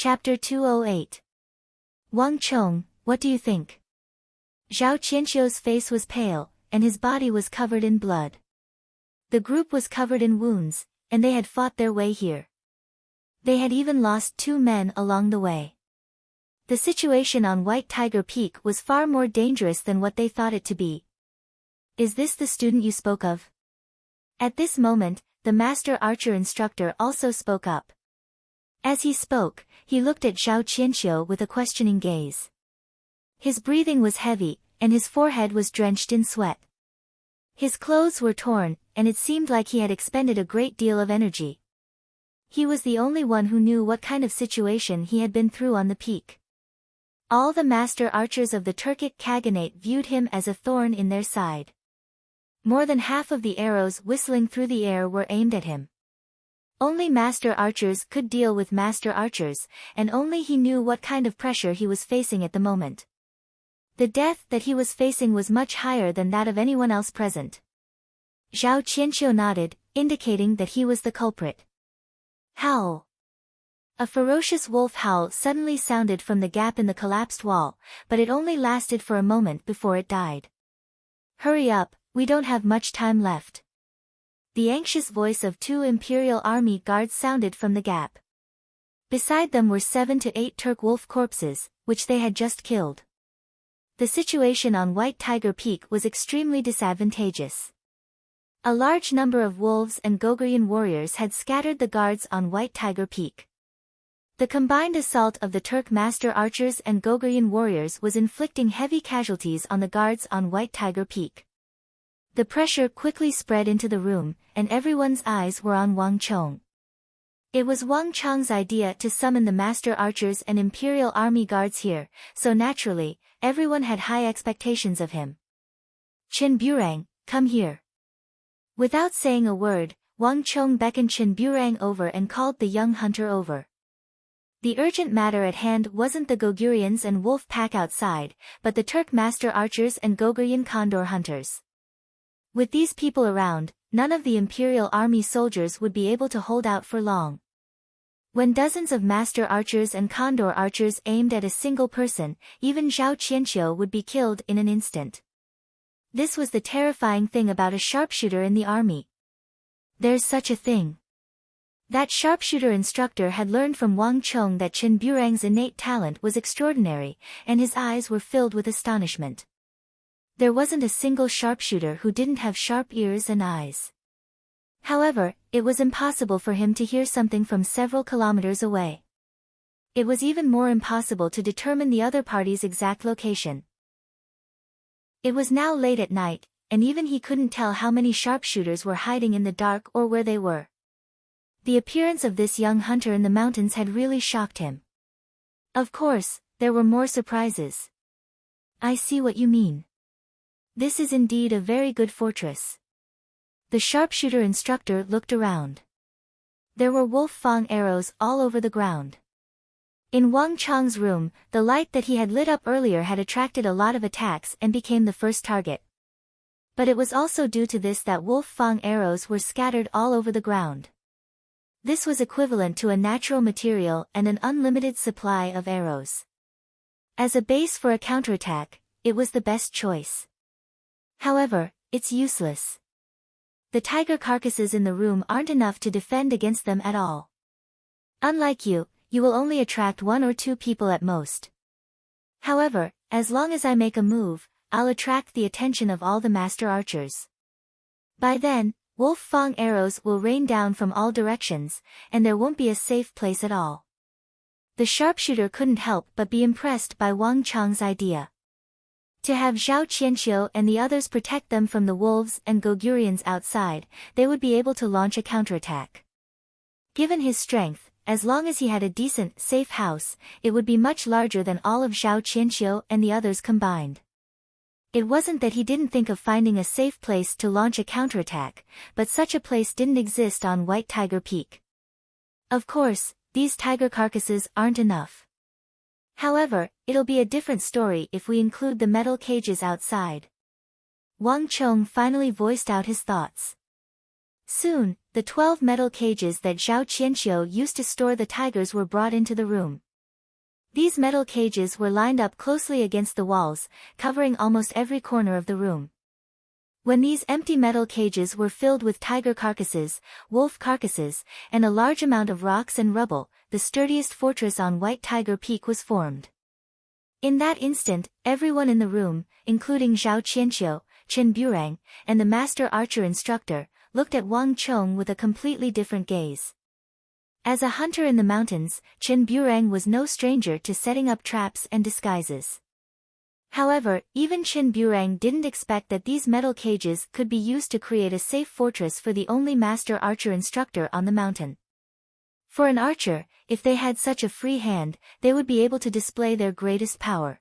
Chapter 208. Wang Chong, what do you think? Zhao Qianqiu's face was pale, and his body was covered in blood. The group was covered in wounds, and they had fought their way here. They had even lost 2 men along the way. The situation on White Tiger Peak was far more dangerous than what they thought it to be. Is this the student you spoke of? At this moment, the master archer instructor also spoke up. As he spoke, he looked at Zhao Qianqiu with a questioning gaze. His breathing was heavy, and his forehead was drenched in sweat. His clothes were torn, and it seemed like he had expended a great deal of energy. He was the only one who knew what kind of situation he had been through on the peak. All the master archers of the Turkic Khaganate viewed him as a thorn in their side. More than half of the arrows whistling through the air were aimed at him. Only master archers could deal with master archers, and only he knew what kind of pressure he was facing at the moment. The death that he was facing was much higher than that of anyone else present. Zhao Qianqiu nodded, indicating that he was the culprit. Howl! A ferocious wolf howl suddenly sounded from the gap in the collapsed wall, but it only lasted for a moment before it died. Hurry up, we don't have much time left. The anxious voice of 2 Imperial Army guards sounded from the gap. Beside them were 7 to 8 Turk wolf corpses, which they had just killed. The situation on White Tiger Peak was extremely disadvantageous. A large number of wolves and Goguryeo warriors had scattered the guards on White Tiger Peak. The combined assault of the Turk master archers and Goguryeo warriors was inflicting heavy casualties on the guards on White Tiger Peak. The pressure quickly spread into the room, and everyone's eyes were on Wang Chong. It was Wang Chong's idea to summon the master archers and Imperial Army guards here, so naturally, everyone had high expectations of him. Chen Burang, come here. Without saying a word, Wang Chong beckoned Chen Burang over and called the young hunter over. The urgent matter at hand wasn't the Goguryons and wolf pack outside, but the Turk master archers and Goguryeo condor hunters. With these people around, none of the Imperial Army soldiers would be able to hold out for long. When dozens of master archers and condor archers aimed at a single person, even Zhao Qianqiu would be killed in an instant. This was the terrifying thing about a sharpshooter in the army. There's such a thing. That sharpshooter instructor had learned from Wang Chong that Chen Burang's innate talent was extraordinary, and his eyes were filled with astonishment. There wasn't a single sharpshooter who didn't have sharp ears and eyes. However, it was impossible for him to hear something from several kilometers away. It was even more impossible to determine the other party's exact location. It was now late at night, and even he couldn't tell how many sharpshooters were hiding in the dark or where they were. The appearance of this young hunter in the mountains had really shocked him. Of course, there were more surprises. I see what you mean. This is indeed a very good fortress. The sharpshooter instructor looked around. There were wolf fang arrows all over the ground. In Wang Chong's room, the light that he had lit up earlier had attracted a lot of attacks and became the first target. But it was also due to this that wolf fang arrows were scattered all over the ground. This was equivalent to a natural material and an unlimited supply of arrows. As a base for a counterattack, it was the best choice. However, it's useless. The tiger carcasses in the room aren't enough to defend against them at all. Unlike you, you will only attract 1 or 2 people at most. However, as long as I make a move, I'll attract the attention of all the master archers. By then, wolf fang arrows will rain down from all directions, and there won't be a safe place at all. The sharpshooter couldn't help but be impressed by Wang Chong's idea. To have Zhao Qianqiu and the others protect them from the wolves and Goguryons outside, they would be able to launch a counterattack. Given his strength, as long as he had a decent, safe house, it would be much larger than all of Zhao Qianqiu and the others combined. It wasn't that he didn't think of finding a safe place to launch a counterattack, but such a place didn't exist on White Tiger Peak. Of course, these tiger carcasses aren't enough. However, it'll be a different story if we include the metal cages outside. Wang Chong finally voiced out his thoughts. Soon, the 12 metal cages that Zhao Qianqiu used to store the tigers were brought into the room. These metal cages were lined up closely against the walls, covering almost every corner of the room. When these empty metal cages were filled with tiger carcasses, wolf carcasses, and a large amount of rocks and rubble, the sturdiest fortress on White Tiger Peak was formed. In that instant, everyone in the room, including Zhao Qianqiu, Chen Burang, and the master archer instructor, looked at Wang Chong with a completely different gaze. As a hunter in the mountains, Chen Burang was no stranger to setting up traps and disguises. However, even Chen Burang didn't expect that these metal cages could be used to create a safe fortress for the only master archer instructor on the mountain. For an archer, if they had such a free hand, they would be able to display their greatest power.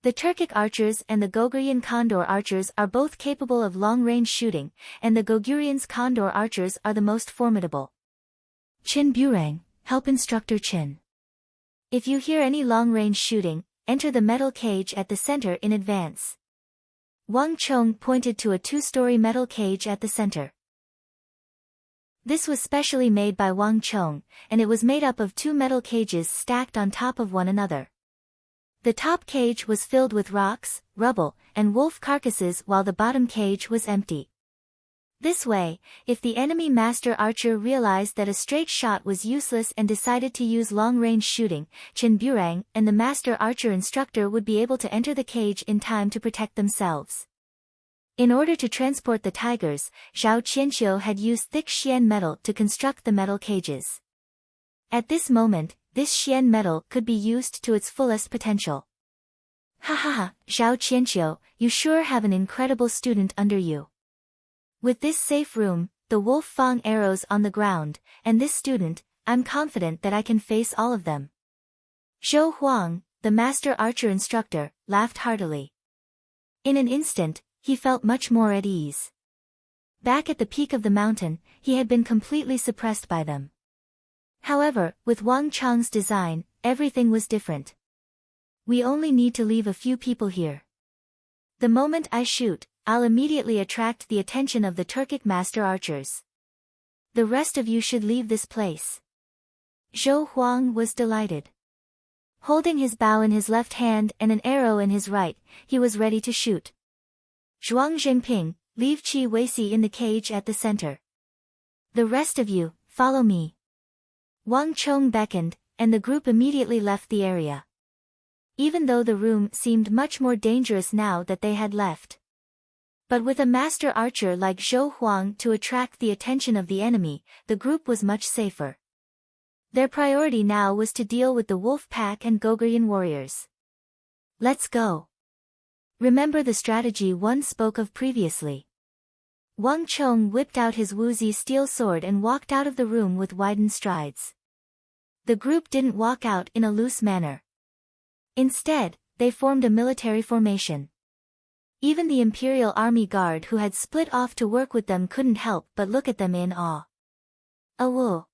The Turkic archers and the Gogurian Condor archers are both capable of long-range shooting, and the Gogurian's Condor archers are the most formidable. Chen Burang, help instructor Chen. If you hear any long-range shooting, enter the metal cage at the center in advance. Wang Chong pointed to a 2-story metal cage at the center. This was specially made by Wang Chong, and it was made up of 2 metal cages stacked on top of one another. The top cage was filled with rocks, rubble, and wolf carcasses while the bottom cage was empty. This way, if the enemy master archer realized that a straight shot was useless and decided to use long-range shooting, Chen Burang and the master archer instructor would be able to enter the cage in time to protect themselves. In order to transport the tigers, Zhao Qianqiu had used thick xian metal to construct the metal cages. At this moment, this xian metal could be used to its fullest potential. Ha ha ha, Zhao Qianqiu, you sure have an incredible student under you. With this safe room, the wolf fang arrows on the ground, and this student, I'm confident that I can face all of them. Zhou Huang, the master archer instructor, laughed heartily. In an instant, he felt much more at ease. Back at the peak of the mountain, he had been completely suppressed by them. However, with Wang Chong's design, everything was different. We only need to leave a few people here. The moment I shoot, I'll immediately attract the attention of the Turkic master archers. The rest of you should leave this place. Zhou Huang was delighted. Holding his bow in his left hand and an arrow in his right, he was ready to shoot. Zhuang Zhengping, leave Qi Weisi in the cage at the center. The rest of you, follow me. Wang Chong beckoned, and the group immediately left the area. Even though the room seemed much more dangerous now that they had left. But with a master archer like Zhou Huang to attract the attention of the enemy, the group was much safer. Their priority now was to deal with the wolf pack and Gogurian warriors. Let's go. Remember the strategy one spoke of previously. Wang Chong whipped out his Wuzi steel sword and walked out of the room with widened strides. The group didn't walk out in a loose manner. Instead, they formed a military formation. Even the Imperial Army Guard who had split off to work with them couldn't help but look at them in awe. Awoo!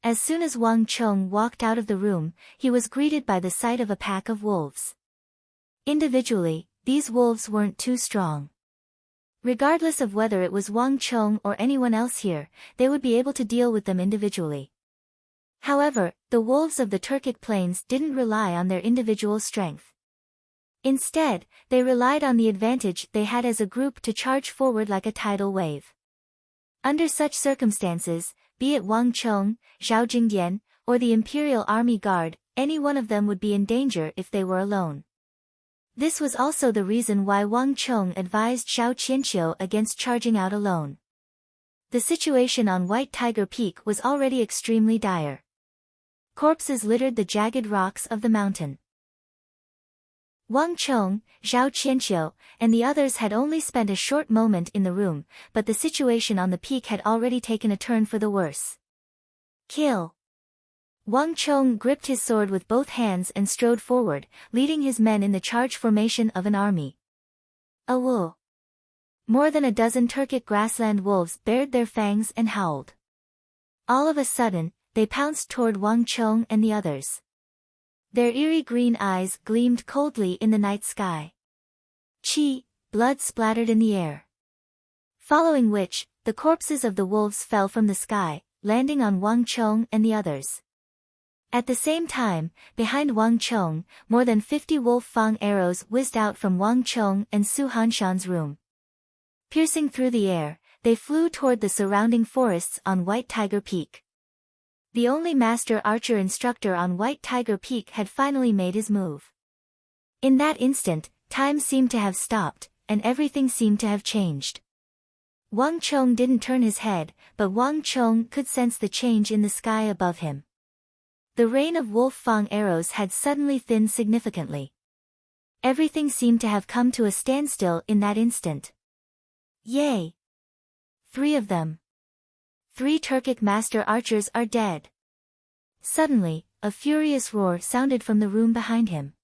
As soon as Wang Chong walked out of the room, he was greeted by the sight of a pack of wolves. Individually, these wolves weren't too strong. Regardless of whether it was Wang Chong or anyone else here, they would be able to deal with them individually. However, the wolves of the Turkic plains didn't rely on their individual strength. Instead, they relied on the advantage they had as a group to charge forward like a tidal wave. Under such circumstances, be it Wang Chong, Zhao Jingdian, or the Imperial Army Guard, any one of them would be in danger if they were alone. This was also the reason why Wang Chong advised Zhao Qianqiu against charging out alone. The situation on White Tiger Peak was already extremely dire. Corpses littered the jagged rocks of the mountain. Wang Chong, Zhao Qianqiu, and the others had only spent a short moment in the room, but the situation on the peak had already taken a turn for the worse. Kill! Wang Chong gripped his sword with both hands and strode forward, leading his men in the charge formation of an army. Awoo! More than a dozen Turkic grassland wolves bared their fangs and howled. All of a sudden, they pounced toward Wang Chong and the others. Their eerie green eyes gleamed coldly in the night sky. Chi, blood splattered in the air. Following which, the corpses of the wolves fell from the sky, landing on Wang Chong and the others. At the same time, behind Wang Chong, more than 50 wolf fang arrows whizzed out from Wang Chong and Su Hanshan's room. Piercing through the air, they flew toward the surrounding forests on White Tiger Peak. The only master archer instructor on White Tiger Peak had finally made his move. In that instant, time seemed to have stopped, and everything seemed to have changed. Wang Chong didn't turn his head, but Wang Chong could sense the change in the sky above him. The rain of wolf fang arrows had suddenly thinned significantly. Everything seemed to have come to a standstill in that instant. Yay! 3 of them. 3 Turkic master archers are dead. Suddenly, a furious roar sounded from the room behind him.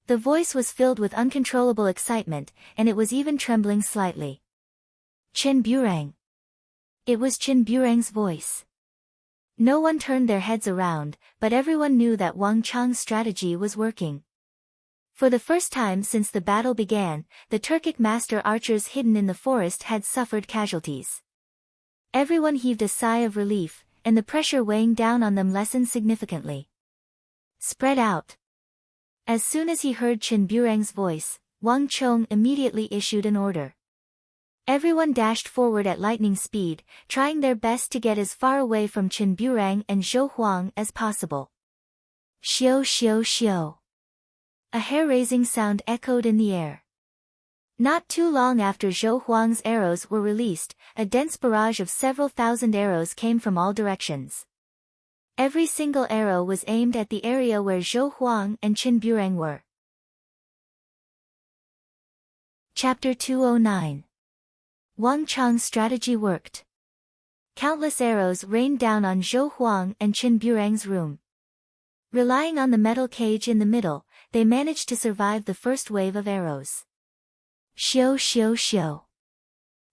The voice was filled with uncontrollable excitement, and it was even trembling slightly. Chen Burang. It was Chen Burang's voice. No one turned their heads around, but everyone knew that Wang Chong's strategy was working. For the first time since the battle began, the Turkic master archers hidden in the forest had suffered casualties. Everyone heaved a sigh of relief, and the pressure weighing down on them lessened significantly. Spread out. As soon as he heard Chen Burang's voice, Wang Chong immediately issued an order. Everyone dashed forward at lightning speed, trying their best to get as far away from Chen Burang and Zhou Huang as possible. Xiao xiao xiao. A hair-raising sound echoed in the air. Not too long after Zhou Huang's arrows were released, a dense barrage of several thousand arrows came from all directions. Every single arrow was aimed at the area where Zhou Huang and Chen Burang were. Chapter 209. Wang Chong's strategy worked. Countless arrows rained down on Zhou Huang and Chen Burang's room. Relying on the metal cage in the middle, they managed to survive the first wave of arrows. Xiao xiao xiao.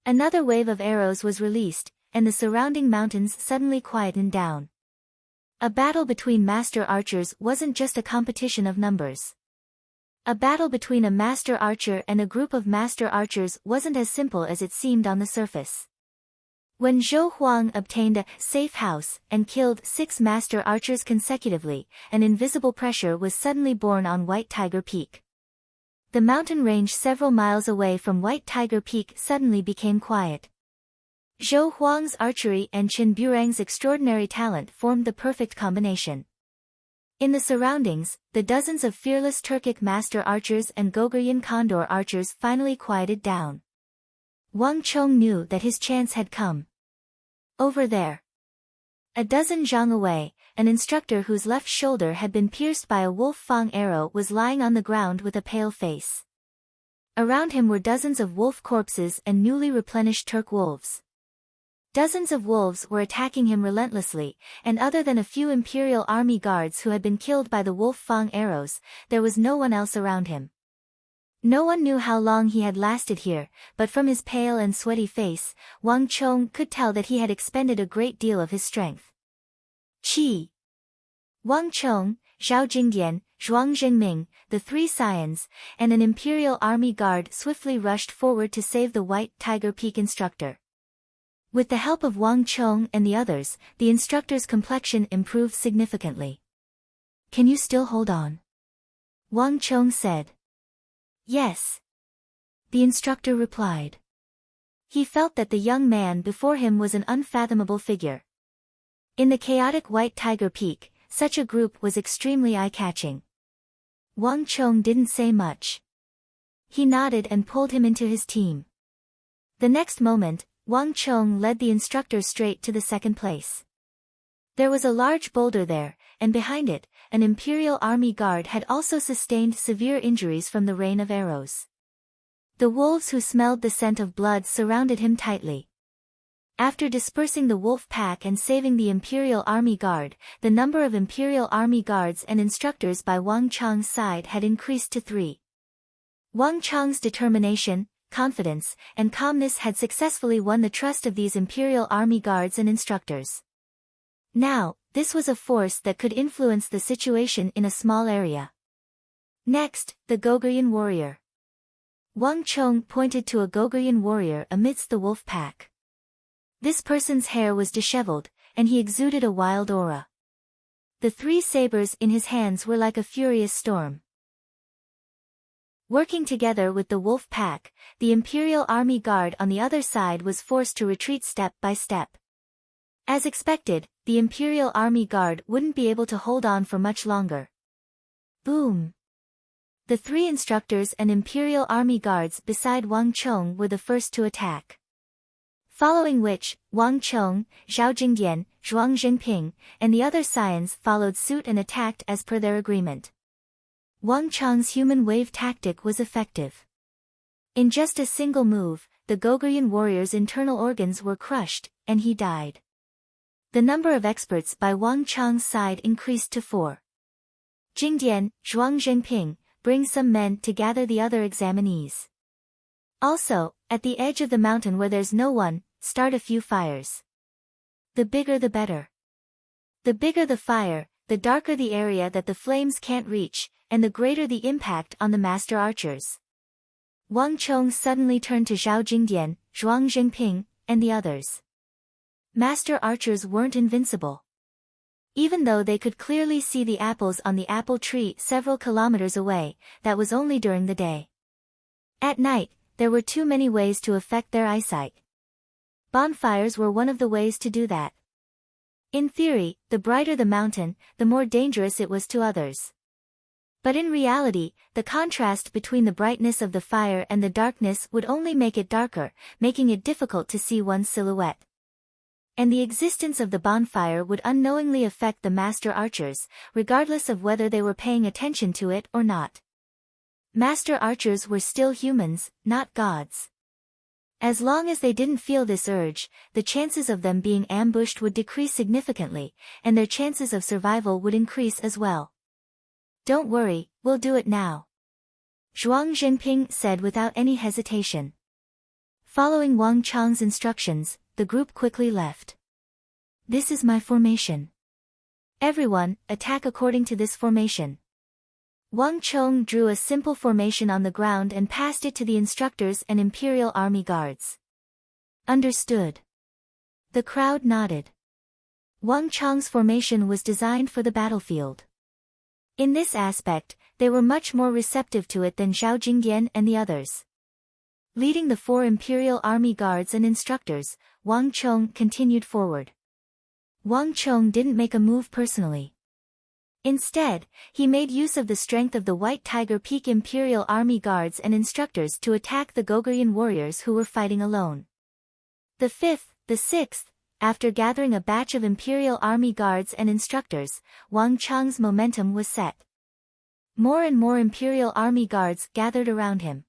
Another wave of arrows was released, and the surrounding mountains suddenly quietened down. A battle between master archers wasn't just a competition of numbers. A battle between a master archer and a group of master archers wasn't as simple as it seemed on the surface. When Zhou Huang obtained a safe house and killed 6 master archers consecutively, an invisible pressure was suddenly born on White Tiger Peak. The mountain range several miles away from White Tiger Peak suddenly became quiet. Zhou Huang's archery and Chen Burang's extraordinary talent formed the perfect combination. In the surroundings, the dozens of fearless Turkic master archers and Gogurian condor archers finally quieted down. Wang Chong knew that his chance had come. Over there. A dozen zhang away, an instructor whose left shoulder had been pierced by a wolf fang arrow was lying on the ground with a pale face. Around him were dozens of wolf corpses and newly replenished Turk wolves. Dozens of wolves were attacking him relentlessly, and other than a few Imperial Army guards who had been killed by the wolf fang arrows, there was no one else around him. No one knew how long he had lasted here, but from his pale and sweaty face, Wang Chong could tell that he had expended a great deal of his strength. Qi. Wang Chong, Zhao Jingdian, Zhuang Zhengming, the 3 scions, and an Imperial Army guard swiftly rushed forward to save the White Tiger Peak instructor. With the help of Wang Chong and the others, the instructor's complexion improved significantly. Can you still hold on? Wang Chong said. Yes. The instructor replied. He felt that the young man before him was an unfathomable figure. In the chaotic White Tiger Peak, such a group was extremely eye-catching. Wang Chong didn't say much. He nodded and pulled him into his team. The next moment, Wang Chong led the instructor straight to the second place. There was a large boulder there, and behind it, an Imperial Army guard had also sustained severe injuries from the rain of arrows. The wolves who smelled the scent of blood surrounded him tightly. After dispersing the wolf pack and saving the Imperial Army Guard, the number of Imperial Army Guards and instructors by Wang Chong's side had increased to 3. Wang Chong's determination, confidence, and calmness had successfully won the trust of these Imperial Army Guards and instructors. Now, this was a force that could influence the situation in a small area. Next, the Gogurian warrior. Wang Chong pointed to a Gogurian warrior amidst the wolf pack. This person's hair was disheveled, and he exuded a wild aura. The 3 sabers in his hands were like a furious storm. Working together with the wolf pack, the Imperial Army Guard on the other side was forced to retreat step by step. As expected, the Imperial Army Guard wouldn't be able to hold on for much longer. Boom! The 3 instructors and Imperial Army Guards beside Wang Chong were the first to attack. Following which, Wang Chong, Zhao Jingdian, Zhuang Jinping, and the other scions followed suit and attacked as per their agreement. Wang Chong's human wave tactic was effective. In just a single move, the Goguryeo warrior's internal organs were crushed, and he died. The number of experts by Wang Chong's side increased to 4. Jingdian, Zhuang Jinping, bring some men to gather the other examinees. Also, at the edge of the mountain where there's no one, start a few fires. The bigger the better. The bigger the fire, the darker the area that the flames can't reach, and the greater the impact on the master archers. Wang Chong suddenly turned to Zhao Jingdian, Zhuang Jinping, and the others. Master archers weren't invincible. Even though they could clearly see the apples on the apple tree several kilometers away, that was only during the day. At night, there were too many ways to affect their eyesight. Bonfires were one of the ways to do that. In theory, the brighter the mountain, the more dangerous it was to others. But in reality, the contrast between the brightness of the fire and the darkness would only make it darker, making it difficult to see one's silhouette. And the existence of the bonfire would unknowingly affect the master archers, regardless of whether they were paying attention to it or not. Master archers were still humans, not gods. As long as they didn't feel this urge, the chances of them being ambushed would decrease significantly, and their chances of survival would increase as well. Don't worry, we'll do it now. Zhuang Jinping said without any hesitation. Following Wang Chong's instructions, the group quickly left. This is my formation. Everyone, attack according to this formation. Wang Chong drew a simple formation on the ground and passed it to the instructors and Imperial Army Guards. Understood. The crowd nodded. Wang Chong's formation was designed for the battlefield. In this aspect, they were much more receptive to it than Zhao Jingdian and the others. Leading the 4 Imperial Army Guards and instructors, Wang Chong continued forward. Wang Chong didn't make a move personally. Instead, he made use of the strength of the White Tiger Peak Imperial Army Guards and instructors to attack the Goguryeo warriors who were fighting alone. The 5th, the 6th, after gathering a batch of Imperial Army Guards and instructors, Wang Chong's momentum was set. More and more Imperial Army Guards gathered around him.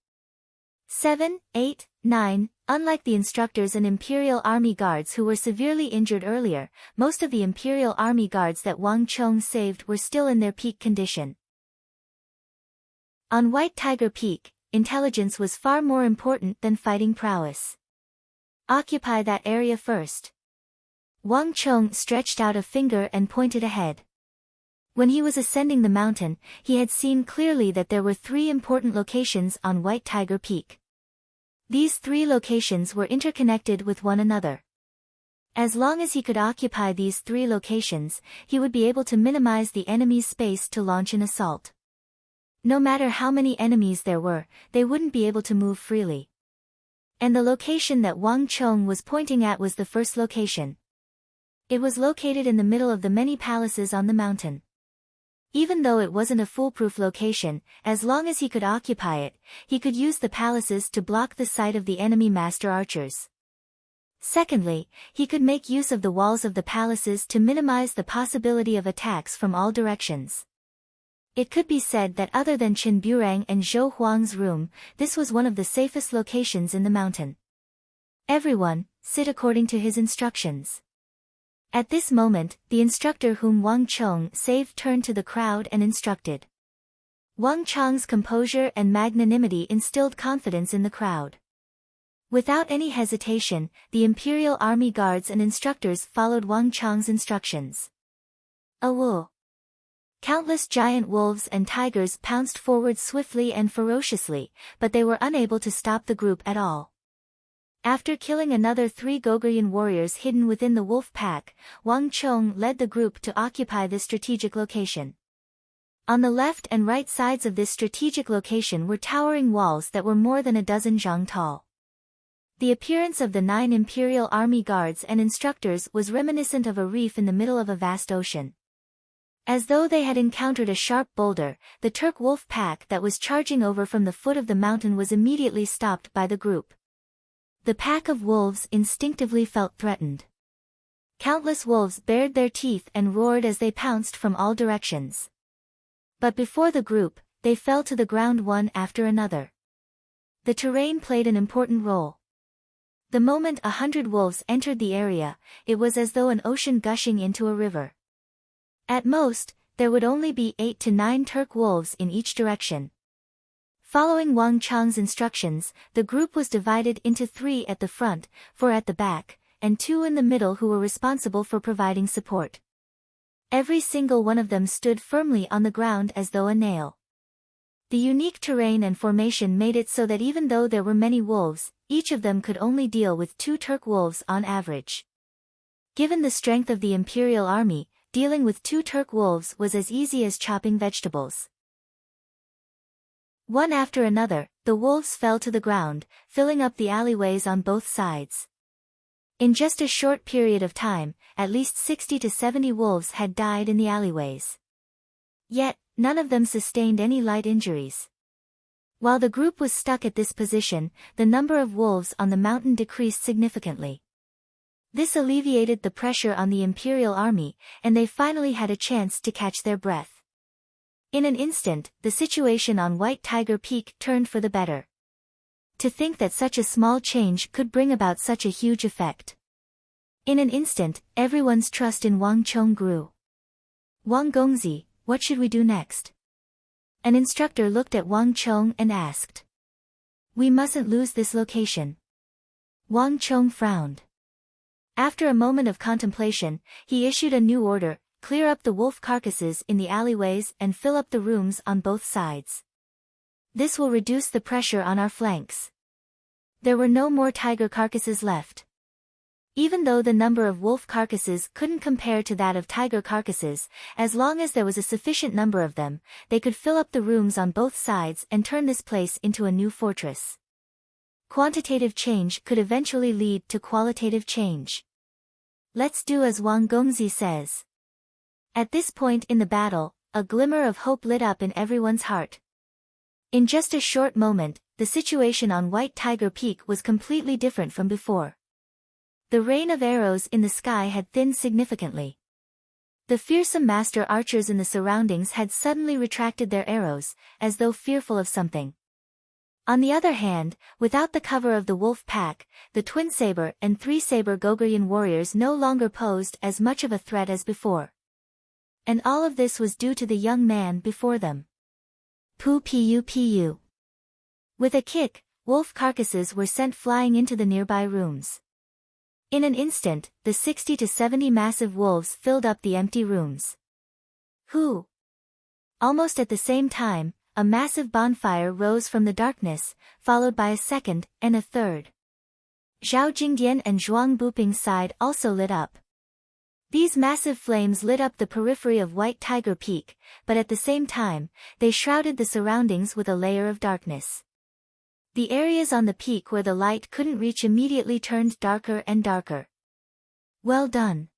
7, 8, 9, unlike the instructors and Imperial Army Guards who were severely injured earlier, most of the Imperial Army Guards that Wang Chong saved were still in their peak condition. On White Tiger Peak, intelligence was far more important than fighting prowess. Occupy that area first. Wang Chong stretched out a finger and pointed ahead. When he was ascending the mountain, he had seen clearly that there were 3 important locations on White Tiger Peak. These 3 locations were interconnected with one another. As long as he could occupy these 3 locations, he would be able to minimize the enemy's space to launch an assault. No matter how many enemies there were, they wouldn't be able to move freely. And the location that Wang Chong was pointing at was the first location. It was located in the middle of the many palaces on the mountain. Even though it wasn't a foolproof location, as long as he could occupy it, he could use the palaces to block the sight of the enemy master archers. Secondly, he could make use of the walls of the palaces to minimize the possibility of attacks from all directions. It could be said that other than Qin Burang and Zhou Huang's room, this was one of the safest locations in the mountain. Everyone, sit according to his instructions. At this moment, the instructor whom Wang Chong saved turned to the crowd and instructed. Wang Chong's composure and magnanimity instilled confidence in the crowd. Without any hesitation, the Imperial Army Guards and instructors followed Wang Chong's instructions. Awoo! Countless giant wolves and tigers pounced forward swiftly and ferociously, but they were unable to stop the group at all. After killing another 3 Goguryeo warriors hidden within the wolf pack, Wang Chong led the group to occupy this strategic location. On the left and right sides of this strategic location were towering walls that were more than a dozen zhang tall. The appearance of the 9 Imperial Army guards and instructors was reminiscent of a reef in the middle of a vast ocean. As though they had encountered a sharp boulder, the Turk wolf pack that was charging over from the foot of the mountain was immediately stopped by the group. The pack of wolves instinctively felt threatened. Countless wolves bared their teeth and roared as they pounced from all directions. But before the group, they fell to the ground one after another. The terrain played an important role. The moment 100 wolves entered the area, it was as though an ocean gushing into a river. At most, there would only be 8 to 9 Turk wolves in each direction. Following Wang Chong's instructions, the group was divided into 3 at the front, 4 at the back, and 2 in the middle who were responsible for providing support. Every single one of them stood firmly on the ground as though a nail. The unique terrain and formation made it so that even though there were many wolves, each of them could only deal with 2 Turk wolves on average. Given the strength of the Imperial Army, dealing with 2 Turk wolves was as easy as chopping vegetables. One after another, the wolves fell to the ground, filling up the alleyways on both sides. In just a short period of time, at least 60 to 70 wolves had died in the alleyways. Yet, none of them sustained any light injuries. While the group was stuck at this position, the number of wolves on the mountain decreased significantly. This alleviated the pressure on the Imperial Army, and they finally had a chance to catch their breath. In an instant, the situation on White Tiger Peak turned for the better. To think that such a small change could bring about such a huge effect. In an instant, everyone's trust in Wang Chong grew. "Wang Gongzi, what should we do next?" An instructor looked at Wang Chong and asked. "We mustn't lose this location." Wang Chong frowned. After a moment of contemplation, he issued a new order: clear up the wolf carcasses in the alleyways and fill up the rooms on both sides. This will reduce the pressure on our flanks. There were no more tiger carcasses left. Even though the number of wolf carcasses couldn't compare to that of tiger carcasses, as long as there was a sufficient number of them, they could fill up the rooms on both sides and turn this place into a new fortress. Quantitative change could eventually lead to qualitative change. Let's do as Wang Gongzi says. At this point in the battle, a glimmer of hope lit up in everyone's heart. In just a short moment, the situation on White Tiger Peak was completely different from before. The rain of arrows in the sky had thinned significantly. The fearsome master archers in the surroundings had suddenly retracted their arrows, as though fearful of something. On the other hand, without the cover of the wolf pack, the twin saber and 3 saber Goguryeo warriors no longer posed as much of a threat as before. And all of this was due to the young man before them. Pu. With a kick, wolf carcasses were sent flying into the nearby rooms. In an instant, the 60 to 70 massive wolves filled up the empty rooms. Who? Almost at the same time, a massive bonfire rose from the darkness, followed by a second and a third. Zhao Jingdian and Zhuang Buping's side also lit up. These massive flames lit up the periphery of White Tiger Peak, but at the same time, they shrouded the surroundings with a layer of darkness. The areas on the peak where the light couldn't reach immediately turned darker and darker. Well done.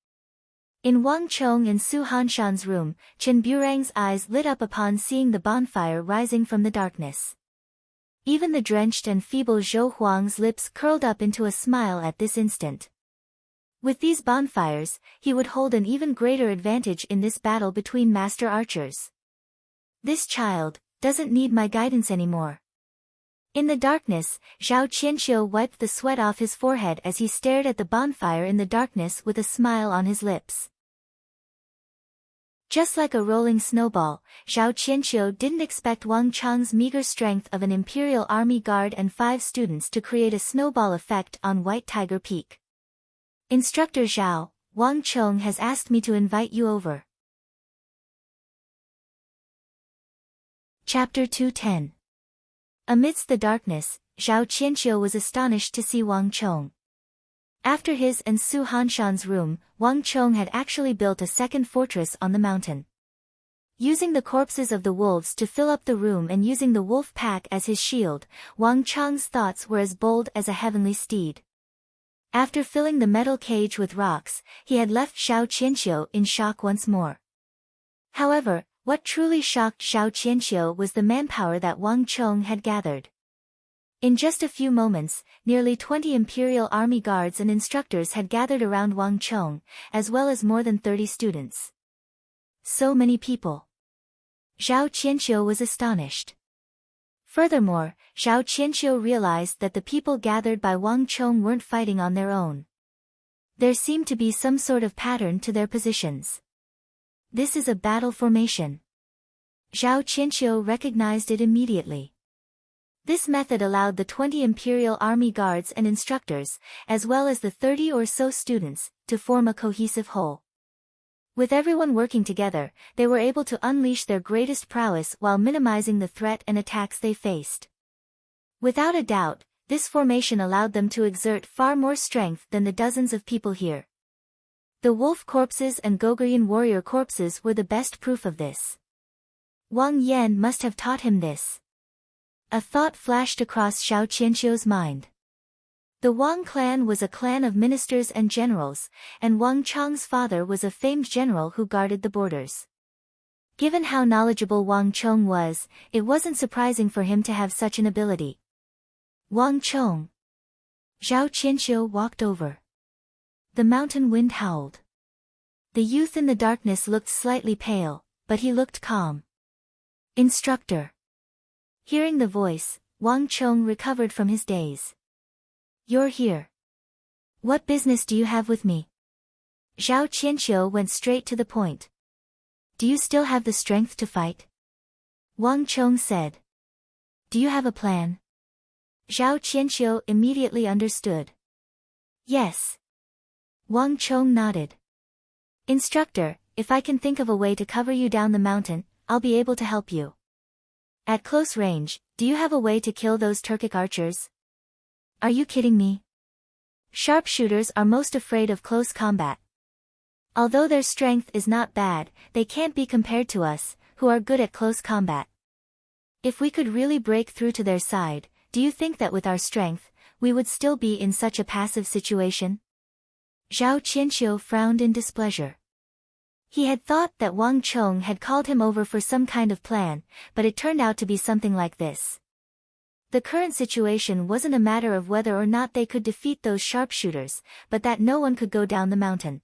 In Wang Chong and Su Hanshan's room, Chen Burang's eyes lit up upon seeing the bonfire rising from the darkness. Even the drenched and feeble Zhou Huang's lips curled up into a smile at this instant. With these bonfires, he would hold an even greater advantage in this battle between master archers. This child doesn't need my guidance anymore. In the darkness, Zhao Qianqiu wiped the sweat off his forehead as he stared at the bonfire in the darkness with a smile on his lips. Just like a rolling snowball, Zhao Qianqiu didn't expect Wang Chong's meager strength of an Imperial Army guard and 5 students to create a snowball effect on White Tiger Peak. Instructor Zhao, Wang Chong has asked me to invite you over. Chapter 210. Amidst the darkness, Zhao Qianqiu was astonished to see Wang Chong. After his and Su Hanshan's room, Wang Chong had actually built a second fortress on the mountain. Using the corpses of the wolves to fill up the room and using the wolf pack as his shield, Wang Chong's thoughts were as bold as a heavenly steed. After filling the metal cage with rocks, he had left Zhao Qianqiu in shock once more. However, what truly shocked Zhao Qianqiu was the manpower that Wang Chong had gathered. In just a few moments, nearly 20 Imperial Army guards and instructors had gathered around Wang Chong, as well as more than 30 students. So many people. Zhao Qianqiu was astonished. Furthermore, Zhao Qianqiu realized that the people gathered by Wang Chong weren't fighting on their own. There seemed to be some sort of pattern to their positions. This is a battle formation. Zhao Qianqiu recognized it immediately. This method allowed the 20 Imperial Army guards and instructors, as well as the 30 or so students, to form a cohesive whole. With everyone working together, they were able to unleash their greatest prowess while minimizing the threat and attacks they faced. Without a doubt, this formation allowed them to exert far more strength than the dozens of people here. The wolf corpses and Goguryeo warrior corpses were the best proof of this. Wang Yan must have taught him this. A thought flashed across Zhao Qianqiu's mind. The Wang clan was a clan of ministers and generals, and Wang Chong's father was a famed general who guarded the borders. Given how knowledgeable Wang Chong was, it wasn't surprising for him to have such an ability. Wang Chong. Zhao Qianqiu walked over. The mountain wind howled. The youth in the darkness looked slightly pale, but he looked calm. Instructor. Hearing the voice, Wang Chong recovered from his daze. You're here. What business do you have with me? Zhao Qianqiu went straight to the point. Do you still have the strength to fight? Wang Chong said. Do you have a plan? Zhao Qianqiu immediately understood. Yes. Wang Chong nodded. Instructor, if I can think of a way to cover you down the mountain, I'll be able to help you. At close range, do you have a way to kill those Turkic archers? Are you kidding me? Sharpshooters are most afraid of close combat. Although their strength is not bad, they can't be compared to us, who are good at close combat. If we could really break through to their side, do you think that with our strength, we would still be in such a passive situation? Zhao Qianqiu frowned in displeasure. He had thought that Wang Chong had called him over for some kind of plan, but it turned out to be something like this. The current situation wasn't a matter of whether or not they could defeat those sharpshooters, but that no one could go down the mountain.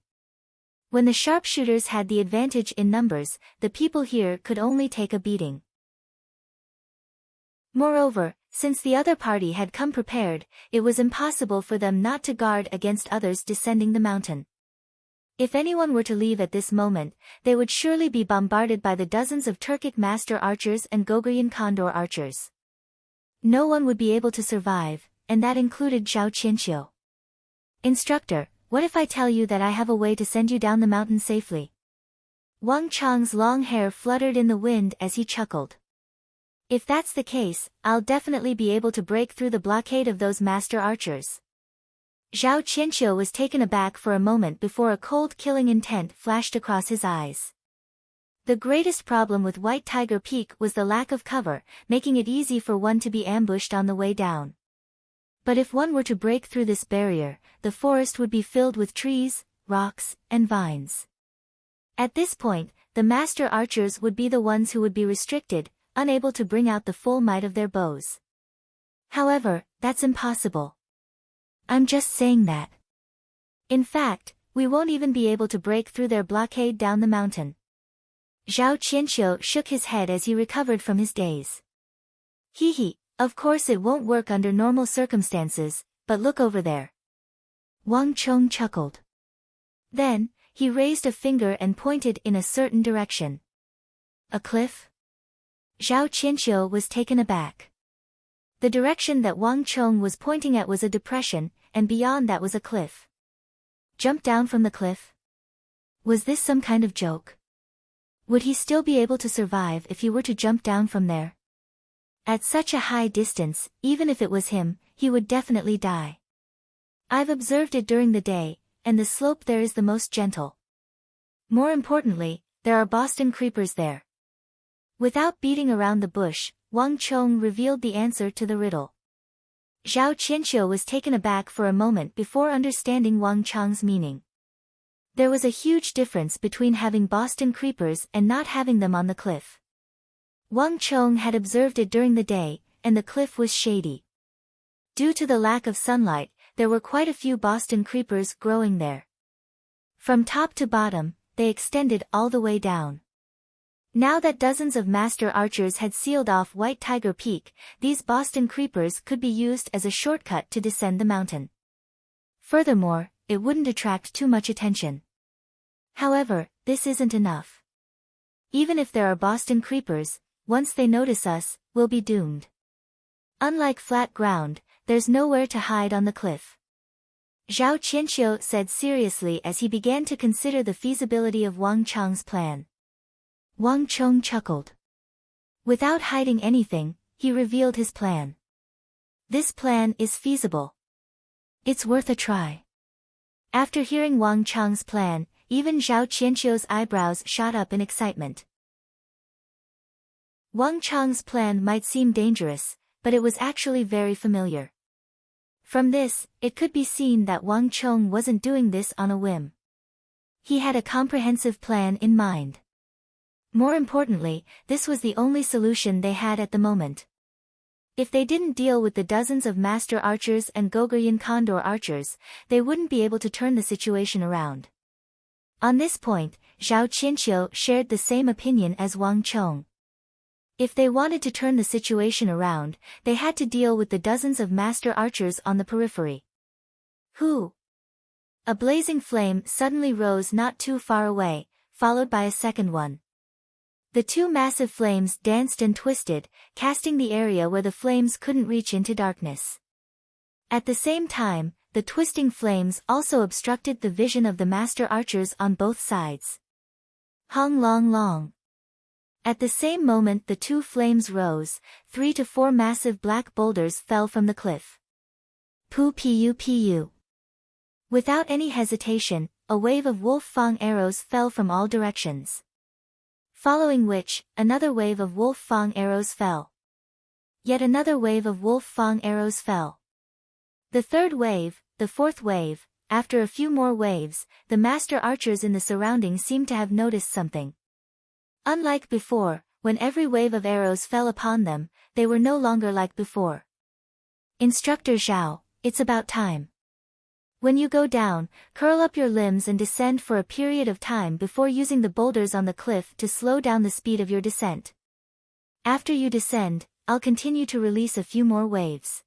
When the sharpshooters had the advantage in numbers, the people here could only take a beating. Moreover, since the other party had come prepared, it was impossible for them not to guard against others descending the mountain. If anyone were to leave at this moment, they would surely be bombarded by the dozens of Turkic master archers and Goguryeo condor archers. No one would be able to survive, and that included Zhao Qianqiu. Instructor, what if I tell you that I have a way to send you down the mountain safely? Wang Chong's long hair fluttered in the wind as he chuckled. If that's the case, I'll definitely be able to break through the blockade of those master archers. Zhao Qianqiu was taken aback for a moment before a cold killing intent flashed across his eyes. The greatest problem with White Tiger Peak was the lack of cover, making it easy for one to be ambushed on the way down. But if one were to break through this barrier, the forest would be filled with trees, rocks, and vines. At this point, the master archers would be the ones who would be restricted, unable to bring out the full might of their bows. However, that's impossible. I'm just saying that. In fact, we won't even be able to break through their blockade down the mountain. Zhao Qianqiu shook his head as he recovered from his daze. Hee, of course it won't work under normal circumstances, but look over there. Wang Chong chuckled. Then, he raised a finger and pointed in a certain direction. A cliff? Zhao Qianqiu was taken aback. The direction that Wang Chong was pointing at was a depression, and beyond that was a cliff. Jump down from the cliff? Was this some kind of joke? Would he still be able to survive if he were to jump down from there? At such a high distance, even if it was him, he would definitely die. I've observed it during the day, and the slope there is the most gentle. More importantly, there are Boston creepers there. Without beating around the bush, Wang Chong revealed the answer to the riddle. Zhao Qianqiu was taken aback for a moment before understanding Wang Chong's meaning. There was a huge difference between having Boston creepers and not having them on the cliff. Wang Chong had observed it during the day, and the cliff was shady. Due to the lack of sunlight, there were quite a few Boston creepers growing there. From top to bottom, they extended all the way down. Now that dozens of master archers had sealed off White Tiger Peak, these Boston creepers could be used as a shortcut to descend the mountain. Furthermore, it wouldn't attract too much attention. However, this isn't enough. Even if there are Boston creepers, once they notice us, we'll be doomed. Unlike flat ground, there's nowhere to hide on the cliff. Zhao Qianqiu said seriously as he began to consider the feasibility of Wang Chong's plan. Wang Chong chuckled. Without hiding anything, he revealed his plan. This plan is feasible. It's worth a try. After hearing Wang Chong's plan, even Zhao Qianqiu's eyebrows shot up in excitement. Wang Chong's plan might seem dangerous, but it was actually very familiar. From this, it could be seen that Wang Chong wasn't doing this on a whim. He had a comprehensive plan in mind. More importantly, this was the only solution they had at the moment. If they didn't deal with the dozens of master archers and Goguryan Condor archers, they wouldn't be able to turn the situation around. On this point, Zhao Qianqiu shared the same opinion as Wang Chong. If they wanted to turn the situation around, they had to deal with the dozens of master archers on the periphery. Who? A blazing flame suddenly rose not too far away, followed by a second one. The two massive flames danced and twisted, casting the area where the flames couldn't reach into darkness. At the same time, the twisting flames also obstructed the vision of the master archers on both sides. Hung long long. At the same moment the two flames rose, 3 to 4 massive black boulders fell from the cliff. Pu. Without any hesitation, a wave of wolf fang arrows fell from all directions. Following which, another wave of wolf fang arrows fell. Yet another wave of wolf fang arrows fell. The third wave, the fourth wave, after a few more waves, the master archers in the surroundings seemed to have noticed something. Unlike before, when every wave of arrows fell upon them, they were no longer like before. Instructor Zhao, it's about time. When you go down, curl up your limbs and descend for a period of time before using the boulders on the cliff to slow down the speed of your descent. After you descend, I'll continue to release a few more waves.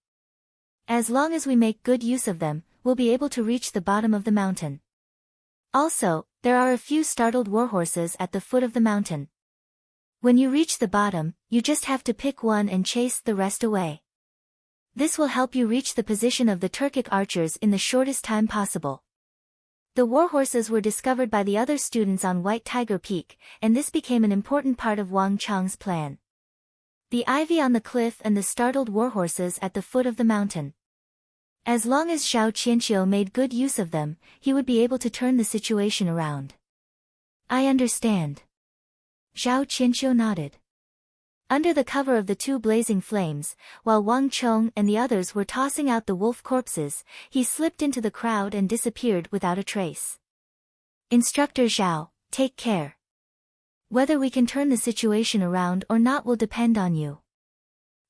As long as we make good use of them, we'll be able to reach the bottom of the mountain. Also, there are a few startled warhorses at the foot of the mountain. When you reach the bottom, you just have to pick one and chase the rest away. This will help you reach the position of the Turkic archers in the shortest time possible. The warhorses were discovered by the other students on White Tiger Peak, and this became an important part of Wang Chong's plan. The ivy on the cliff and the startled warhorses at the foot of the mountain. As long as Zhao Qianqiu made good use of them, he would be able to turn the situation around. I understand. Zhao Qianqiu nodded. Under the cover of the two blazing flames, while Wang Chong and the others were tossing out the wolf corpses, he slipped into the crowd and disappeared without a trace. Instructor Zhao, take care. Whether we can turn the situation around or not will depend on you.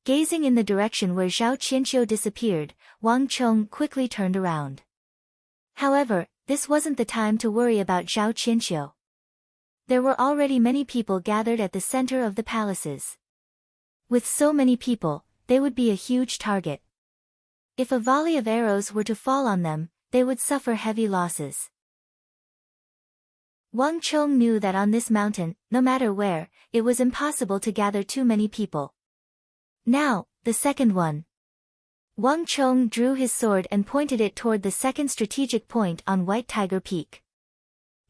Gazing in the direction where Zhao Qianqiu disappeared, Wang Chong quickly turned around. However, this wasn't the time to worry about Zhao Qianqiu. There were already many people gathered at the center of the palaces. With so many people, they would be a huge target. If a volley of arrows were to fall on them, they would suffer heavy losses. Wang Chong knew that on this mountain, no matter where, it was impossible to gather too many people. Now, the second one. Wang Chong drew his sword and pointed it toward the second strategic point on White Tiger Peak.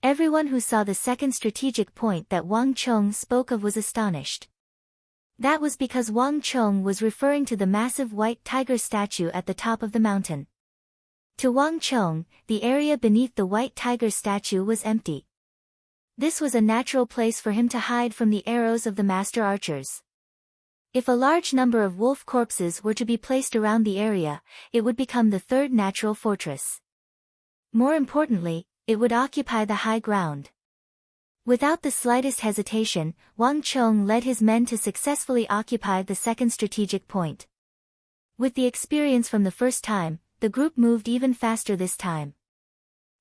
Everyone who saw the second strategic point that Wang Chong spoke of was astonished. That was because Wang Chong was referring to the massive white tiger statue at the top of the mountain. To Wang Chong, the area beneath the white tiger statue was empty. This was a natural place for him to hide from the arrows of the master archers. If a large number of wolf corpses were to be placed around the area, it would become the third natural fortress. More importantly, it would occupy the high ground. Without the slightest hesitation, Wang Chong led his men to successfully occupy the second strategic point. With the experience from the first time, the group moved even faster this time.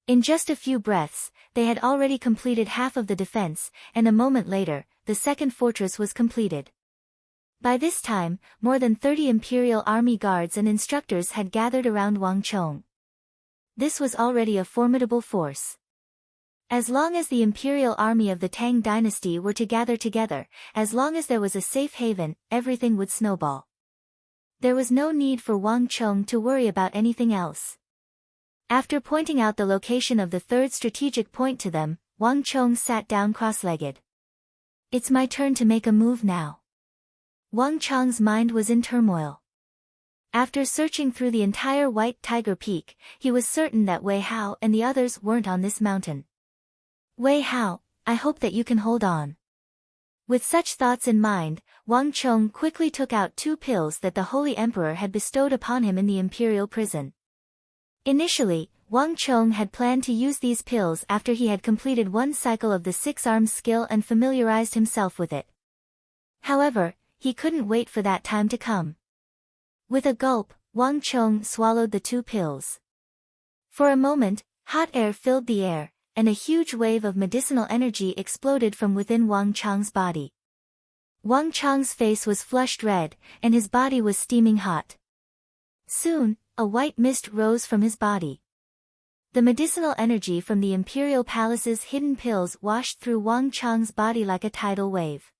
In just a few breaths, they had already completed half of the defense, and a moment later, the second fortress was completed. By this time, more than 30 Imperial Army guards and instructors had gathered around Wang Chong. This was already a formidable force. As long as the Imperial Army of the Tang dynasty were to gather together, as long as there was a safe haven, everything would snowball. There was no need for Wang Chong to worry about anything else. After pointing out the location of the third strategic point to them, Wang Chong sat down cross-legged. It's my turn to make a move now. Wang Chong's mind was in turmoil. After searching through the entire White Tiger Peak, he was certain that Wei Hao and the others weren't on this mountain. Wei Hao, I hope that you can hold on. With such thoughts in mind, Wang Chong quickly took out 2 pills that the Holy Emperor had bestowed upon him in the imperial prison. Initially, Wang Chong had planned to use these pills after he had completed 1 cycle of the 6 arms skill and familiarized himself with it. However, he couldn't wait for that time to come. With a gulp, Wang Chong swallowed the 2 pills. For a moment, hot air filled the air, and a huge wave of medicinal energy exploded from within Wang Chong's body. Wang Chong's face was flushed red, and his body was steaming hot. Soon, a white mist rose from his body. The medicinal energy from the Imperial Palace's hidden pills washed through Wang Chong's body like a tidal wave.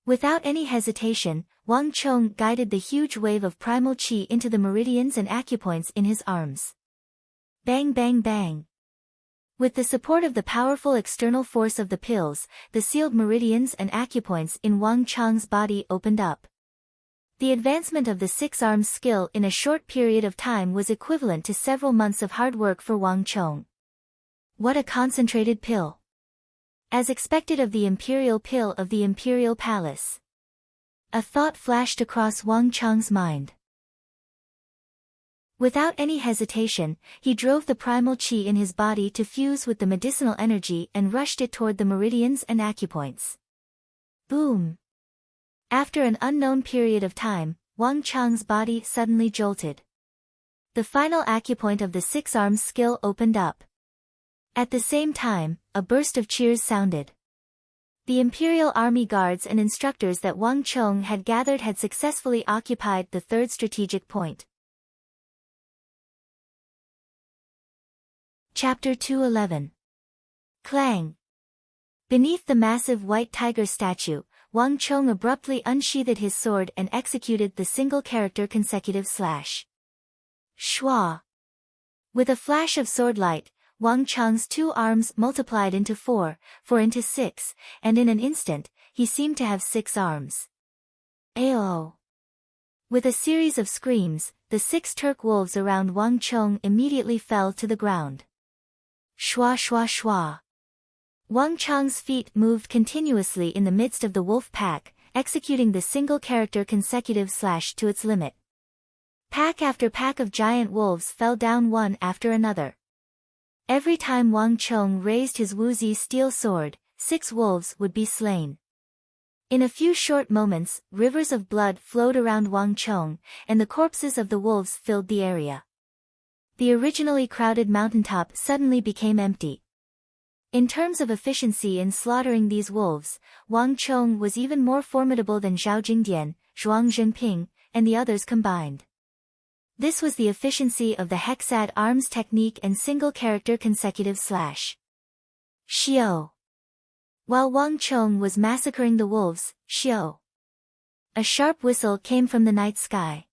Without any hesitation, Wang Chong guided the huge wave of primal qi into the meridians and acupoints in his arms. Bang bang bang. With the support of the powerful external force of the pills, the sealed meridians and acupoints in Wang Chong's body opened up. The advancement of the 6 arms skill in a short period of time was equivalent to several months of hard work for Wang Chong. What a concentrated pill! As expected of the imperial pill of the Imperial Palace. A thought flashed across Wang Chong's mind. Without any hesitation, he drove the primal qi in his body to fuse with the medicinal energy and rushed it toward the meridians and acupoints. Boom! After an unknown period of time, Wang Chong's body suddenly jolted. The final acupoint of the 6 arms skill opened up. At the same time, a burst of cheers sounded. The Imperial Army guards and instructors that Wang Chong had gathered had successfully occupied the third strategic point. Chapter 211. Clang. Beneath the massive white tiger statue, Wang Chong abruptly unsheathed his sword and executed the single-character consecutive slash. Schwa. With a flash of sword light, Wang Chong's 2 arms multiplied into 4 into 6, and in an instant, he seemed to have 6 arms. Ayo! With a series of screams, the 6 Turk wolves around Wang Chong immediately fell to the ground. Schwa schwa schwa. Wang Chong's feet moved continuously in the midst of the wolf pack, executing the single-character consecutive slash to its limit. Pack after pack of giant wolves fell down one after another. Every time Wang Chong raised his Wuzi steel sword, 6 wolves would be slain. In a few short moments, rivers of blood flowed around Wang Chong, and the corpses of the wolves filled the area. The originally crowded mountaintop suddenly became empty. In terms of efficiency in slaughtering these wolves, Wang Chong was even more formidable than Zhao Jingdian, Zhuang Zhenping, and the others combined. This was the efficiency of the hexad arms technique and single-character consecutive slash. Xiao. While Wang Chong was massacring the wolves, Xiao. A sharp whistle came from the night sky.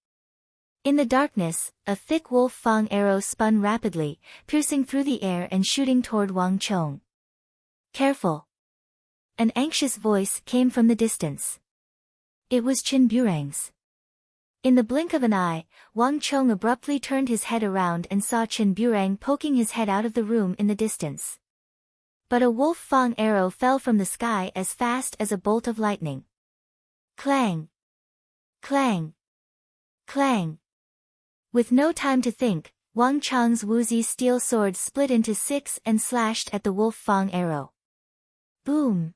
In the darkness, a thick wolf fang arrow spun rapidly, piercing through the air and shooting toward Wang Chong. Careful! An anxious voice came from the distance. It was Qin Burang's. In the blink of an eye, Wang Chong abruptly turned his head around and saw Qin Burang poking his head out of the room in the distance. But a wolf fang arrow fell from the sky as fast as a bolt of lightning. Clang! Clang! Clang! With no time to think, Wang Chong's woozy steel sword split into 6 and slashed at the wolf fang arrow. Boom!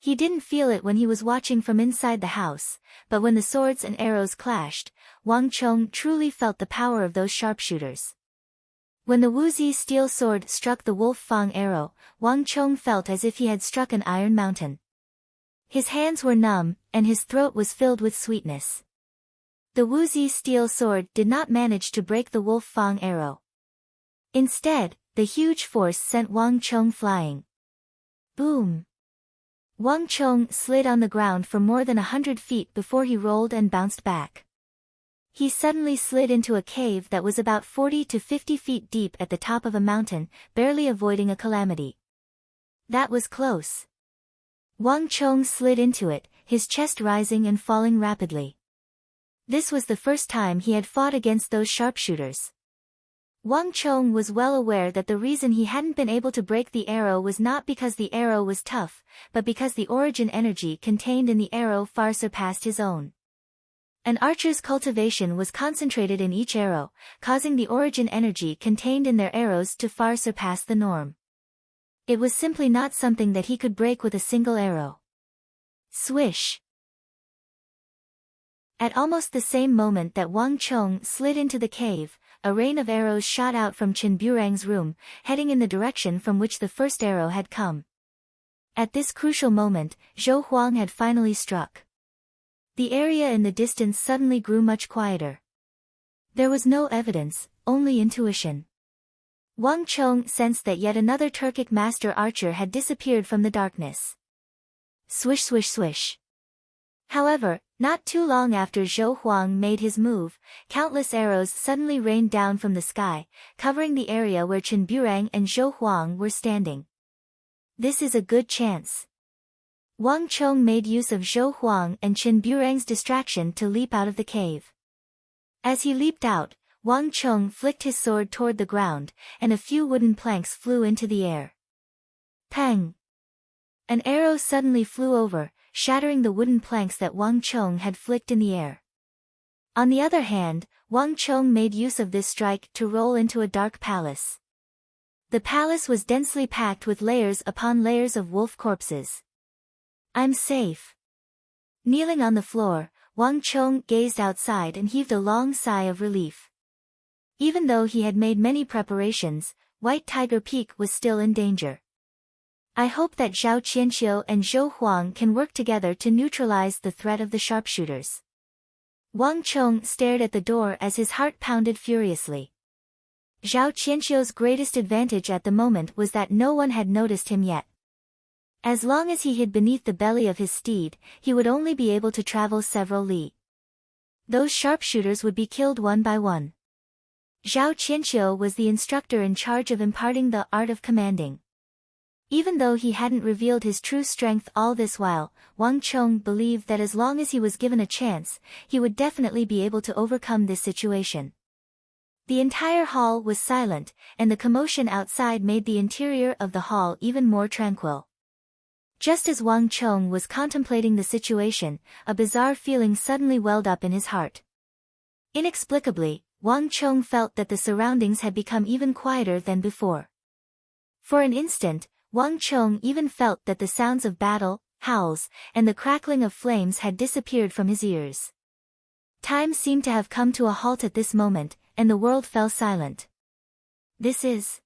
He didn't feel it when he was watching from inside the house, but when the swords and arrows clashed, Wang Chong truly felt the power of those sharpshooters. When the woozy steel sword struck the wolf fang arrow, Wang Chong felt as if he had struck an iron mountain. His hands were numb, and his throat was filled with sweetness. The woozy steel sword did not manage to break the wolf fang arrow. Instead, the huge force sent Wang Chong flying. Boom! Wang Chong slid on the ground for more than 100 feet before he rolled and bounced back. He suddenly slid into a cave that was about 40 to 50 feet deep at the top of a mountain, barely avoiding a calamity. That was close. Wang Chong slid into it, his chest rising and falling rapidly. This was the first time he had fought against those sharpshooters. Wang Chong was well aware that the reason he hadn't been able to break the arrow was not because the arrow was tough, but because the origin energy contained in the arrow far surpassed his own. An archer's cultivation was concentrated in each arrow, causing the origin energy contained in their arrows to far surpass the norm. It was simply not something that he could break with a single arrow. Swish! At almost the same moment that Wang Chong slid into the cave, a rain of arrows shot out from Qin Burang's room, heading in the direction from which the first arrow had come. At this crucial moment, Zhou Huang had finally struck. The area in the distance suddenly grew much quieter. There was no evidence, only intuition. Wang Chong sensed that yet another Turkic master archer had disappeared from the darkness. Swish swish swish. However, not too long after Zhou Huang made his move, countless arrows suddenly rained down from the sky, covering the area where Qin Burang and Zhou Huang were standing. This is a good chance. Wang Chong made use of Zhou Huang and Qin Burang's distraction to leap out of the cave. As he leaped out, Wang Chong flicked his sword toward the ground, and a few wooden planks flew into the air. Pang! An arrow suddenly flew over, shattering the wooden planks that Wang Chong had flicked in the air. On the other hand, Wang Chong made use of this strike to roll into a dark palace. The palace was densely packed with layers upon layers of wolf corpses. I'm safe. Kneeling on the floor, Wang Chong gazed outside and heaved a long sigh of relief. Even though he had made many preparations, White Tiger Peak was still in danger. I hope that Zhao Qianqiu and Zhou Huang can work together to neutralize the threat of the sharpshooters. Wang Chong stared at the door as his heart pounded furiously. Zhao Qianqiu's greatest advantage at the moment was that no one had noticed him yet. As long as he hid beneath the belly of his steed, he would only be able to travel several li. Those sharpshooters would be killed one by one. Zhao Qianqiu was the instructor in charge of imparting the art of commanding. Even though he hadn't revealed his true strength all this while, Wang Chong believed that as long as he was given a chance, he would definitely be able to overcome this situation. The entire hall was silent, and the commotion outside made the interior of the hall even more tranquil. Just as Wang Chong was contemplating the situation, a bizarre feeling suddenly welled up in his heart. Inexplicably, Wang Chong felt that the surroundings had become even quieter than before. For an instant, Wang Chong even felt that the sounds of battle, howls, and the crackling of flames had disappeared from his ears. Time seemed to have come to a halt at this moment, and the world fell silent. This is...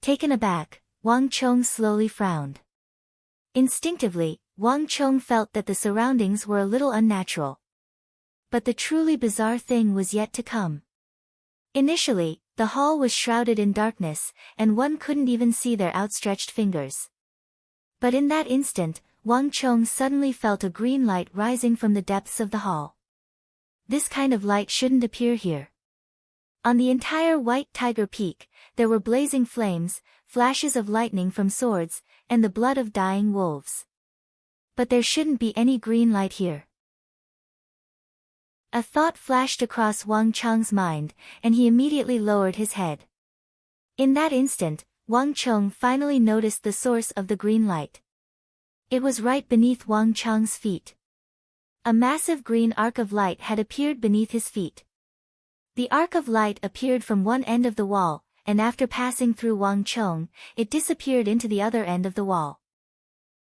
Taken aback, Wang Chong slowly frowned. Instinctively, Wang Chong felt that the surroundings were a little unnatural. But the truly bizarre thing was yet to come. Initially, the hall was shrouded in darkness, and one couldn't even see their outstretched fingers. But in that instant, Wang Chong suddenly felt a green light rising from the depths of the hall. This kind of light shouldn't appear here. On the entire White Tiger Peak, there were blazing flames, flashes of lightning from swords, and the blood of dying wolves. But there shouldn't be any green light here. A thought flashed across Wang Cheng's mind, and he immediately lowered his head. In that instant, Wang Cheng finally noticed the source of the green light. It was right beneath Wang Cheng's feet. A massive green arc of light had appeared beneath his feet. The arc of light appeared from one end of the wall, and after passing through Wang Cheng, it disappeared into the other end of the wall.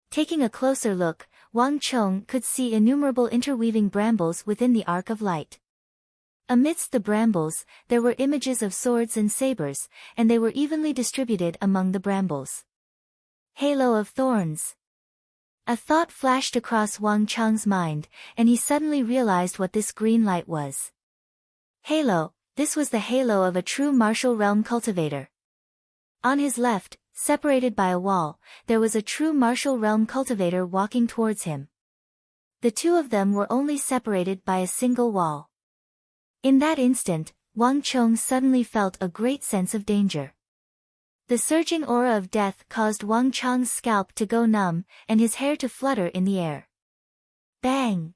Taking a closer look, Wang Cheng could see innumerable interweaving brambles within the arc of light. Amidst the brambles, there were images of swords and sabers, and they were evenly distributed among the brambles. Halo of thorns. A thought flashed across Wang Cheng's mind, and he suddenly realized what this green light was. Halo, this was the halo of a true martial realm cultivator. On his left, separated by a wall, there was a true martial realm cultivator walking towards him. The two of them were only separated by a single wall. In that instant, Wang Cheng suddenly felt a great sense of danger. The surging aura of death caused Wang Cheng's scalp to go numb, and his hair to flutter in the air. Bang!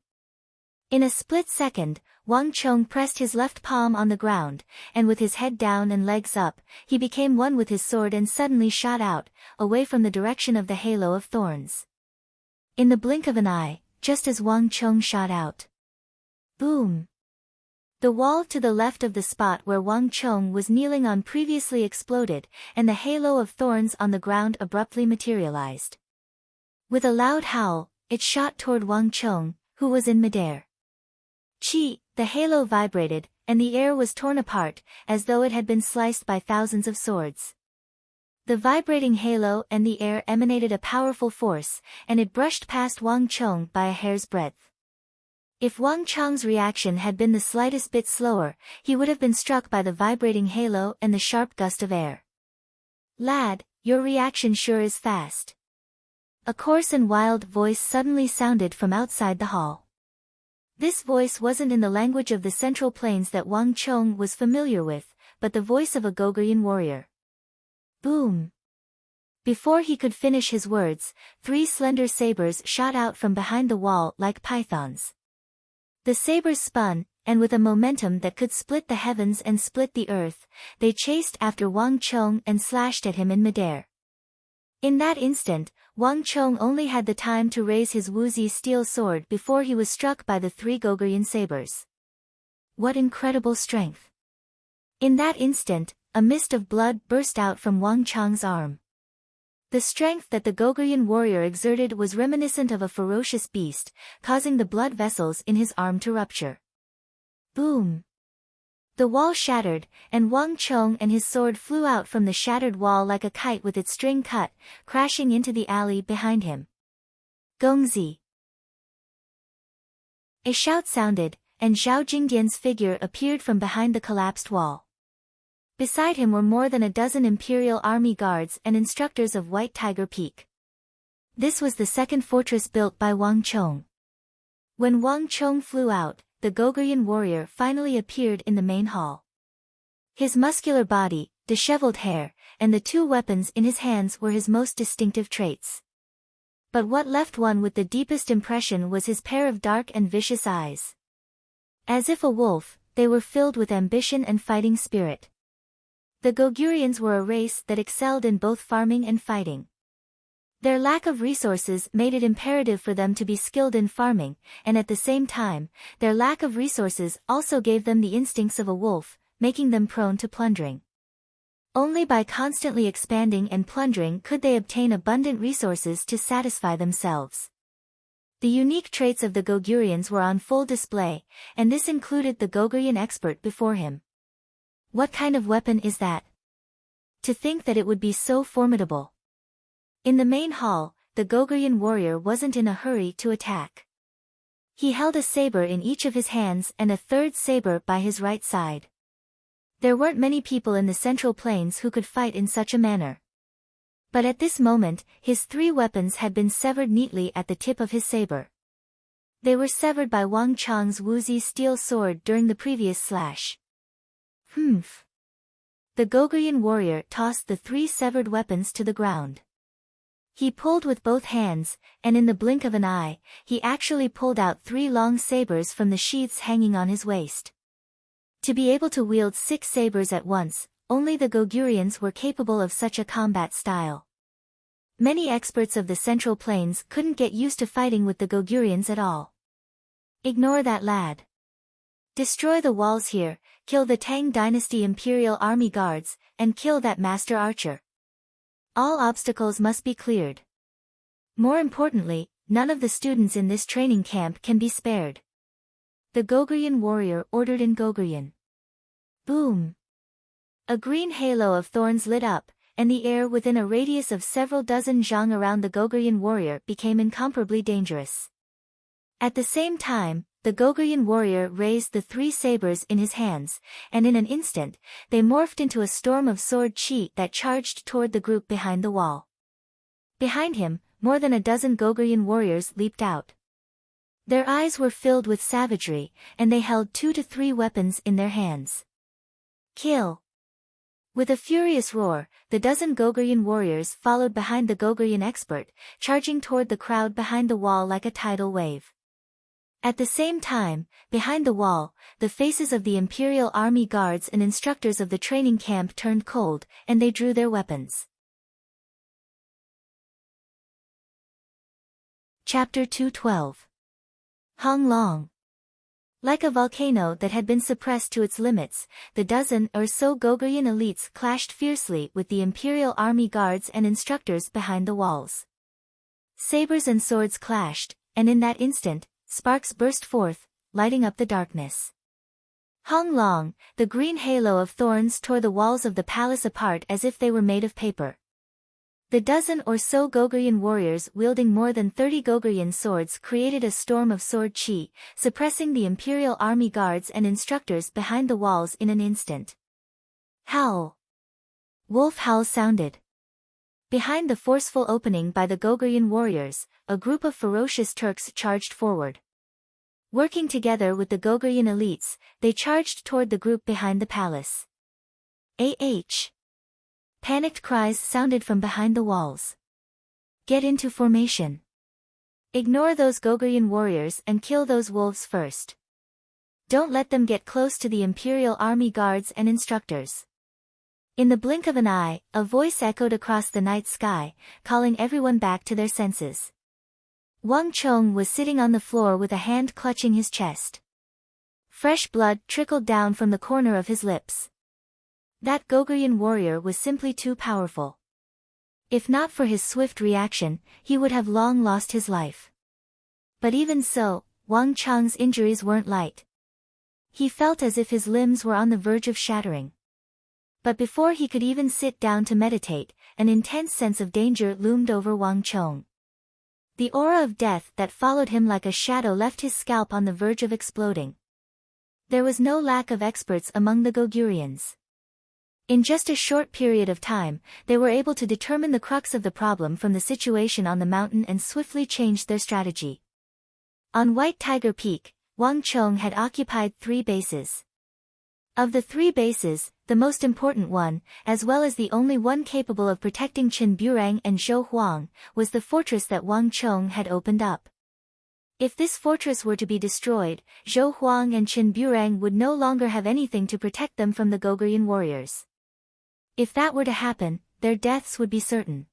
In a split second, Wang Cheng pressed his left palm on the ground, and with his head down and legs up, he became one with his sword and suddenly shot out, away from the direction of the halo of thorns. In the blink of an eye, just as Wang Cheng shot out. Boom! The wall to the left of the spot where Wang Cheng was kneeling on previously exploded, and the halo of thorns on the ground abruptly materialized. With a loud howl, it shot toward Wang Cheng, who was in midair. Chi, the halo vibrated, and the air was torn apart, as though it had been sliced by thousands of swords. The vibrating halo and the air emanated a powerful force, and it brushed past Wang Cheng by a hair's breadth. If Wang Cheng's reaction had been the slightest bit slower, he would have been struck by the vibrating halo and the sharp gust of air. Lad, your reaction sure is fast. A coarse and wild voice suddenly sounded from outside the hall. This voice wasn't in the language of the Central Plains that Wang Cheng was familiar with, but the voice of a Goguryeo warrior. Boom! Before he could finish his words, 3 slender sabers shot out from behind the wall like pythons. The sabers spun, and with a momentum that could split the heavens and split the earth, they chased after Wang Cheng and slashed at him in midair. In that instant, Wang Cheng only had the time to raise his woozy steel sword before he was struck by the 3 Goguryeo sabers. What incredible strength! In that instant, a mist of blood burst out from Wang Cheng's arm. The strength that the Goguryeo warrior exerted was reminiscent of a ferocious beast, causing the blood vessels in his arm to rupture. Boom! The wall shattered, and Wang Cheng and his sword flew out from the shattered wall like a kite with its string cut, crashing into the alley behind him. Gongzi! A shout sounded, and Zhao Jingdian's figure appeared from behind the collapsed wall. Beside him were more than a dozen Imperial Army guards and instructors of White Tiger Peak. This was the second fortress built by Wang Cheng. When Wang Cheng flew out, the Goguryeo warrior finally appeared in the main hall. His muscular body, disheveled hair, and the 2 weapons in his hands were his most distinctive traits. But what left one with the deepest impression was his pair of dark and vicious eyes. As if a wolf, they were filled with ambition and fighting spirit. The Goguryons were a race that excelled in both farming and fighting. Their lack of resources made it imperative for them to be skilled in farming, and at the same time, their lack of resources also gave them the instincts of a wolf, making them prone to plundering. Only by constantly expanding and plundering could they obtain abundant resources to satisfy themselves. The unique traits of the Goguryons were on full display, and this included the Goguryeo expert before him. What kind of weapon is that? To think that it would be so formidable. In the main hall, the Goguryeo warrior wasn't in a hurry to attack. He held a saber in each of his hands and a 3rd saber by his right side. There weren't many people in the Central Plains who could fight in such a manner. But at this moment, his 3 weapons had been severed neatly at the tip of his saber. They were severed by Wang Cheng's woozy steel sword during the previous slash. Humph! The Goguryeo warrior tossed the 3 severed weapons to the ground. He pulled with both hands, and in the blink of an eye, he actually pulled out 3 long sabers from the sheaths hanging on his waist. To be able to wield 6 sabers at once, only the Gogurians were capable of such a combat style. Many experts of the Central Plains couldn't get used to fighting with the Gogurians at all. Ignore that lad. Destroy the walls here, kill the Tang Dynasty Imperial Army guards, and kill that master archer. All obstacles must be cleared. More importantly, none of the students in this training camp can be spared. The Gogurian warrior ordered in Gogurian. Boom! A green halo of thorns lit up, and the air within a radius of several dozen zhang around the Gogurian warrior became incomparably dangerous. At the same time, the Gogurian warrior raised the 3 sabers in his hands, and in an instant, they morphed into a storm of sword chi that charged toward the group behind the wall. Behind him, more than a dozen Gogurian warriors leaped out. Their eyes were filled with savagery, and they held 2 to 3 weapons in their hands. Kill! With a furious roar, the dozen Gogurian warriors followed behind the Gogurian expert, charging toward the crowd behind the wall like a tidal wave. At the same time, behind the wall, the faces of the Imperial Army guards and instructors of the training camp turned cold, and they drew their weapons. Chapter 212. Hong Long. Like a volcano that had been suppressed to its limits, the dozen or so Gogurian elites clashed fiercely with the Imperial Army guards and instructors behind the walls. Sabers and swords clashed, and in that instant, sparks burst forth, lighting up the darkness. Hong Long, the green halo of thorns tore the walls of the palace apart as if they were made of paper. The dozen or so Gogurian warriors wielding more than 30 Gogurian swords created a storm of sword chi, suppressing the Imperial Army guards and instructors behind the walls in an instant. Howl! Wolf howls sounded. Behind the forceful opening by the Gogurian warriors, a group of ferocious Turks charged forward. Working together with the Gogurian elites, they charged toward the group behind the palace. Panicked cries sounded from behind the walls. Get into formation. Ignore those Gogurian warriors and kill those wolves first. Don't let them get close to the Imperial Army guards and instructors. In the blink of an eye, a voice echoed across the night sky, calling everyone back to their senses. Wang Chong was sitting on the floor with a hand clutching his chest. Fresh blood trickled down from the corner of his lips. That Gogurian warrior was simply too powerful. If not for his swift reaction, he would have long lost his life. But even so, Wang Chong's injuries weren't light. He felt as if his limbs were on the verge of shattering. But before he could even sit down to meditate, an intense sense of danger loomed over Wang Chong. The aura of death that followed him like a shadow left his scalp on the verge of exploding. There was no lack of experts among the Gogurians. In just a short period of time, they were able to determine the crux of the problem from the situation on the mountain and swiftly changed their strategy. On White Tiger Peak, Wang Chong had occupied 3 bases. Of the 3 bases, the most important one, as well as the only one capable of protecting Qin Burang and Zhou Huang, was the fortress that Wang Chong had opened up. If this fortress were to be destroyed, Zhou Huang and Qin Burang would no longer have anything to protect them from the Gogurian warriors. If that were to happen, their deaths would be certain.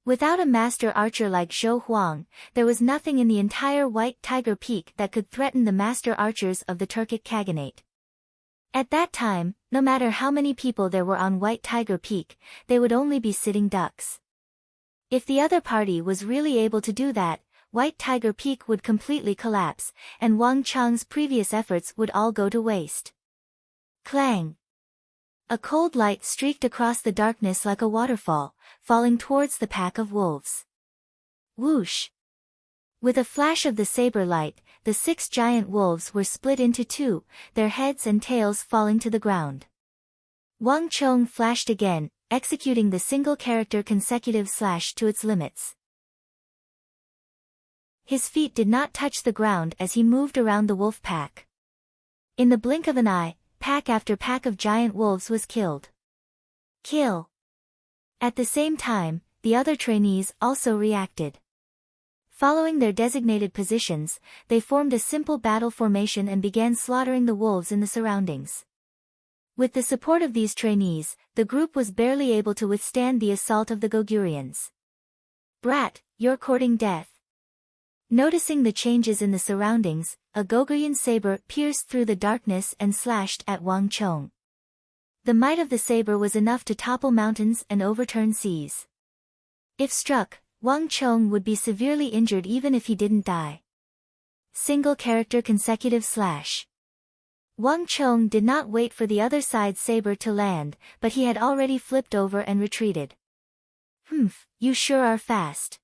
Without a master archer like Zhou Huang, there was nothing in the entire White Tiger Peak that could threaten the master archers of the Turkic Khaganate. At that time, no matter how many people there were on White Tiger Peak, they would only be sitting ducks. If the other party was really able to do that, White Tiger Peak would completely collapse, and Wang Chong's previous efforts would all go to waste. Clang! A cold light streaked across the darkness like a waterfall, falling towards the pack of wolves. Whoosh! With a flash of the saber light, the 6 giant wolves were split into 2, their heads and tails falling to the ground. Wang Chong flashed again, executing the single-character consecutive slash to its limits. His feet did not touch the ground as he moved around the wolf pack. In the blink of an eye, pack after pack of giant wolves was killed. Kill! At the same time, the other trainees also reacted. Following their designated positions, they formed a simple battle formation and began slaughtering the wolves in the surroundings. With the support of these trainees, the group was barely able to withstand the assault of the Gogurians. "Brat, you're courting death." Noticing the changes in the surroundings, a Gogurian saber pierced through the darkness and slashed at Wang Chong. The might of the saber was enough to topple mountains and overturn seas. If struck, Wang Chong would be severely injured even if he didn't die. Single character consecutive slash. Wang Chong did not wait for the other side's saber to land, but he had already flipped over and retreated. You sure are fast."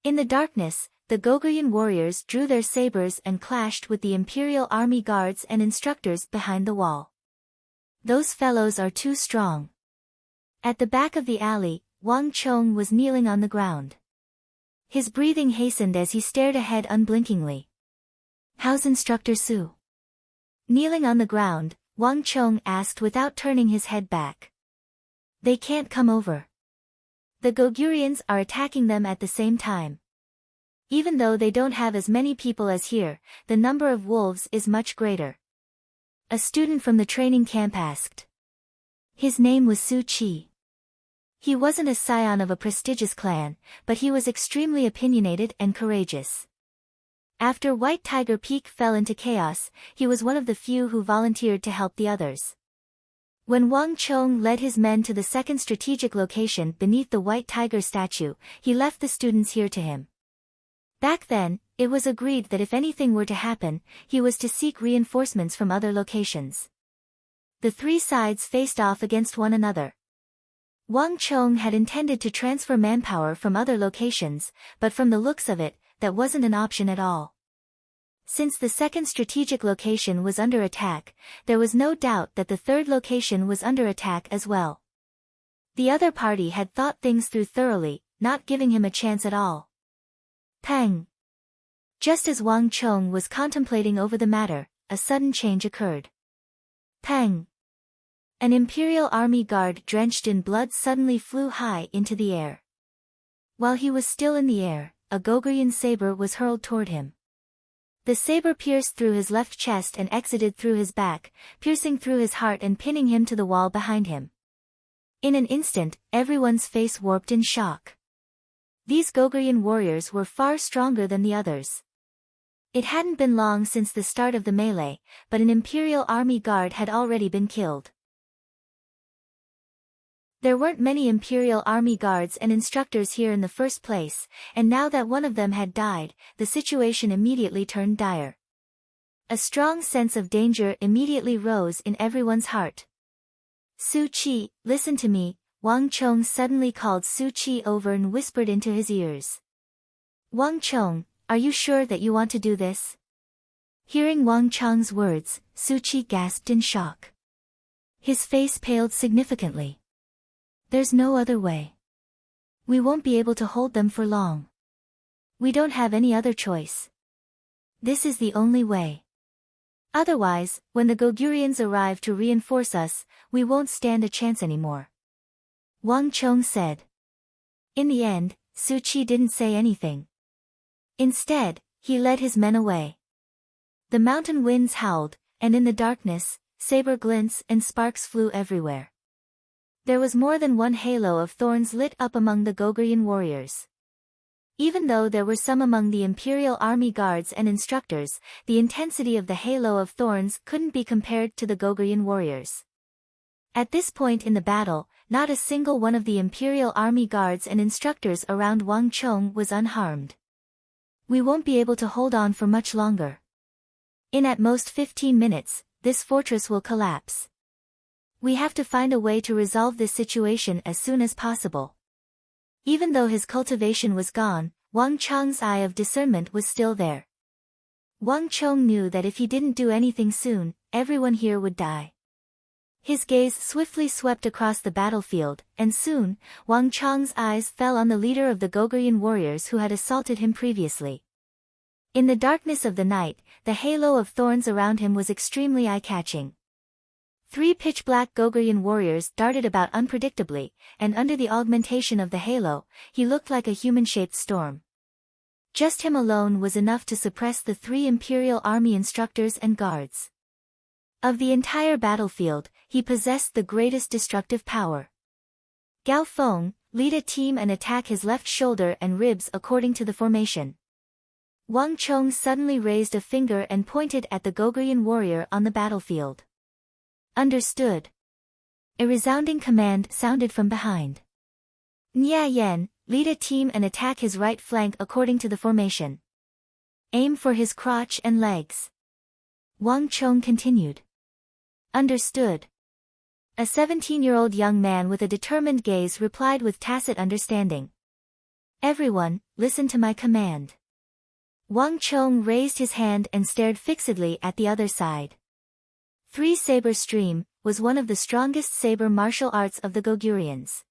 In the darkness, the Gogurian warriors drew their sabers and clashed with the Imperial Army guards and instructors behind the wall. "Those fellows are too strong." At the back of the alley, Wang Chong was kneeling on the ground. His breathing hastened as he stared ahead unblinkingly. "How's Instructor Su?" Kneeling on the ground, Wang Chong asked without turning his head back. "They can't come over. The Gogurians are attacking them at the same time. Even though they don't have as many people as here, the number of wolves is much greater." A student from the training camp asked. His name was Su Chi. He wasn't a scion of a prestigious clan, but he was extremely opinionated and courageous. After White Tiger Peak fell into chaos, he was one of the few who volunteered to help the others. When Wang Chong led his men to the second strategic location beneath the White Tiger statue, he left the students here to him. Back then, it was agreed that if anything were to happen, he was to seek reinforcements from other locations. The three sides faced off against one another. Wang Chong had intended to transfer manpower from other locations, but from the looks of it, that wasn't an option at all. Since the second strategic location was under attack, there was no doubt that the third location was under attack as well. The other party had thought things through thoroughly, not giving him a chance at all. Pang! Just as Wang Chong was contemplating over the matter, a sudden change occurred. Pang! An Imperial Army guard drenched in blood suddenly flew high into the air. While he was still in the air, a Gogurian saber was hurled toward him. The saber pierced through his left chest and exited through his back, piercing through his heart and pinning him to the wall behind him. In an instant, everyone's face warped in shock. These Gogurian warriors were far stronger than the others. It hadn't been long since the start of the melee, but an Imperial Army guard had already been killed. There weren't many Imperial Army guards and instructors here in the first place, and now that one of them had died, the situation immediately turned dire. A strong sense of danger immediately rose in everyone's heart. "Su Chi, listen to me," Wang Chong suddenly called Su Chi over and whispered into his ears. "Wang Chong, are you sure that you want to do this?" Hearing Wang Chong's words, Su Chi gasped in shock. His face paled significantly. "There's no other way. We won't be able to hold them for long. We don't have any other choice. This is the only way. Otherwise, when the Gogurians arrive to reinforce us, we won't stand a chance anymore," Wang Chong said. In the end, Su Chi didn't say anything. Instead, he led his men away. The mountain winds howled, and in the darkness, saber glints and sparks flew everywhere. There was more than one halo of thorns lit up among the Gogurian warriors. Even though there were some among the Imperial Army guards and instructors, the intensity of the halo of thorns couldn't be compared to the Gogurian warriors. At this point in the battle, not a single one of the Imperial Army guards and instructors around Wang Chong was unharmed. "We won't be able to hold on for much longer. In at most 15 minutes, this fortress will collapse. We have to find a way to resolve this situation as soon as possible." Even though his cultivation was gone, Wang Chong's eye of discernment was still there. Wang Chong knew that if he didn't do anything soon, everyone here would die. His gaze swiftly swept across the battlefield, and soon, Wang Chong's eyes fell on the leader of the Gogurian warriors who had assaulted him previously. In the darkness of the night, the halo of thorns around him was extremely eye-catching. Three pitch-black Goguryeo warriors darted about unpredictably, and under the augmentation of the halo, he looked like a human-shaped storm. Just him alone was enough to suppress the three Imperial Army instructors and guards. Of the entire battlefield, he possessed the greatest destructive power. Gao Feng, lead a team and attack his left shoulder and ribs according to the formation. Wang Chong suddenly raised a finger and pointed at the Goguryeo warrior on the battlefield. Understood. A resounding command sounded from behind. Nya Yan, lead a team and attack his right flank according to the formation. Aim for his crotch and legs. Wang Chong continued. Understood. A 17-year-old young man with a determined gaze replied with tacit understanding. Everyone, listen to my command. Wang Chong raised his hand and stared fixedly at the other side. Three Saber Stream was one of the strongest saber martial arts of the Goguryans.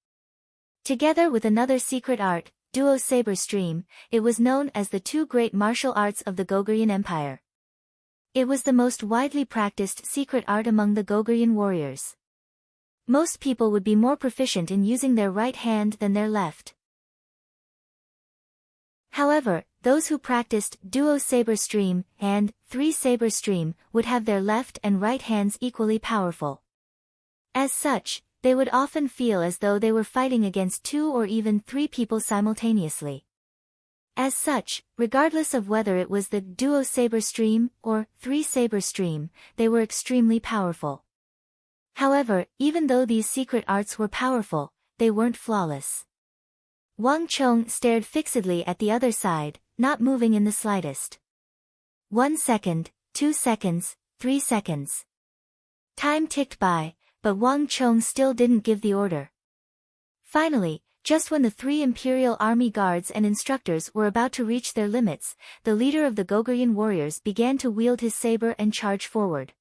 Together with another secret art, Duo Saber Stream, it was known as the two great martial arts of the Goguryeo Empire. It was the most widely practiced secret art among the Goguryeo warriors. Most people would be more proficient in using their right hand than their left. However, those who practiced Duo Saber Stream and Three Saber Stream would have their left and right hands equally powerful. As such, they would often feel as though they were fighting against two or even three people simultaneously. As such, regardless of whether it was the Duo Saber Stream or Three Saber Stream, they were extremely powerful. However, even though these secret arts were powerful, they weren't flawless. Wang Chong stared fixedly at the other side, not moving in the slightest. 1 second, 2 seconds, 3 seconds. Time ticked by, but Wang Chong still didn't give the order. Finally, just when the three Imperial Army guards and instructors were about to reach their limits, the leader of the Goguryeo warriors began to wield his saber and charge forward.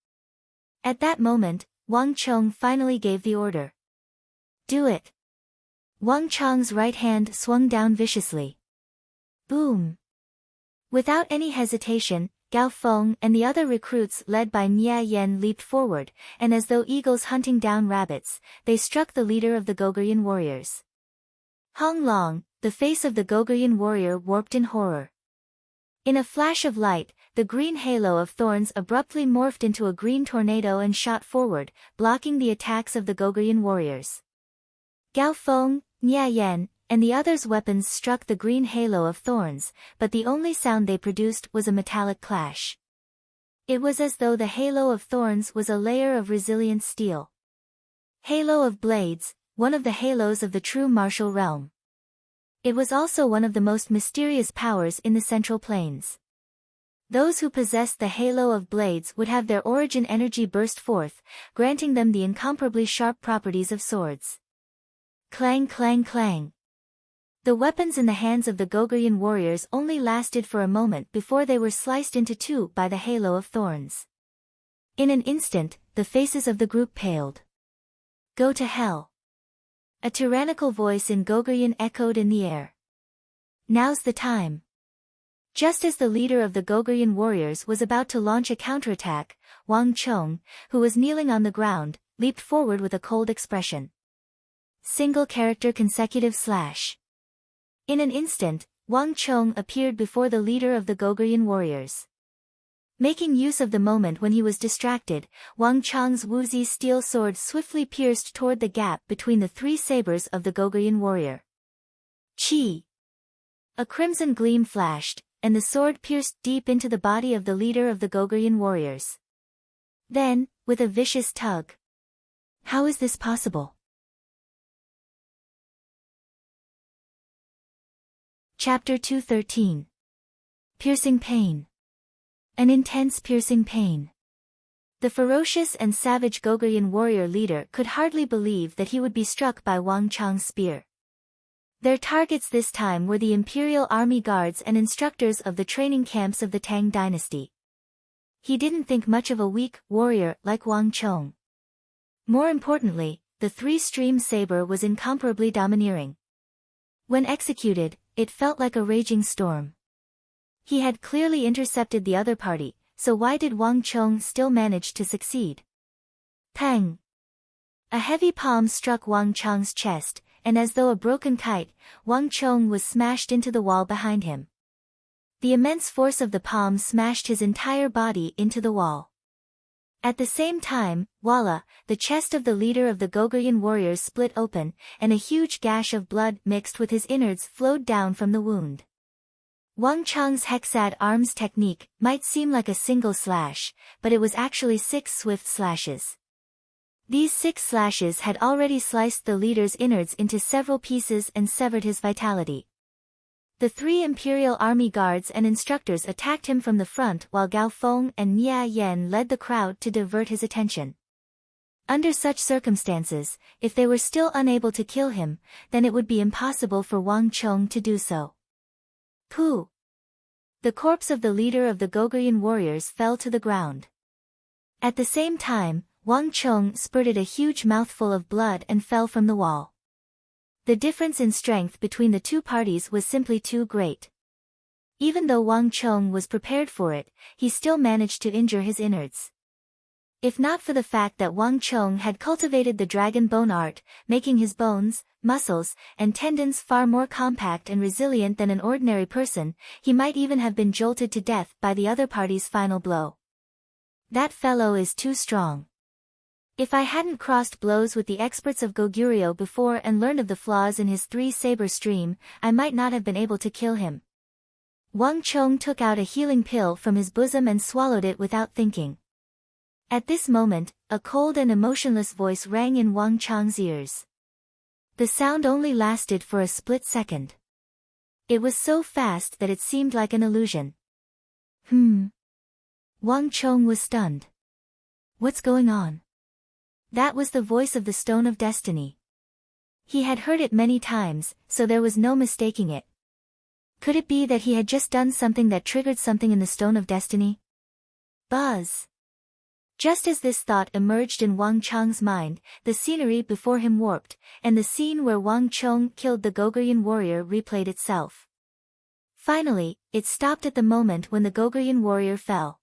At that moment, Wang Chong finally gave the order. Do it. Wang Chong's right hand swung down viciously. Boom! Without any hesitation, Gao Feng and the other recruits led by Nya Yan leaped forward, and as though eagles hunting down rabbits, they struck the leader of the Goguryeo warriors. Hong Long, the face of the Goguryeo warrior warped in horror. In a flash of light, the green halo of thorns abruptly morphed into a green tornado and shot forward, blocking the attacks of the Goguryeo warriors. Gao Feng, Nya Yan, and the others' weapons struck the green halo of thorns, but the only sound they produced was a metallic clash. It was as though the halo of thorns was a layer of resilient steel. Halo of blades, one of the halos of the true martial realm. It was also one of the most mysterious powers in the Central Plains. Those who possessed the halo of blades would have their origin energy burst forth, granting them the incomparably sharp properties of swords. Clang clang clang. The weapons in the hands of the Goguryeo warriors only lasted for a moment before they were sliced into two by the halo of thorns. In an instant, the faces of the group paled. Go to hell. A tyrannical voice in Goguryeo echoed in the air. Now's the time. Just as the leader of the Goguryeo warriors was about to launch a counterattack, Wang Chong, who was kneeling on the ground, leaped forward with a cold expression. Single character consecutive slash. In an instant, Wang Chong appeared before the leader of the Goguryeo warriors. Making use of the moment when he was distracted, Wang Chong's woozy steel sword swiftly pierced toward the gap between the three sabers of the Goguryeo warrior. Chi! A crimson gleam flashed, and the sword pierced deep into the body of the leader of the Goguryeo warriors. Then, with a vicious tug. How is this possible? Chapter 213. Piercing Pain. An intense piercing pain. The ferocious and savage Goguryeo warrior leader could hardly believe that he would be struck by Wang Chong's spear. Their targets this time were the Imperial Army guards and instructors of the training camps of the Tang dynasty. He didn't think much of a weak warrior like Wang Chong. More importantly, the three-stream saber was incomparably domineering. When executed, it felt like a raging storm. He had clearly intercepted the other party, so why did Wang Chong still manage to succeed? Pang! A heavy palm struck Wang Chong's chest, and as though a broken kite, Wang Chong was smashed into the wall behind him. The immense force of the palm smashed his entire body into the wall. At the same time, voila, the chest of the leader of the Goguryeo warriors split open, and a huge gash of blood mixed with his innards flowed down from the wound. Wang Chong's hexad arms technique might seem like a single slash, but it was actually 6 swift slashes. These 6 slashes had already sliced the leader's innards into several pieces and severed his vitality. The 3 Imperial Army guards and instructors attacked him from the front while Gao Feng and Nia Yen led the crowd to divert his attention. Under such circumstances, if they were still unable to kill him, then it would be impossible for Wang Chong to do so. Pooh! The corpse of the leader of the Goguryeo warriors fell to the ground. At the same time, Wang Chong spurted a huge mouthful of blood and fell from the wall. The difference in strength between the two parties was simply too great. Even though Wang Chong was prepared for it, he still managed to injure his innards. If not for the fact that Wang Chong had cultivated the dragon bone art, making his bones, muscles, and tendons far more compact and resilient than an ordinary person, he might even have been jolted to death by the other party's final blow. That fellow is too strong. If I hadn't crossed blows with the experts of Goguryeo before and learned of the flaws in his 3-saber stream, I might not have been able to kill him. Wang Chong took out a healing pill from his bosom and swallowed it without thinking. At this moment, a cold and emotionless voice rang in Wang Chong's ears. The sound only lasted for a split second. It was so fast that it seemed like an illusion. Wang Chong was stunned. What's going on? That was the voice of the Stone of Destiny. He had heard it many times, so there was no mistaking it. Could it be that he had just done something that triggered something in the Stone of Destiny? Buzz! Just as this thought emerged in Wang Chong's mind, the scenery before him warped, and the scene where Wang Chong killed the Goguryeo warrior replayed itself. Finally, it stopped at the moment when the Goguryeo warrior fell.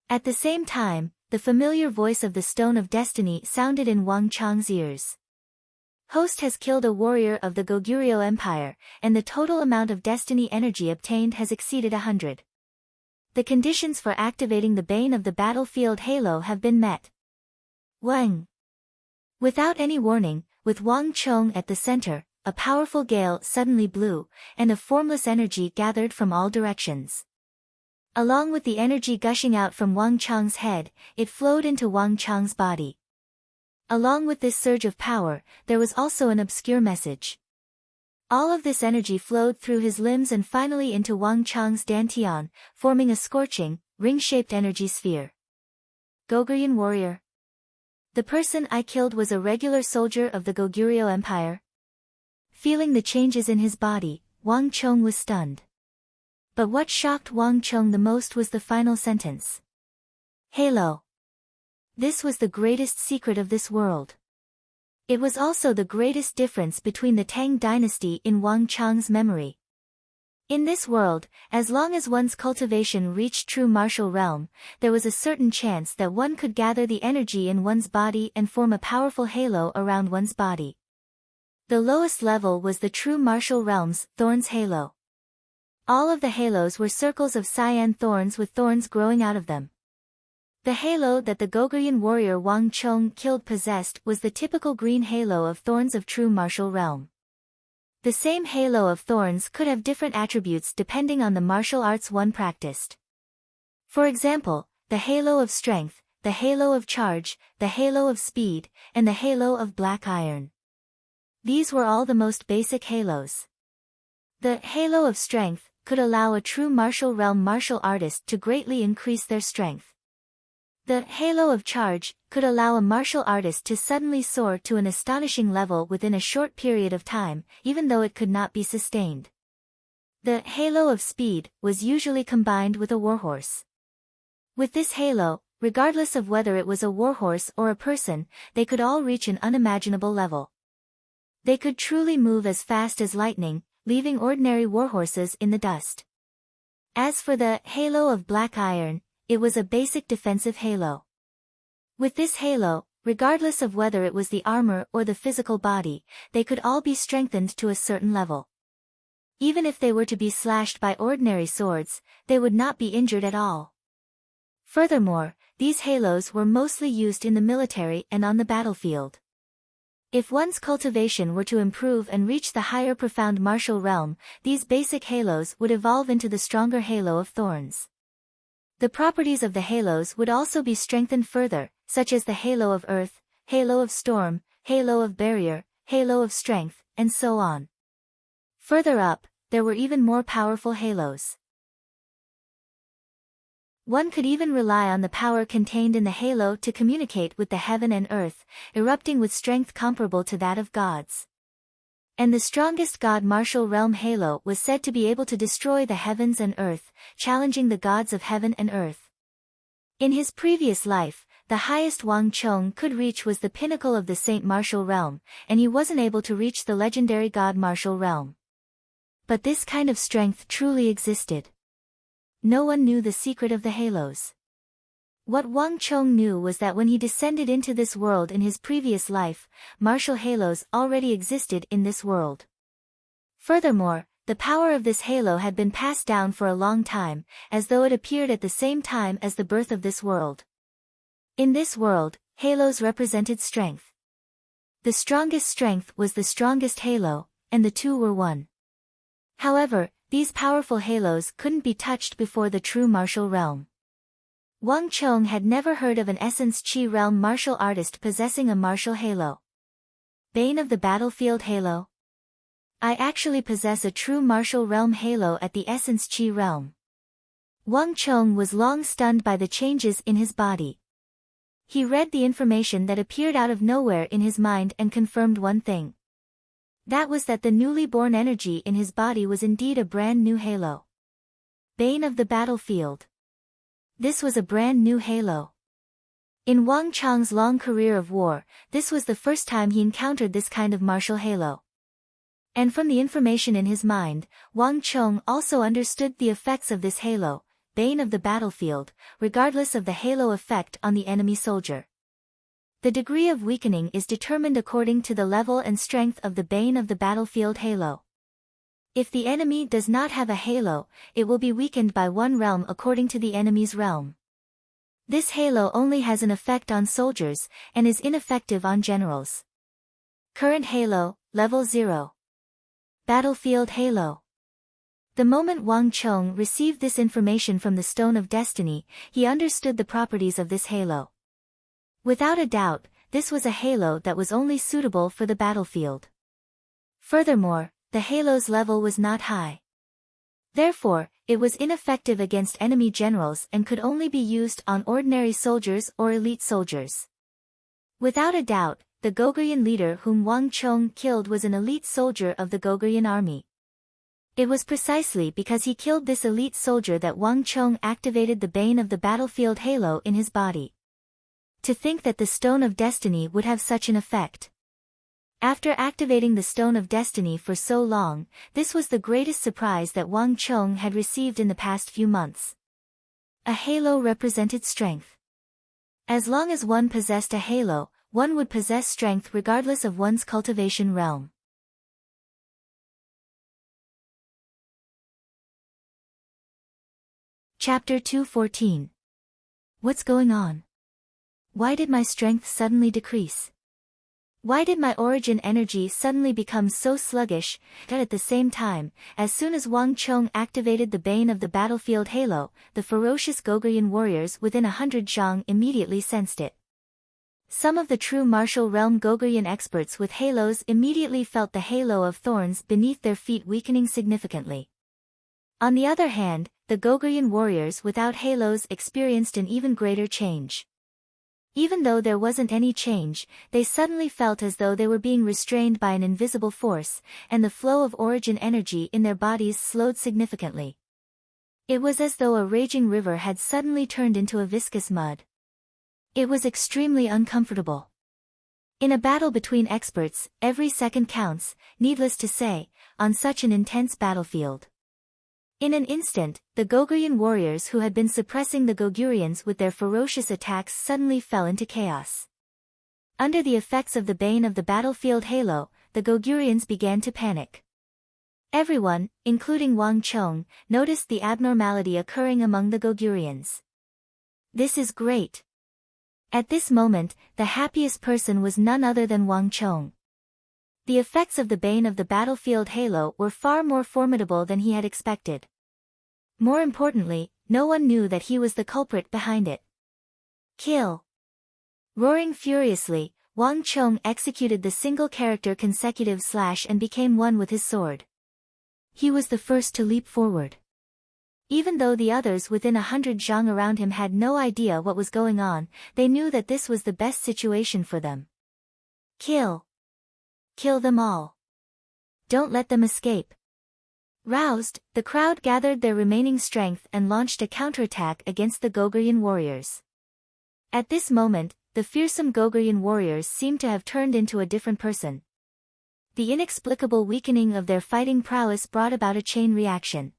At the same time, the familiar voice of the Stone of Destiny sounded in Wang Chong's ears. Host has killed a warrior of the Goguryeo Empire, and the total amount of destiny energy obtained has exceeded 100. The conditions for activating the Bane of the Battlefield Halo have been met. Wang! Without any warning, with Wang Chong at the center, a powerful gale suddenly blew, and a formless energy gathered from all directions. Along with the energy gushing out from Wang Chong's head, it flowed into Wang Chong's body. Along with this surge of power, there was also an obscure message. All of this energy flowed through his limbs and finally into Wang Chong's dantian, forming a scorching, ring-shaped energy sphere. Goguryeo warrior. The person I killed was a regular soldier of the Goguryeo Empire. Feeling the changes in his body, Wang Chong was stunned. But what shocked Wang Chong the most was the final sentence. Halo. This was the greatest secret of this world. It was also the greatest difference between the Tang dynasty in Wang Chong's memory. In this world, as long as one's cultivation reached true martial realm, there was a certain chance that one could gather the energy in one's body and form a powerful halo around one's body. The lowest level was the true martial realm's thorns halo. All of the halos were circles of cyan thorns with thorns growing out of them. The halo that the Goguryeo warrior Wang Chong killed possessed was the typical green halo of thorns of true martial realm. The same halo of thorns could have different attributes depending on the martial arts one practiced. For example, the halo of strength, the halo of charge, the halo of speed, and the halo of black iron. These were all the most basic halos. The halo of strength could allow a true martial realm martial artist to greatly increase their strength. The halo of charge could allow a martial artist to suddenly soar to an astonishing level within a short period of time, even though it could not be sustained. The halo of speed was usually combined with a warhorse. With this halo, regardless of whether it was a warhorse or a person, they could all reach an unimaginable level. They could truly move as fast as lightning, leaving ordinary warhorses in the dust. As for the halo of black iron, it was a basic defensive halo. With this halo, regardless of whether it was the armor or the physical body, they could all be strengthened to a certain level. Even if they were to be slashed by ordinary swords, they would not be injured at all. Furthermore, these halos were mostly used in the military and on the battlefield. If one's cultivation were to improve and reach the higher profound martial realm, these basic halos would evolve into the stronger halo of thorns. The properties of the halos would also be strengthened further, such as the halo of earth, halo of storm, halo of barrier, halo of strength, and so on. Further up, there were even more powerful halos. One could even rely on the power contained in the halo to communicate with the heaven and earth, erupting with strength comparable to that of gods. And the strongest god martial realm halo was said to be able to destroy the heavens and earth, challenging the gods of heaven and earth. In his previous life, the highest Wang Chong could reach was the pinnacle of the Saint Martial Realm, and he wasn't able to reach the legendary God Martial Realm. But this kind of strength truly existed. No one knew the secret of the halos. What Wang Chong knew was that when he descended into this world in his previous life, martial halos already existed in this world. Furthermore, the power of this halo had been passed down for a long time, as though it appeared at the same time as the birth of this world. In this world, halos represented strength. The strongest strength was the strongest halo, and the two were one. However, these powerful halos couldn't be touched before the true martial realm. Wang Chong had never heard of an Essence Chi realm martial artist possessing a martial halo. Bane of the battlefield halo? I actually possess a true martial realm halo at the Essence Chi realm. Wang Chong was long stunned by the changes in his body. He read the information that appeared out of nowhere in his mind and confirmed one thing. That was that the newly born energy in his body was indeed a brand new halo. Bane of the battlefield. This was a brand new halo. In Wang Chong's long career of war, this was the first time he encountered this kind of martial halo. And from the information in his mind, Wang Chong also understood the effects of this halo, Bane of the battlefield, regardless of the halo effect on the enemy soldier. The degree of weakening is determined according to the level and strength of the Bane of the battlefield halo. If the enemy does not have a halo, it will be weakened by one realm according to the enemy's realm. This halo only has an effect on soldiers, and is ineffective on generals. Current halo, level 0. Battlefield halo. The moment Wang Chong received this information from the Stone of Destiny, he understood the properties of this halo. Without a doubt, this was a halo that was only suitable for the battlefield. Furthermore, the halo's level was not high. Therefore, it was ineffective against enemy generals and could only be used on ordinary soldiers or elite soldiers. Without a doubt, the Goguryeo leader whom Wang Chong killed was an elite soldier of the Goguryeo army. It was precisely because he killed this elite soldier that Wang Chong activated the Bane of the battlefield halo in his body. To think that the Stone of Destiny would have such an effect. After activating the Stone of Destiny for so long, this was the greatest surprise that Wang Chong had received in the past few months. A halo represented strength. As long as one possessed a halo, one would possess strength regardless of one's cultivation realm. Chapter 214. What's going on? Why did my strength suddenly decrease? Why did my origin energy suddenly become so sluggish? At the same time, as soon as Wang Chong activated the Bane of the battlefield halo, the ferocious Goguryeo warriors within 100 zhang immediately sensed it. Some of the true martial realm Goguryeo experts with halos immediately felt the halo of thorns beneath their feet weakening significantly. On the other hand, the Goguryeo warriors without halos experienced an even greater change. Even though there wasn't any change, they suddenly felt as though they were being restrained by an invisible force, and the flow of origin energy in their bodies slowed significantly. It was as though a raging river had suddenly turned into a viscous mud. It was extremely uncomfortable. In a battle between experts, every second counts, needless to say, on such an intense battlefield. In an instant, the Goguryeo warriors who had been suppressing the Goguryons with their ferocious attacks suddenly fell into chaos. Under the effects of the bane of the battlefield halo, the Goguryons began to panic. Everyone, including Wang Chong, noticed the abnormality occurring among the Goguryons. This is great. At this moment, the happiest person was none other than Wang Chong. The effects of the bane of the battlefield halo were far more formidable than he had expected. More importantly, no one knew that he was the culprit behind it. Kill! Roaring furiously, Wang Chong executed the single-character consecutive slash and became one with his sword. He was the first to leap forward. Even though the others within 100 zhang around him had no idea what was going on, they knew that this was the best situation for them. Kill! Kill them all. Don't let them escape. Roused, the crowd gathered their remaining strength and launched a counterattack against the Goguryeo warriors. At this moment, the fearsome Goguryeo warriors seemed to have turned into a different person. The inexplicable weakening of their fighting prowess brought about a chain reaction.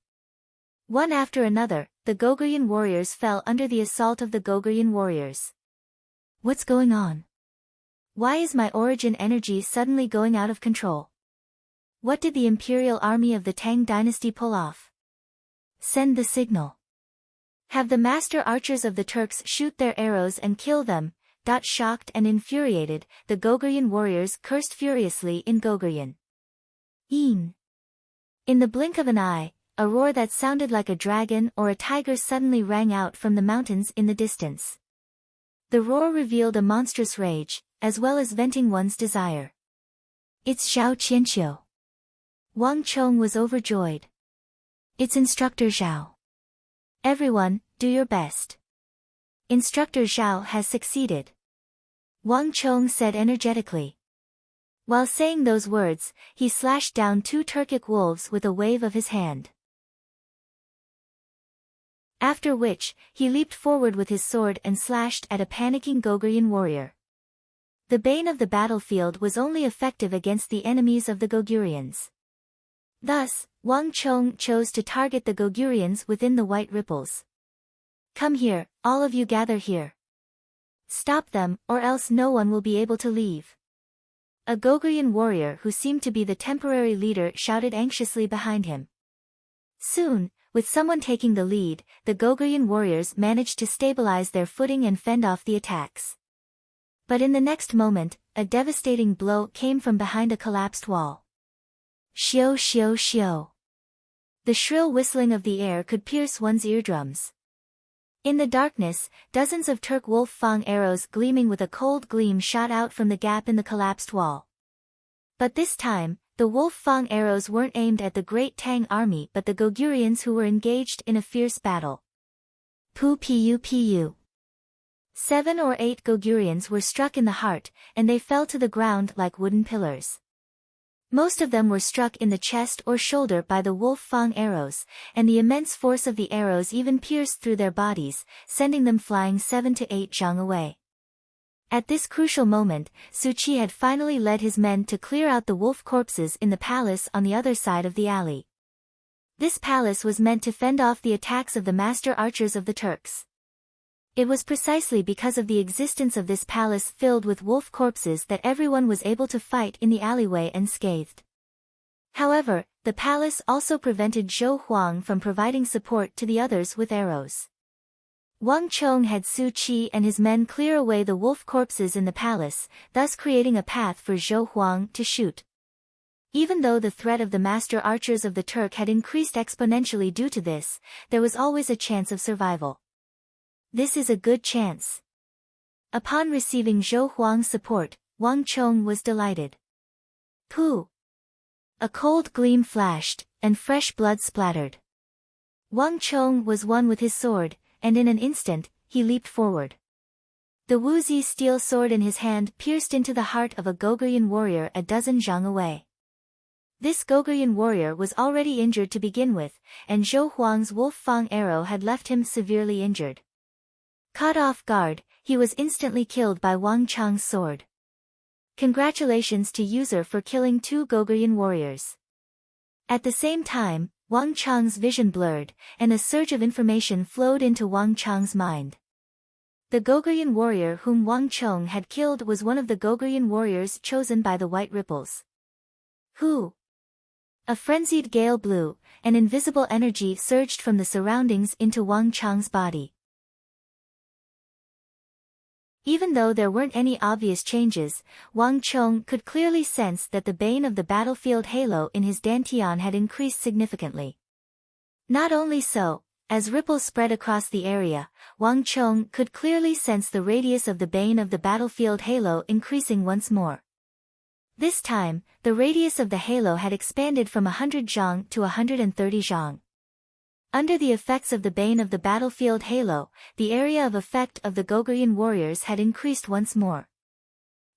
One after another, the Goguryeo warriors fell under the assault of the Goguryeo warriors. What's going on? Why is my origin energy suddenly going out of control? What did the imperial army of the Tang dynasty pull off? Send the signal. Have the master archers of the Turks shoot their arrows and kill them. Shocked and infuriated, the Goguryeo warriors cursed furiously in Goguryeo. In the blink of an eye, a roar that sounded like a dragon or a tiger suddenly rang out from the mountains in the distance. The roar revealed a monstrous rage, as well as venting one's desire. It's Zhao Qianqiu. Wang Chong was overjoyed. It's Instructor Zhao. Everyone, do your best. Instructor Zhao has succeeded. Wang Chong said energetically. While saying those words, he slashed down 2 Turkic wolves with a wave of his hand. After which, he leaped forward with his sword and slashed at a panicking Goguryeo warrior. The bane of the battlefield was only effective against the enemies of the Goguryons. Thus, Wang Chong chose to target the Goguryons within the white ripples. Come here, all of you gather here. Stop them, or else no one will be able to leave. A Goguryeo warrior who seemed to be the temporary leader shouted anxiously behind him. Soon, with someone taking the lead, the Goguryeo warriors managed to stabilize their footing and fend off the attacks. But in the next moment, a devastating blow came from behind a collapsed wall. Xiao xiao xiao. The shrill whistling of the air could pierce one's eardrums. In the darkness, dozens of Turk wolf fang arrows gleaming with a cold gleam shot out from the gap in the collapsed wall. But this time, the wolf fang arrows weren't aimed at the great Tang army but the Goguryons who were engaged in a fierce battle. Pu. 7 or 8 Goguryons were struck in the heart, and they fell to the ground like wooden pillars. Most of them were struck in the chest or shoulder by the wolf fang arrows, and the immense force of the arrows even pierced through their bodies, sending them flying 7 to 8 zhang away. At this crucial moment, Su Qi had finally led his men to clear out the wolf corpses in the palace on the other side of the alley. This palace was meant to fend off the attacks of the master archers of the Turks. It was precisely because of the existence of this palace filled with wolf corpses that everyone was able to fight in the alleyway unscathed. However, the palace also prevented Zhou Huang from providing support to the others with arrows. Wang Chong had Su Qi and his men clear away the wolf corpses in the palace, thus creating a path for Zhou Huang to shoot. Even though the threat of the master archers of the Turk had increased exponentially due to this, there was always a chance of survival. This is a good chance. Upon receiving Zhou Huang's support, Wang Chong was delighted. Pooh! A cold gleam flashed, and fresh blood splattered. Wang Chong was one with his sword, and in an instant, he leaped forward. The Wuzi steel sword in his hand pierced into the heart of a Goguryeo warrior a dozen zhang away. This Goguryeo warrior was already injured to begin with, and Zhou Huang's wolf fang arrow had left him severely injured. Caught off guard, he was instantly killed by Wang Chong's sword. Congratulations to user for killing 2 Goguryeo warriors. At the same time, Wang Chang's vision blurred, and a surge of information flowed into Wang Chang's mind. The Goguryeo warrior whom Wang Chong had killed was one of the Goguryeo warriors chosen by the White Ripples. Who? A frenzied gale blew, and invisible energy surged from the surroundings into Wang Chang's body. Even though there weren't any obvious changes, Wang Chong could clearly sense that the bane of the battlefield halo in his dantian had increased significantly. Not only so, as ripples spread across the area, Wang Chong could clearly sense the radius of the bane of the battlefield halo increasing once more. This time, the radius of the halo had expanded from 100 zhang to 130 zhang. Under the effects of the bane of the battlefield halo, the area of effect of the Goguryeo warriors had increased once more.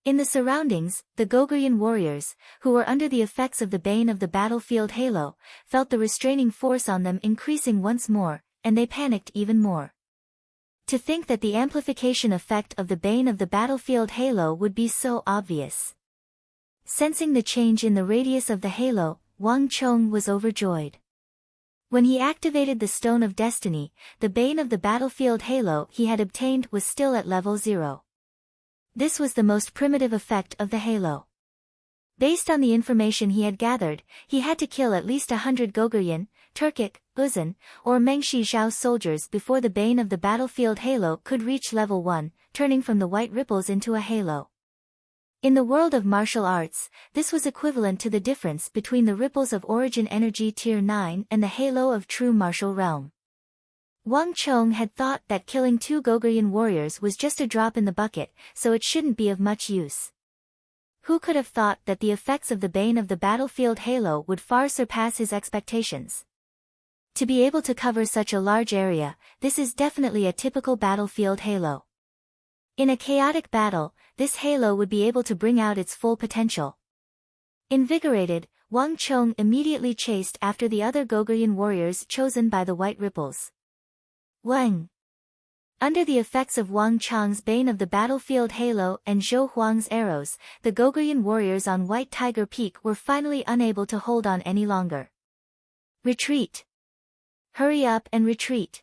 In the surroundings, the Goguryeo warriors, who were under the effects of the bane of the battlefield halo, felt the restraining force on them increasing once more, and they panicked even more. To think that the amplification effect of the bane of the battlefield halo would be so obvious. Sensing the change in the radius of the halo, Wang Chong was overjoyed. When he activated the Stone of Destiny, the bane of the battlefield halo he had obtained was still at level 0. This was the most primitive effect of the halo. Based on the information he had gathered, he had to kill at least 100 Goguryeo, Turkic, Uzun, or Mengshi Zhao soldiers before the bane of the battlefield halo could reach level 1, turning from the white ripples into a halo. In the world of martial arts, this was equivalent to the difference between the ripples of origin energy tier 9 and the halo of true martial realm. Wang Chong had thought that killing 2 Goguryeo warriors was just a drop in the bucket, so it shouldn't be of much use. Who could have thought that the effects of the bane of the battlefield halo would far surpass his expectations? To be able to cover such a large area, this is definitely a typical battlefield halo. In a chaotic battle, this halo would be able to bring out its full potential. Invigorated, Wang Chong immediately chased after the other Goguryeo warriors chosen by the White Ripples. Wang. Under the effects of Wang Chang's bane of the battlefield halo and Zhou Huang's arrows, the Goguryeo warriors on White Tiger Peak were finally unable to hold on any longer. Retreat! Hurry up and retreat!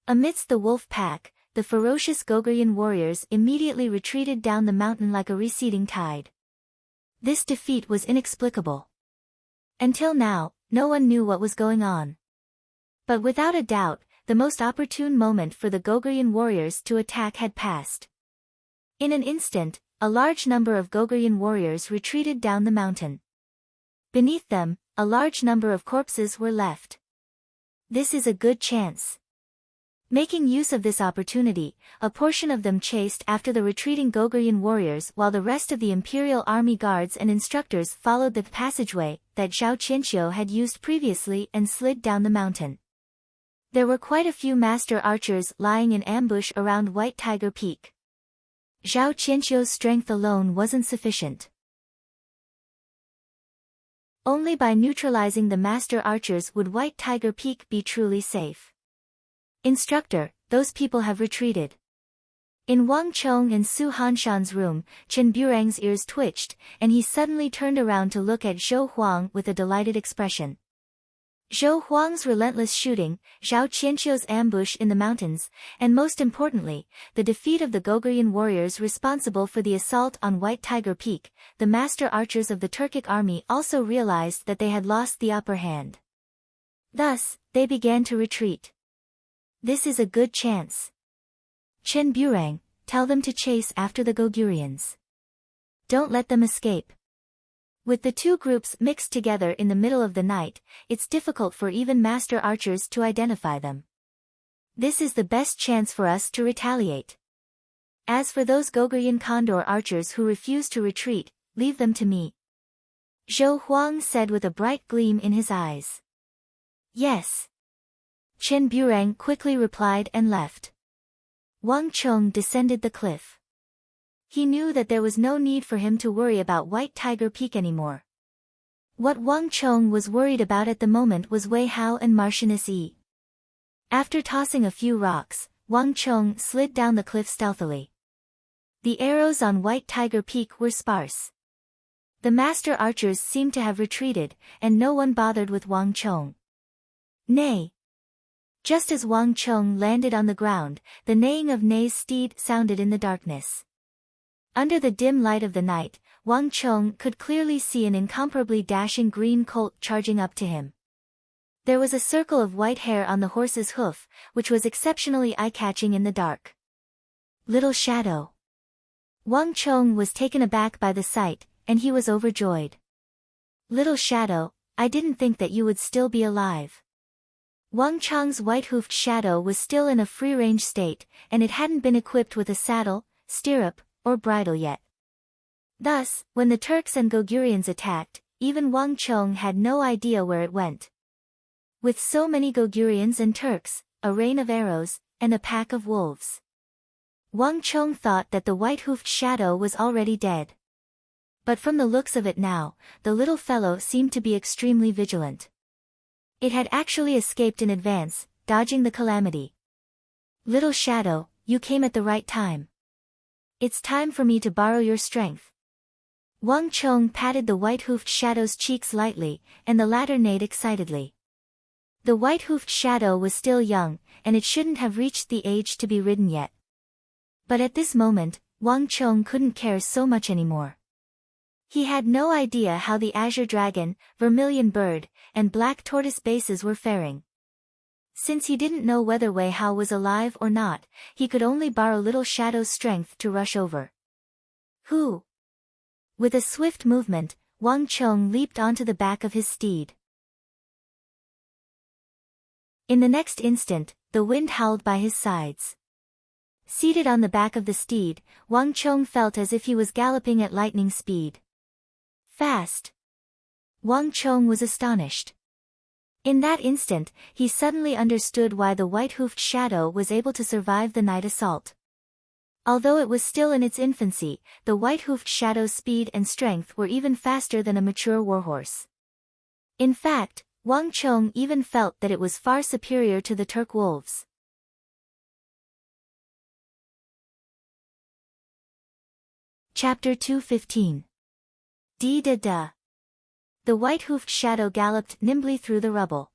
Amidst the wolf pack, the ferocious Goguryeo warriors immediately retreated down the mountain like a receding tide. This defeat was inexplicable. Until now, no one knew what was going on. But without a doubt, the most opportune moment for the Goguryeo warriors to attack had passed. In an instant, a large number of Goguryeo warriors retreated down the mountain. Beneath them, a large number of corpses were left. This is a good chance. Making use of this opportunity, a portion of them chased after the retreating Goguryeo warriors while the rest of the Imperial Army guards and instructors followed the passageway that Zhao Qianqiu had used previously and slid down the mountain. There were quite a few master archers lying in ambush around White Tiger Peak. Zhao Qianqiu's strength alone wasn't sufficient. Only by neutralizing the master archers would White Tiger Peak be truly safe. Instructor, those people have retreated. In Wang Chong and Su Hanshan's room, Chen Burang's ears twitched, and he suddenly turned around to look at Zhou Huang with a delighted expression. Zhou Huang's relentless shooting, Zhao Qianqiu's ambush in the mountains, and most importantly, the defeat of the Goguryeo warriors responsible for the assault on White Tiger Peak, the master archers of the Turkic army also realized that they had lost the upper hand. Thus, they began to retreat. This is a good chance. Chen Burang, tell them to chase after the Goguryons. Don't let them escape. With the two groups mixed together in the middle of the night, it's difficult for even master archers to identify them. This is the best chance for us to retaliate. As for those Goguryeo Condor archers who refuse to retreat, leave them to me. Zhou Huang said with a bright gleam in his eyes. Yes. Chen Burang quickly replied and left. Wang Chong descended the cliff. He knew that there was no need for him to worry about White Tiger Peak anymore. What Wang Chong was worried about at the moment was Wei Hao and Marchioness Yi. After tossing a few rocks, Wang Chong slid down the cliff stealthily. The arrows on White Tiger Peak were sparse. The master archers seemed to have retreated, and no one bothered with Wang Chong. Neigh. Just as Wang Chong landed on the ground, the neighing of Neigh's steed sounded in the darkness. Under the dim light of the night, Wang Chong could clearly see an incomparably dashing green colt charging up to him. There was a circle of white hair on the horse's hoof, which was exceptionally eye-catching in the dark. Little Shadow. Wang Chong was taken aback by the sight, and he was overjoyed. Little Shadow, I didn't think that you would still be alive. Wang Chong's white-hoofed shadow was still in a free-range state, and it hadn't been equipped with a saddle, stirrup, or bridle yet. Thus, when the Turks and Gogurians attacked, even Wang Chong had no idea where it went. With so many Gogurians and Turks, a rain of arrows, and a pack of wolves, Wang Chong thought that the white-hoofed shadow was already dead. But from the looks of it now, the little fellow seemed to be extremely vigilant. It had actually escaped in advance, dodging the calamity. Little Shadow, you came at the right time. It's time for me to borrow your strength. Wang Chong patted the white-hoofed shadow's cheeks lightly, and the latter neighed excitedly. The white-hoofed shadow was still young, and it shouldn't have reached the age to be ridden yet. But at this moment, Wang Chong couldn't care so much anymore. He had no idea how the azure dragon, vermilion bird, and black tortoise bases were faring. Since he didn't know whether Wei Hao was alive or not, he could only borrow Little Shadow's strength to rush over. Who? With a swift movement, Wang Chong leaped onto the back of his steed. In the next instant, the wind howled by his sides. Seated on the back of the steed, Wang Chong felt as if he was galloping at lightning speed. Fast. Wang Chong was astonished. In that instant, he suddenly understood why the white-hoofed shadow was able to survive the night assault. Although it was still in its infancy, the white-hoofed shadow's speed and strength were even faster than a mature warhorse. In fact, Wang Chong even felt that it was far superior to the Turk wolves. Chapter 215. Da. The white-hoofed shadow galloped nimbly through the rubble.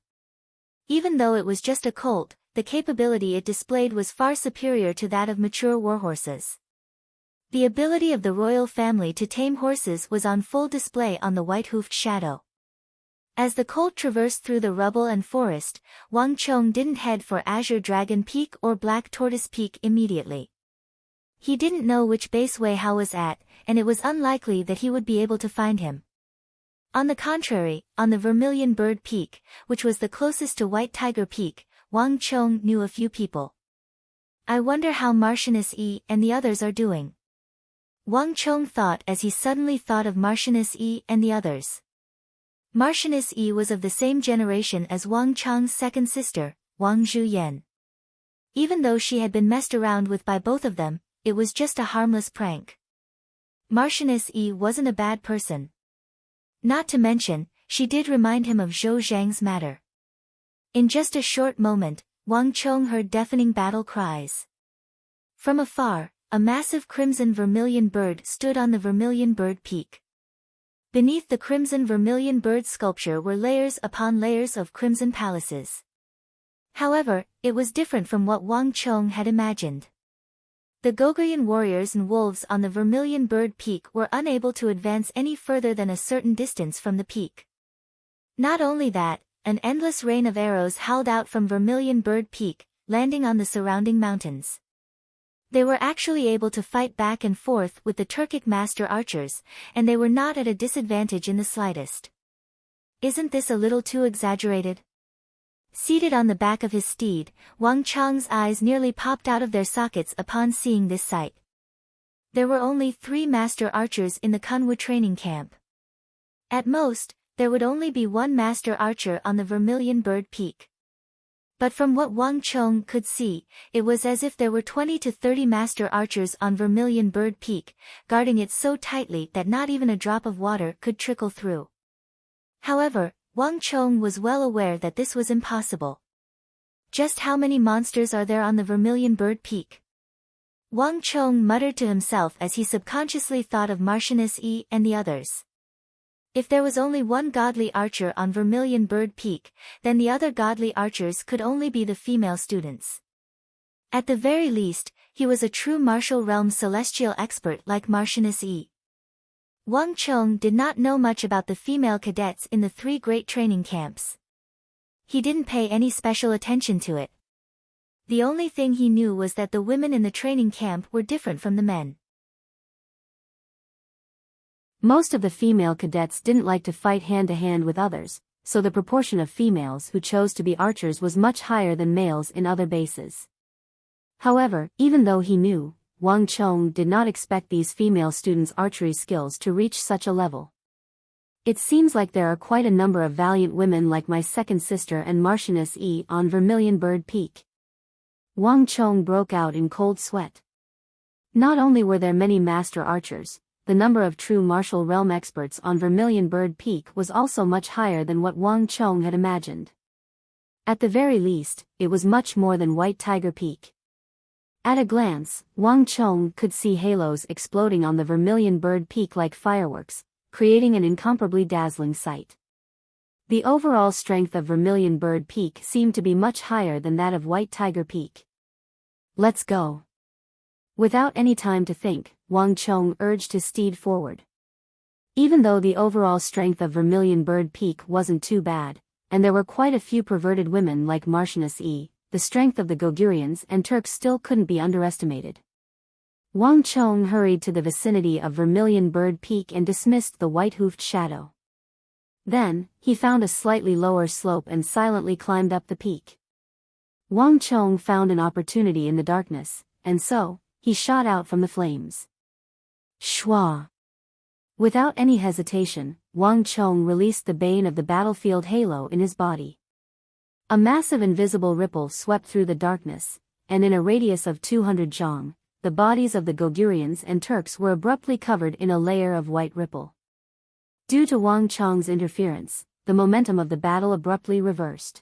Even though it was just a colt, the capability it displayed was far superior to that of mature warhorses. The ability of the royal family to tame horses was on full display on the white-hoofed shadow. As the colt traversed through the rubble and forest, Wang Chong didn't head for Azure Dragon Peak or Black Tortoise Peak immediately. He didn't know which base Wei Hao was at, and it was unlikely that he would be able to find him. On the contrary, on the Vermilion Bird Peak, which was the closest to White Tiger Peak, Wang Chong knew a few people. I wonder how Marchioness Yi and the others are doing. Wang Chong thought as he suddenly thought of Marchioness Yi and the others. Marchioness Yi was of the same generation as Wang Chong's second sister, Wang Zhuyan. Even though she had been messed around with by both of them, it was just a harmless prank. Marchioness Yi wasn't a bad person. Not to mention, she did remind him of Zhou Zhang's matter. In just a short moment, Wang Chong heard deafening battle cries. From afar, a massive crimson vermilion bird stood on the Vermilion Bird Peak. Beneath the crimson vermilion bird sculpture were layers upon layers of crimson palaces. However, it was different from what Wang Chong had imagined. The Gogurian warriors and wolves on the Vermilion Bird Peak were unable to advance any further than a certain distance from the peak. Not only that, an endless rain of arrows howled out from Vermilion Bird Peak, landing on the surrounding mountains. They were actually able to fight back and forth with the Turkic master archers, and they were not at a disadvantage in the slightest. Isn't this a little too exaggerated? Seated on the back of his steed, Wang Chong's eyes nearly popped out of their sockets upon seeing this sight. There were only 3 master archers in the Kunwu training camp. At most, there would only be 1 master archer on the Vermilion Bird Peak. But from what Wang Chong could see, it was as if there were 20 to 30 master archers on Vermilion Bird Peak, guarding it so tightly that not even a drop of water could trickle through. However, Wang Chong was well aware that this was impossible. Just how many monsters are there on the Vermilion Bird Peak? Wang Chong muttered to himself as he subconsciously thought of Marchioness Yi and the others. If there was only one godly archer on Vermilion Bird Peak, then the other godly archers could only be the female students. At the very least, he was a true martial realm celestial expert like Marchioness E. Wang Chong did not know much about the female cadets in the 3 great training camps. He didn't pay any special attention to it. The only thing he knew was that the women in the training camp were different from the men. Most of the female cadets didn't like to fight hand-to-hand with others, so the proportion of females who chose to be archers was much higher than males in other bases. However, even though he knew, Wang Chong did not expect these female students' archery skills to reach such a level. It seems like there are quite a number of valiant women like my second sister and Marchioness E on Vermilion Bird Peak. Wang Chong broke out in cold sweat. Not only were there many master archers, the number of true martial realm experts on Vermilion Bird Peak was also much higher than what Wang Chong had imagined. At the very least, it was much more than White Tiger Peak. At a glance, Wang Chong could see halos exploding on the Vermilion Bird Peak like fireworks, creating an incomparably dazzling sight. The overall strength of Vermilion Bird Peak seemed to be much higher than that of White Tiger Peak. Let's go. Without any time to think, Wang Chong urged his steed forward. Even though the overall strength of Vermilion Bird Peak wasn't too bad, and there were quite a few perverted women like Marchioness E, the strength of the Gogurians and Turks still couldn't be underestimated. Wang Chong hurried to the vicinity of Vermilion Bird Peak and dismissed the white-hoofed shadow. Then, he found a slightly lower slope and silently climbed up the peak. Wang Chong found an opportunity in the darkness, and so, he shot out from the flames. Shwa! Without any hesitation, Wang Chong released the bane of the battlefield halo in his body. A massive invisible ripple swept through the darkness, and in a radius of 200 zhang, the bodies of the Gogurians and Turks were abruptly covered in a layer of white ripple. Due to Wang Chong's interference, the momentum of the battle abruptly reversed.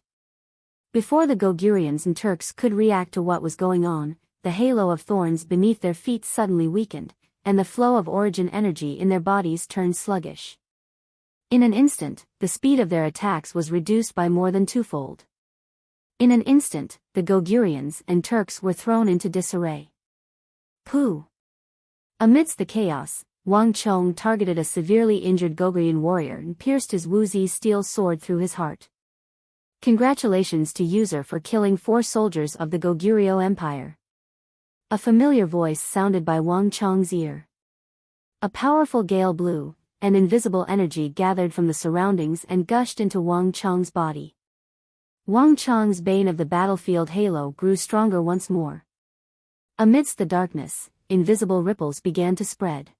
Before the Gogurians and Turks could react to what was going on, the halo of thorns beneath their feet suddenly weakened, and the flow of origin energy in their bodies turned sluggish. In an instant, the speed of their attacks was reduced by more than twofold. In an instant, the Gogurians and Turks were thrown into disarray. Pooh! Amidst the chaos, Wang Chong targeted a severely injured Gogurian warrior and pierced his Wuzi steel sword through his heart. Congratulations to user for killing 4 soldiers of the Goguryeo Empire. A familiar voice sounded by Wang Chong's ear. A powerful gale blew, and invisible energy gathered from the surroundings and gushed into Wang Chong's body. Wang Chong's bane of the battlefield halo grew stronger once more. Amidst the darkness, invisible ripples began to spread.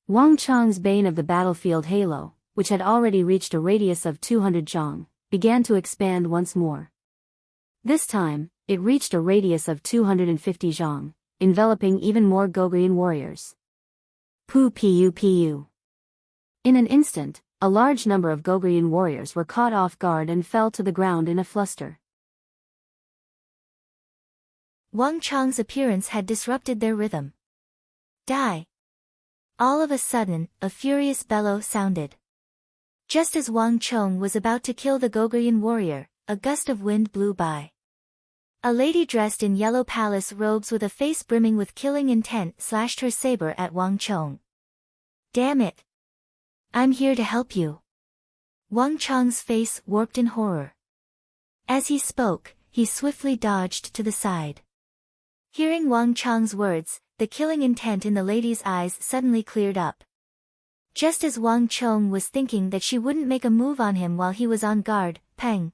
Wang Chong's bane of the battlefield halo, which had already reached a radius of 200 zhang, began to expand once more. This time, it reached a radius of 250 zhang, enveloping even more Gogurian warriors. Pu. In an instant, a large number of Gogurian warriors were caught off guard and fell to the ground in a fluster. Wang Chong's appearance had disrupted their rhythm. Die! All of a sudden, a furious bellow sounded. Just as Wang Chong was about to kill the Gogurian warrior, a gust of wind blew by. A lady dressed in yellow palace robes with a face brimming with killing intent slashed her saber at Wang Chong. Damn it! I'm here to help you. Wang Chong's face warped in horror. As he spoke, he swiftly dodged to the side. Hearing Wang Chong's words, the killing intent in the lady's eyes suddenly cleared up. Just as Wang Chong was thinking that she wouldn't make a move on him while he was on guard, pang!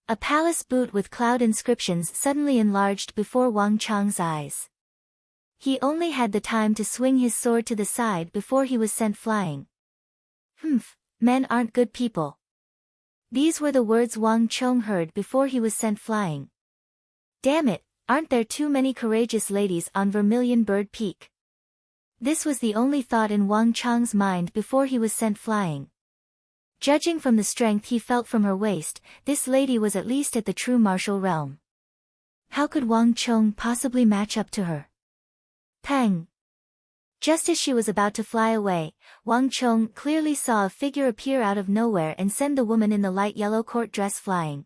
A palace boot with cloud inscriptions suddenly enlarged before Wang Chong's eyes. He only had the time to swing his sword to the side before he was sent flying. Humph, men aren't good people. These were the words Wang Chong heard before he was sent flying. Damn it, aren't there too many courageous ladies on Vermilion Bird Peak? This was the only thought in Wang Chong's mind before he was sent flying. Judging from the strength he felt from her waist, this lady was at least at the true martial realm. How could Wang Chong possibly match up to her? Pang! Just as she was about to fly away, Wang Chong clearly saw a figure appear out of nowhere and send the woman in the light yellow court dress flying.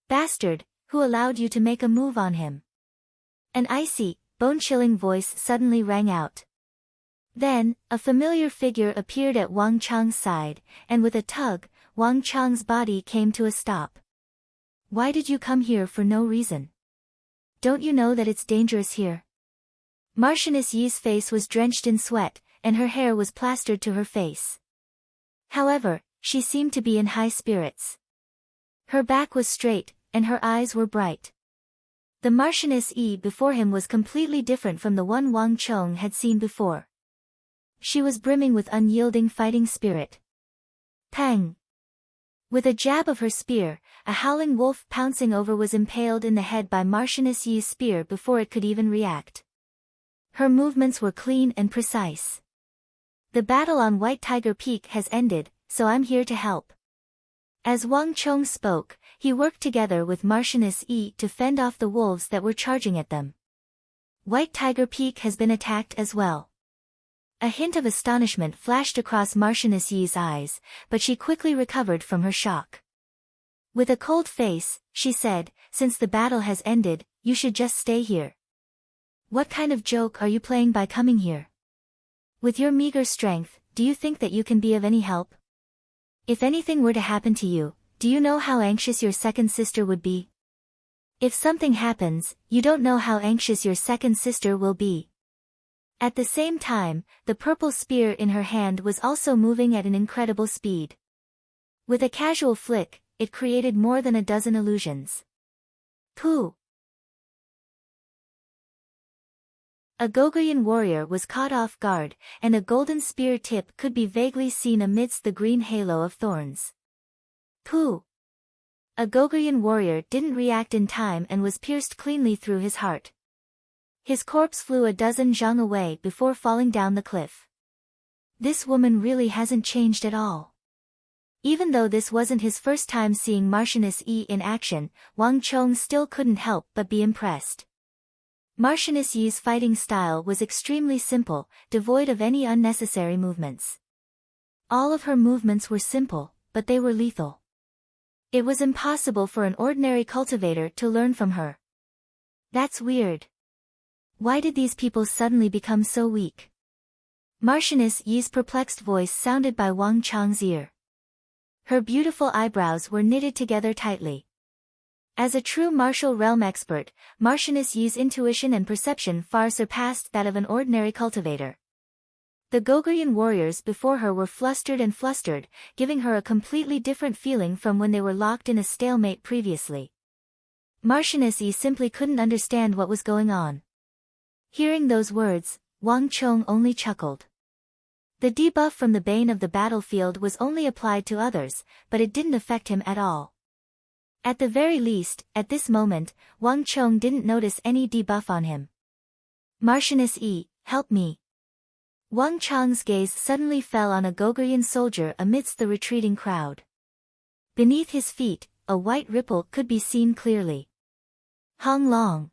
"Bastard, who allowed you to make a move on him?" An icy, bone-chilling voice suddenly rang out. Then, a familiar figure appeared at Wang Chang's side, and with a tug, Wang Chang's body came to a stop. "Why did you come here for no reason? Don't you know that it's dangerous here?" Marchioness Yi's face was drenched in sweat, and her hair was plastered to her face. However, she seemed to be in high spirits. Her back was straight, and her eyes were bright. The Marchioness Yi before him was completely different from the one Wang Chong had seen before. She was brimming with unyielding fighting spirit. Pang! With a jab of her spear, a howling wolf pouncing over was impaled in the head by Marchioness Yi's spear before it could even react. Her movements were clean and precise. "The battle on White Tiger Peak has ended, so I'm here to help." As Wang Chong spoke, he worked together with Marchioness Yi to fend off the wolves that were charging at them. "White Tiger Peak has been attacked as well." A hint of astonishment flashed across Marchioness Yi's eyes, but she quickly recovered from her shock. With a cold face, she said, "Since the battle has ended, you should just stay here. What kind of joke are you playing by coming here? With your meager strength, do you think that you can be of any help? If anything were to happen to you, do you know how anxious your second sister would be? If something happens, you don't know how anxious your second sister will be." At the same time, the purple spear in her hand was also moving at an incredible speed. With a casual flick, it created more than a dozen illusions. Pooh! A Goguryeo warrior was caught off guard, and a golden spear tip could be vaguely seen amidst the green halo of thorns. Pooh! A Goguryeo warrior didn't react in time and was pierced cleanly through his heart. His corpse flew a dozen zhang away before falling down the cliff. This woman really hasn't changed at all. Even though this wasn't his first time seeing Marchioness Yi in action, Wang Chong still couldn't help but be impressed. Marchioness Yi's fighting style was extremely simple, devoid of any unnecessary movements. All of her movements were simple, but they were lethal. It was impossible for an ordinary cultivator to learn from her. That's weird. Why did these people suddenly become so weak? Marchioness Yi's perplexed voice sounded by Wang Chang's ear. Her beautiful eyebrows were knitted together tightly. As a true martial realm expert, Marchioness Yi's intuition and perception far surpassed that of an ordinary cultivator. The Goguryeo warriors before her were flustered and flustered, giving her a completely different feeling from when they were locked in a stalemate previously. Marchioness Yi simply couldn't understand what was going on. Hearing those words, Wang Chong only chuckled. The debuff from the Bane of the battlefield was only applied to others, but it didn't affect him at all. At the very least, at this moment, Wang Chong didn't notice any debuff on him. "Marchioness Yi, help me." Wang Chong's gaze suddenly fell on a Goguryeo soldier amidst the retreating crowd. Beneath his feet, a white ripple could be seen clearly. Hong Long.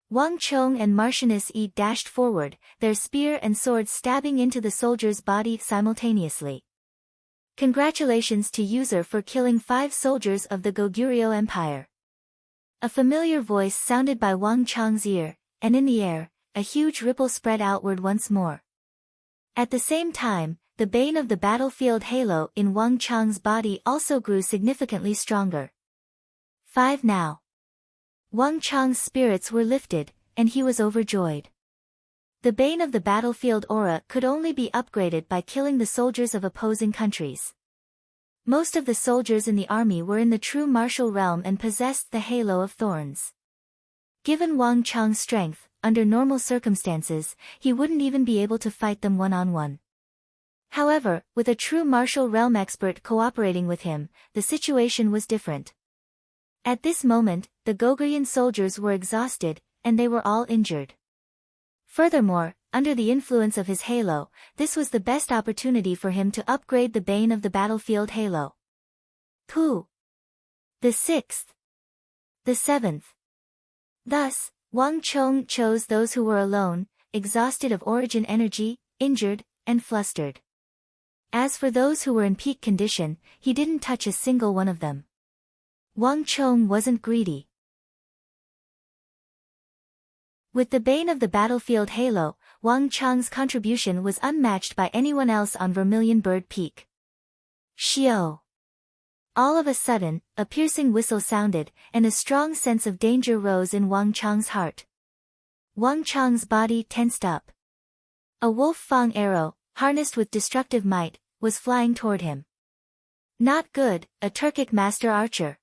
Wang Chong and Marchioness Yi dashed forward, their spear and sword stabbing into the soldier's body simultaneously. "Congratulations to user for killing 5 soldiers of the Goguryeo Empire." A familiar voice sounded by Wang Chong's ear, and in the air, a huge ripple spread outward once more. At the same time, the Bane of the battlefield halo in Wang Chong's body also grew significantly stronger. 5 now. Wang Chong's spirits were lifted, and he was overjoyed. The Bane of the battlefield aura could only be upgraded by killing the soldiers of opposing countries. Most of the soldiers in the army were in the true martial realm and possessed the halo of thorns. Given Wang Chong's strength, under normal circumstances, he wouldn't even be able to fight them one-on-one. However, with a true martial realm expert cooperating with him, the situation was different. At this moment, the Goguryeo soldiers were exhausted, and they were all injured. Furthermore, under the influence of his halo, this was the best opportunity for him to upgrade the Bane of the battlefield halo. Pooh! The 6th. The 7th. Thus, Wang Chong chose those who were alone, exhausted of origin energy, injured, and flustered. As for those who were in peak condition, he didn't touch a single one of them. Wang Chong wasn't greedy. With the bane of the battlefield halo, Wang Chang's contribution was unmatched by anyone else on Vermilion Bird Peak. Xiao! All of a sudden, a piercing whistle sounded, and a strong sense of danger rose in Wang Chang's heart. Wang Chang's body tensed up. A wolf fang arrow, harnessed with destructive might, was flying toward him. Not good, a Turkic master archer.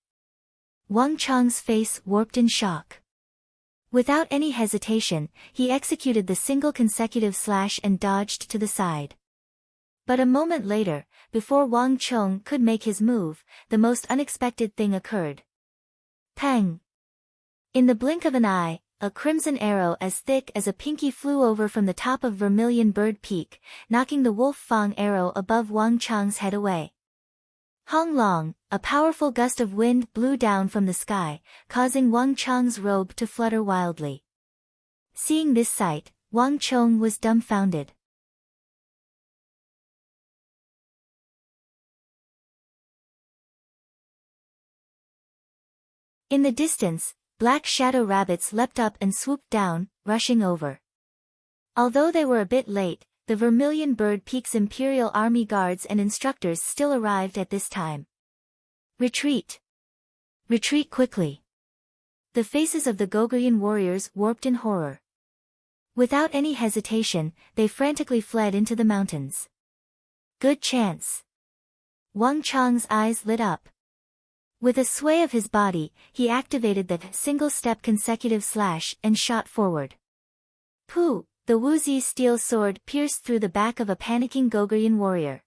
Wang Chang's face warped in shock. Without any hesitation, he executed the single consecutive slash and dodged to the side. But a moment later, before Wang Chong could make his move, the most unexpected thing occurred. Pang! In the blink of an eye, a crimson arrow as thick as a pinky flew over from the top of Vermilion Bird Peak, knocking the wolf fang arrow above Wang Chang's head away. Hong Long, a powerful gust of wind blew down from the sky, causing Wang Chang's robe to flutter wildly. Seeing this sight, Wang Chong was dumbfounded. In the distance, black shadow rabbits leapt up and swooped down, rushing over. Although they were a bit late, the Vermilion Bird Peak's Imperial Army guards and instructors still arrived at this time. Retreat! Retreat quickly! The faces of the Goguryeo warriors warped in horror. Without any hesitation, they frantically fled into the mountains. Good chance! Wang Chang's eyes lit up. With a sway of his body, he activated the single-step consecutive slash and shot forward. Pooh! The Wuzi's steel sword pierced through the back of a panicking Goguryeo warrior.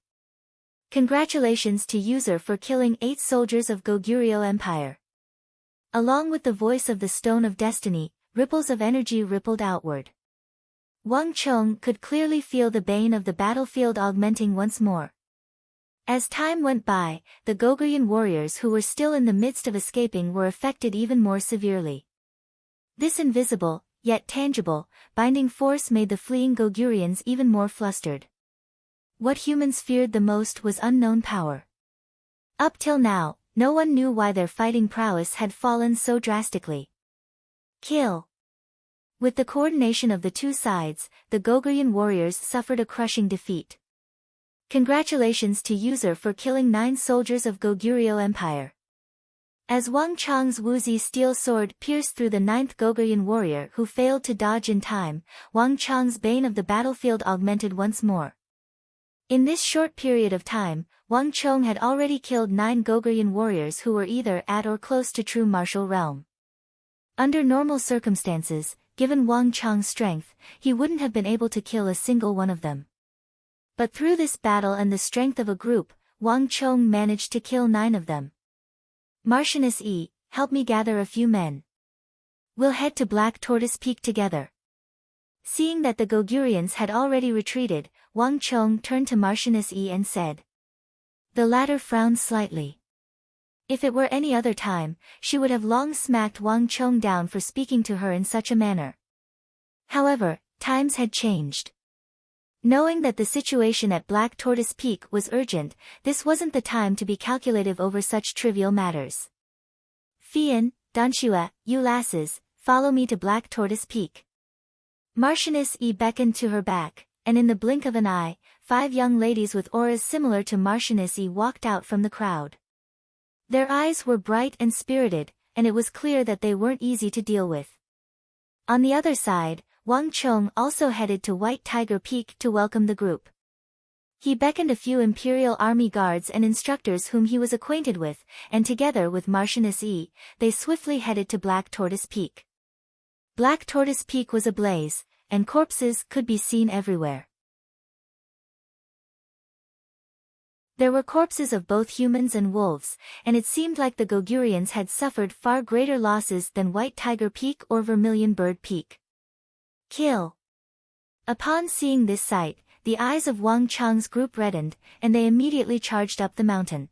Congratulations to user for killing 8 soldiers of Goguryeo Empire. Along with the voice of the Stone of Destiny, ripples of energy rippled outward. Wang Chong could clearly feel the bane of the battlefield augmenting once more. As time went by, the Goguryeo warriors who were still in the midst of escaping were affected even more severely. This invisible, yet tangible, binding force made the fleeing Goguryans even more flustered. What humans feared the most was unknown power. Up till now, no one knew why their fighting prowess had fallen so drastically. Kill! With the coordination of the two sides, the Goguryeo warriors suffered a crushing defeat. Congratulations to user for killing 9 soldiers of Goguryeo Empire. As Wang Chang's Wuzi steel sword pierced through the 9th Goguryeo warrior who failed to dodge in time, Wang Chang's bane of the battlefield augmented once more. In this short period of time, Wang Chong had already killed 9 Goguryeo warriors who were either at or close to true martial realm. Under normal circumstances, given Wang Chang's strength, he wouldn't have been able to kill a single one of them. But through this battle and the strength of a group, Wang Chong managed to kill 9 of them. Marchioness E, help me gather a few men. We'll head to Black Tortoise Peak together. Seeing that the Goguryans had already retreated, Wang Chong turned to Marchioness E and said. The latter frowned slightly. If it were any other time, she would have long smacked Wang Chong down for speaking to her in such a manner. However, times had changed. Knowing that the situation at Black Tortoise Peak was urgent, this wasn't the time to be calculative over such trivial matters. Fian, Donshua, you lasses, follow me to Black Tortoise Peak. Marchioness E beckoned to her back, and in the blink of an eye, 5 young ladies with auras similar to Marchioness E walked out from the crowd. Their eyes were bright and spirited, and it was clear that they weren't easy to deal with. On the other side, Wang Chong also headed to White Tiger Peak to welcome the group. He beckoned a few Imperial Army guards and instructors whom he was acquainted with, and together with Marchioness E, they swiftly headed to Black Tortoise Peak. Black Tortoise Peak was ablaze, and corpses could be seen everywhere. There were corpses of both humans and wolves, and it seemed like the Goguryans had suffered far greater losses than White Tiger Peak or Vermilion Bird Peak. Kill! Upon seeing this sight, the eyes of Wang Chang's group reddened, and they immediately charged up the mountain.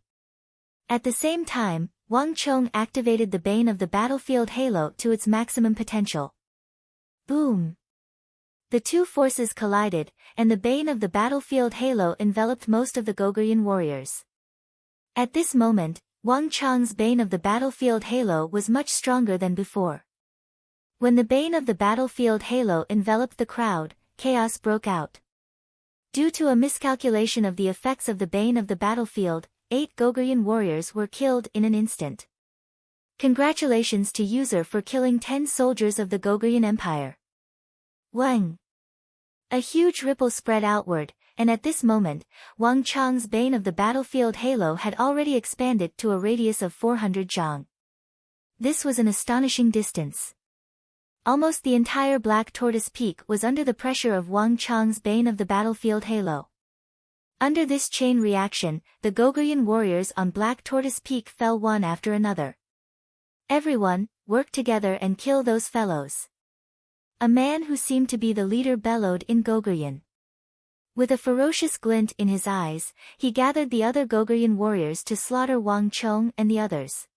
At the same time, Wang Chong activated the bane of the battlefield halo to its maximum potential. Boom! The two forces collided, and the bane of the battlefield halo enveloped most of the Goguryeo warriors. At this moment, Wang Chang's bane of the battlefield halo was much stronger than before. When the bane of the battlefield halo enveloped the crowd, chaos broke out. Due to a miscalculation of the effects of the bane of the battlefield, 8 Goguryeo warriors were killed in an instant. Congratulations to user for killing 10 soldiers of the Goguryeo Empire. Wang. A huge ripple spread outward, and at this moment, Wang Chang's bane of the battlefield halo had already expanded to a radius of 400 zhang. This was an astonishing distance. Almost the entire Black Tortoise Peak was under the pressure of Wang Chang's bane of the battlefield halo. Under this chain reaction, the Goguryeo warriors on Black Tortoise Peak fell one after another. Everyone, work together and kill those fellows. A man who seemed to be the leader bellowed in Goguryeo. With a ferocious glint in his eyes, he gathered the other Goguryeo warriors to slaughter Wang Chong and the others.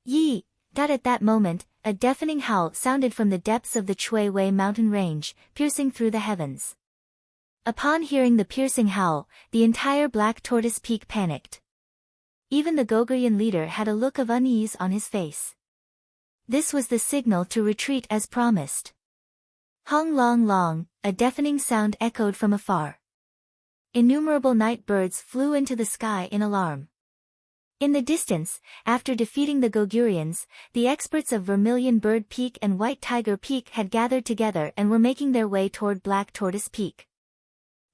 Yi! At that moment, a deafening howl sounded from the depths of the Chui Wei mountain range, piercing through the heavens. Upon hearing the piercing howl, the entire Black Tortoise Peak panicked. Even the Goguryeo leader had a look of unease on his face. This was the signal to retreat as promised. Hong long long, a deafening sound echoed from afar. Innumerable night birds flew into the sky in alarm. In the distance, after defeating the Goguryons, the experts of Vermilion Bird Peak and White Tiger Peak had gathered together and were making their way toward Black Tortoise Peak.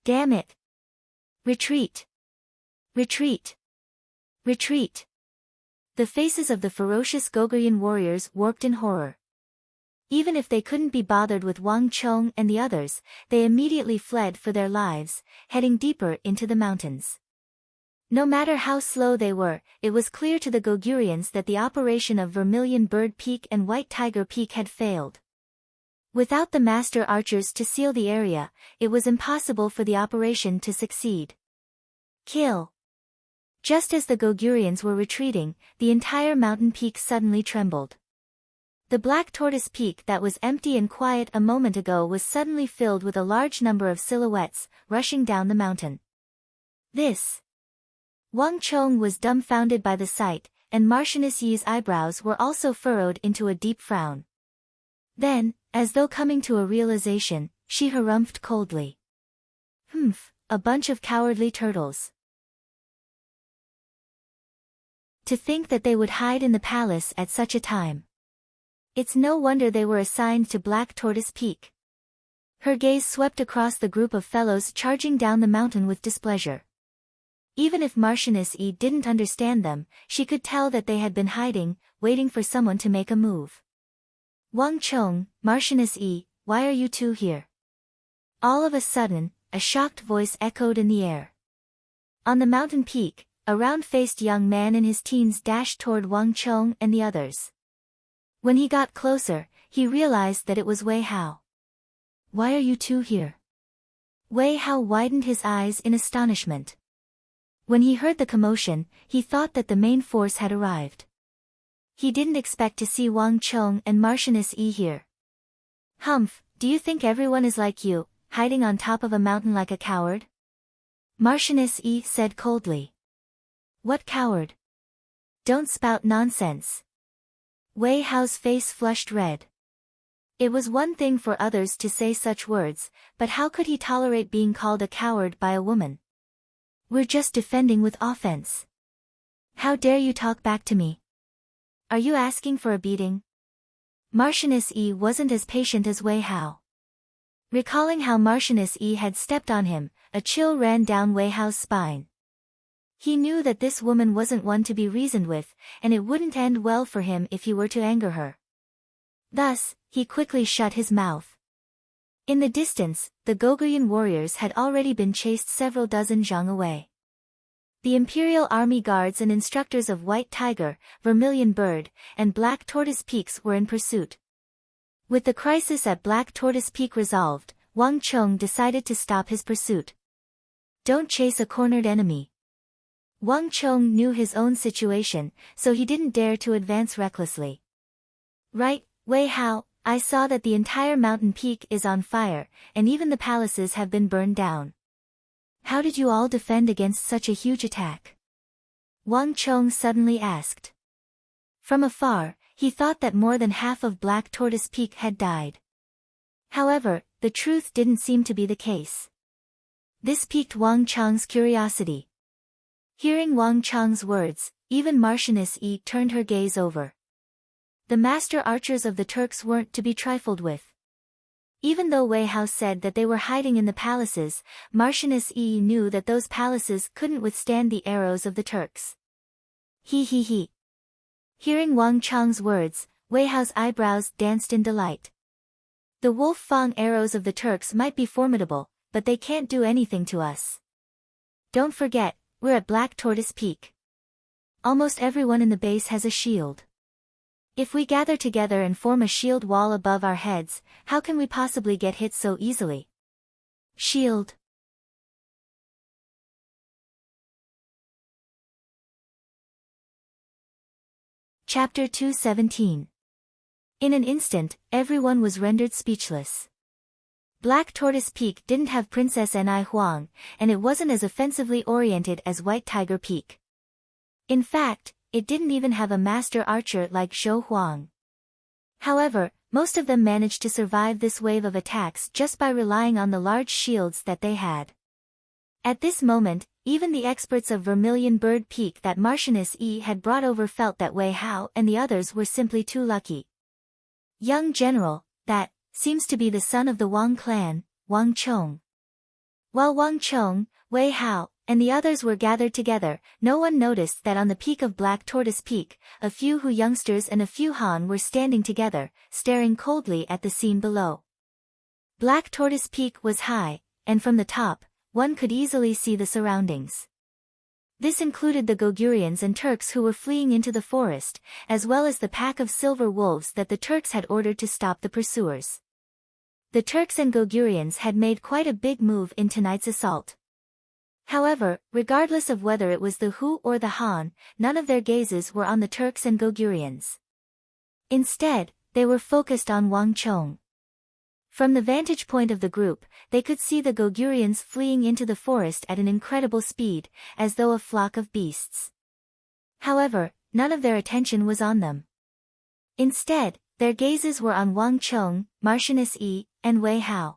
Damn it! Retreat! Retreat! Retreat! The faces of the ferocious Goguryeo warriors warped in horror. Even if they couldn't be bothered with Wang Chong and the others, they immediately fled for their lives, heading deeper into the mountains. No matter how slow they were, it was clear to the Goguryons that the operation of Vermilion Bird Peak and White Tiger Peak had failed. Without the master archers to seal the area, it was impossible for the operation to succeed. Kill! Just as the Goguryons were retreating, the entire mountain peak suddenly trembled. The Black Tortoise Peak that was empty and quiet a moment ago was suddenly filled with a large number of silhouettes, rushing down the mountain. This! Wang Chong was dumbfounded by the sight, and Marchioness Yi's eyebrows were also furrowed into a deep frown. Then, as though coming to a realization, she harumphed coldly. A bunch of cowardly turtles. To think that they would hide in the palace at such a time. It's no wonder they were assigned to Black Tortoise Peak. Her gaze swept across the group of fellows charging down the mountain with displeasure. Even if Marchioness Yi didn't understand them, she could tell that they had been hiding, waiting for someone to make a move. Wang Chong, Marchioness Yi, why are you two here? All of a sudden, a shocked voice echoed in the air. On the mountain peak, a round-faced young man in his teens dashed toward Wang Chong and the others. When he got closer, he realized that it was Wei Hao. Why are you two here? Wei Hao widened his eyes in astonishment. When he heard the commotion, he thought that the main force had arrived. He didn't expect to see Wang Chong and Marchioness Yi here. Do you think everyone is like you, hiding on top of a mountain like a coward? Marchioness Yi said coldly. What coward? Don't spout nonsense. Wei Hao's face flushed red. It was one thing for others to say such words, but how could he tolerate being called a coward by a woman? We're just defending with offense. How dare you talk back to me? Are you asking for a beating? Marchioness Yi wasn't as patient as Wei Hao. Recalling how Marchioness Yi had stepped on him, a chill ran down Wei Hao's spine. He knew that this woman wasn't one to be reasoned with, and it wouldn't end well for him if he were to anger her. Thus, he quickly shut his mouth. In the distance, the Goguryeo warriors had already been chased several dozen zhang away. The Imperial Army guards and instructors of White Tiger, Vermilion Bird, and Black Tortoise Peaks were in pursuit. With the crisis at Black Tortoise Peak resolved, Wang Chong decided to stop his pursuit. Don't chase a cornered enemy. Wang Chong knew his own situation, so he didn't dare to advance recklessly. Right, Wei Hao, I saw that the entire mountain peak is on fire, and even the palaces have been burned down. How did you all defend against such a huge attack? Wang Chong suddenly asked. From afar, he thought that more than half of Black Tortoise Peak had died. However, the truth didn't seem to be the case. This piqued Wang Chong's curiosity. Hearing Wang Chong's words, even Marchioness Yi turned her gaze over. The master archers of the Turks weren't to be trifled with. Even though Wei Hao said that they were hiding in the palaces, Marchioness Yi knew that those palaces couldn't withstand the arrows of the Turks. He. Hearing Wang Chong's words, Wei Hao's eyebrows danced in delight. The wolf fang arrows of the Turks might be formidable, but they can't do anything to us. Don't forget, we're at Black Tortoise Peak. Almost everyone in the base has a shield. If we gather together and form a shield wall above our heads, how can we possibly get hit so easily? Shield. Chapter 217. In an instant, everyone was rendered speechless. Black Tortoise Peak didn't have Princess Ni Huang, and it wasn't as offensively oriented as White Tiger Peak. In fact, it didn't even have a master archer like Zhou Huang. However, most of them managed to survive this wave of attacks just by relying on the large shields that they had. At this moment, even the experts of Vermilion Bird Peak that Marchioness Yi had brought over felt that Wei Hao and the others were simply too lucky. Young General, that seems to be the son of the Wang clan, Wang Chong. While Wang Chong, Wei Hao, and the others were gathered together, no one noticed that on the peak of Black Tortoise Peak, a few Hu youngsters and a few Han were standing together, staring coldly at the scene below. Black Tortoise Peak was high, and from the top, one could easily see the surroundings. This included the Gogurians and Turks who were fleeing into the forest, as well as the pack of silver wolves that the Turks had ordered to stop the pursuers. The Turks and Gogurians had made quite a big move in tonight's assault. However, regardless of whether it was the Hu or the Han, none of their gazes were on the Turks and Gogurians. Instead, they were focused on Wang Chong. From the vantage point of the group, they could see the Gogurians fleeing into the forest at an incredible speed, as though a flock of beasts. However, none of their attention was on them. Instead, their gazes were on Wang Chong, Marchioness Yi, and Wei Hao.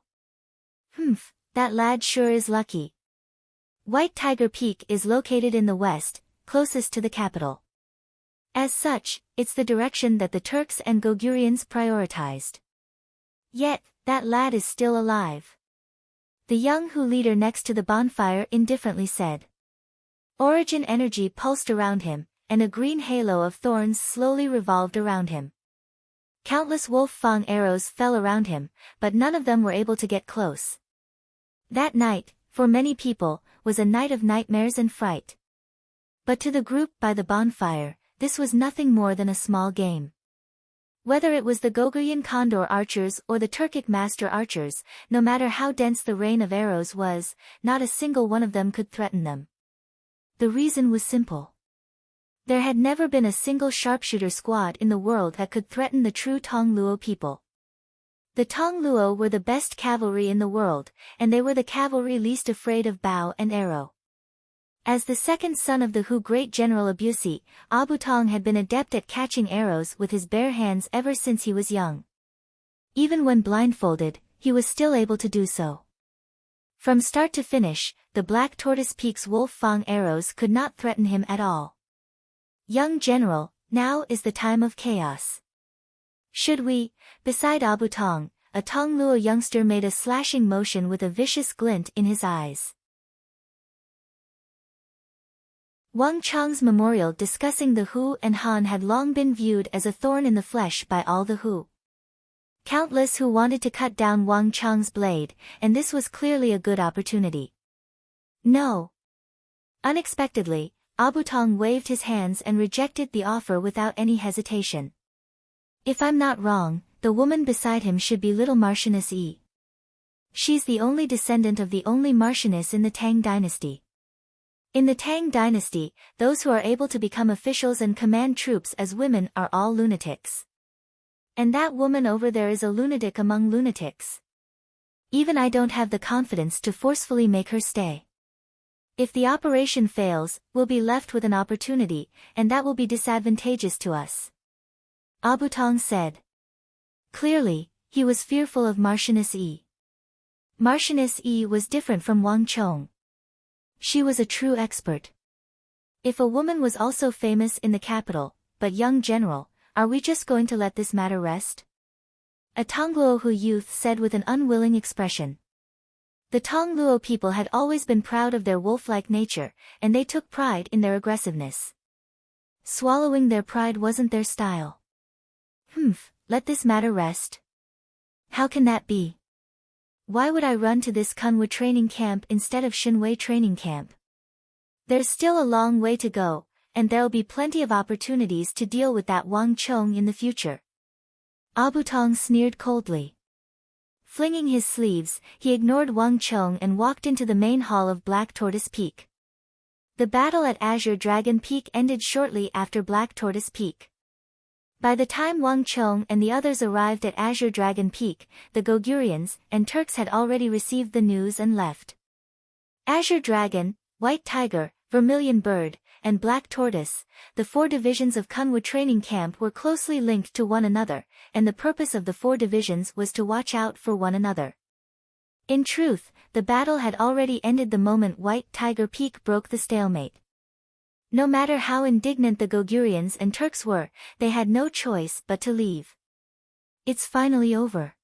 That lad sure is lucky. White Tiger Peak is located in the west, closest to the capital. As such, it's the direction that the Turks and Gogurians prioritized. Yet, that lad is still alive. The young Hu leader next to the bonfire indifferently said. Origin energy pulsed around him, and a green halo of thorns slowly revolved around him. Countless wolf fang arrows fell around him, but none of them were able to get close. That night, for many people, was a night of nightmares and fright. But to the group by the bonfire, this was nothing more than a small game. Whether it was the Gogurian Condor archers or the Turkic master archers, no matter how dense the rain of arrows was, not a single one of them could threaten them. The reason was simple. There had never been a single sharpshooter squad in the world that could threaten the true Tong Luo people. The Tong Luo were the best cavalry in the world, and they were the cavalry least afraid of bow and arrow. As the second son of the Hu great General Abusi, Abu Tong had been adept at catching arrows with his bare hands ever since he was young. Even when blindfolded, he was still able to do so. From start to finish, the Black Tortoise Peak's wolf fang arrows could not threaten him at all. Young General, now is the time of chaos. Should we, beside Abu Tong, a Tong Luo youngster made a slashing motion with a vicious glint in his eyes. Wang Chong's memorial discussing the Hu and Han had long been viewed as a thorn in the flesh by all the Hu. Countless Hu wanted to cut down Wang Chong's blade, and this was clearly a good opportunity. No. Unexpectedly, Abu Tong waved his hands and rejected the offer without any hesitation. If I'm not wrong, the woman beside him should be little Marchioness Yi. She's the only descendant of the only Marchioness in the Tang dynasty. In the Tang dynasty, those who are able to become officials and command troops as women are all lunatics. And that woman over there is a lunatic among lunatics. Even I don't have the confidence to forcefully make her stay. If the operation fails, we'll be left with an opportunity, and that will be disadvantageous to us. Abutong said. Clearly, he was fearful of Marchioness Yi. Marchioness Yi was different from Wang Chong. She was a true expert. If a woman was also famous in the capital, but young general, are we just going to let this matter rest? A Tongluohu youth said with an unwilling expression. The Tongluo people had always been proud of their wolf-like nature, and they took pride in their aggressiveness. Swallowing their pride wasn't their style. Let this matter rest. How can that be? Why would I run to this Kunwa training camp instead of Shinwei training camp? There's still a long way to go, and there'll be plenty of opportunities to deal with that Wang Chong in the future. Abutong sneered coldly. Flinging his sleeves, he ignored Wang Chong and walked into the main hall of Black Tortoise Peak. The battle at Azure Dragon Peak ended shortly after Black Tortoise Peak. By the time Wang Chong and the others arrived at Azure Dragon Peak, the Gogurians and Turks had already received the news and left. Azure Dragon, White Tiger, Vermilion Bird, and Black Tortoise, the 4 divisions of Kunwa training camp were closely linked to one another, and the purpose of the 4 divisions was to watch out for one another. In truth, the battle had already ended the moment White Tiger Peak broke the stalemate. No matter how indignant the Gogurians and Turks were, they had no choice but to leave. It's finally over.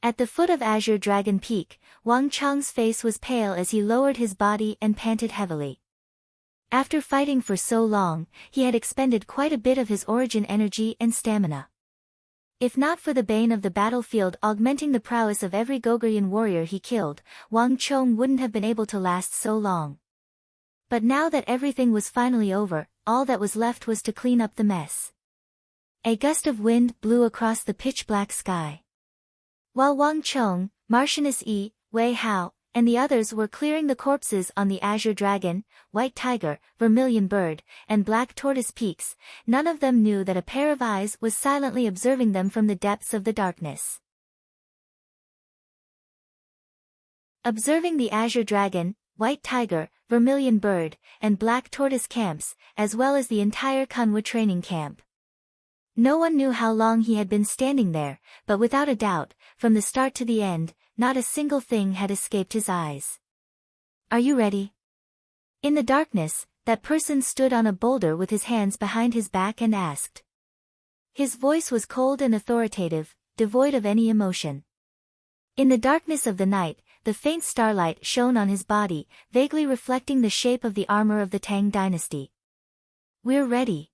At the foot of Azure Dragon Peak, Wang Chong's face was pale as he lowered his body and panted heavily. After fighting for so long, he had expended quite a bit of his origin energy and stamina. If not for the bane of the battlefield augmenting the prowess of every Gogurian warrior he killed, Wang Chong wouldn't have been able to last so long. But now that everything was finally over, all that was left was to clean up the mess. A gust of wind blew across the pitch-black sky. While Wang Chong, Marchioness Yi, Wei Hao, and the others were clearing the corpses on the Azure Dragon, White Tiger, Vermilion Bird, and Black Tortoise Peaks, none of them knew that a pair of eyes was silently observing them from the depths of the darkness. Observing the Azure Dragon, White Tiger, Vermilion Bird, and Black Tortoise camps, as well as the entire Kunwa training camp. No one knew how long he had been standing there, but without a doubt, from the start to the end, not a single thing had escaped his eyes. Are you ready? In the darkness, that person stood on a boulder with his hands behind his back and asked. His voice was cold and authoritative, devoid of any emotion. In the darkness of the night, the faint starlight shone on his body, vaguely reflecting the shape of the armor of the Tang dynasty. We're ready.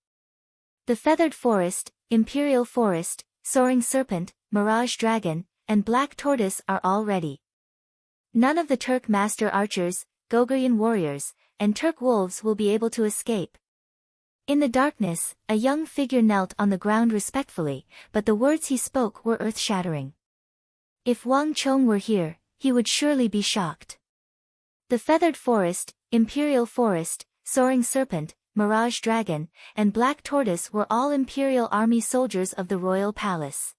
The Feathered Forest, Imperial Forest, Soaring Serpent, Mirage Dragon, and Black Tortoise are all ready. None of the Turk master archers, Gogurian warriors, and Turk wolves will be able to escape. In the darkness, a young figure knelt on the ground respectfully, but the words he spoke were earth-shattering. If Wang Chong were here, he would surely be shocked. The Feathered Forest, Imperial Forest, Soaring Serpent, Mirage Dragon, and Black Tortoise were all Imperial Army soldiers of the Royal Palace.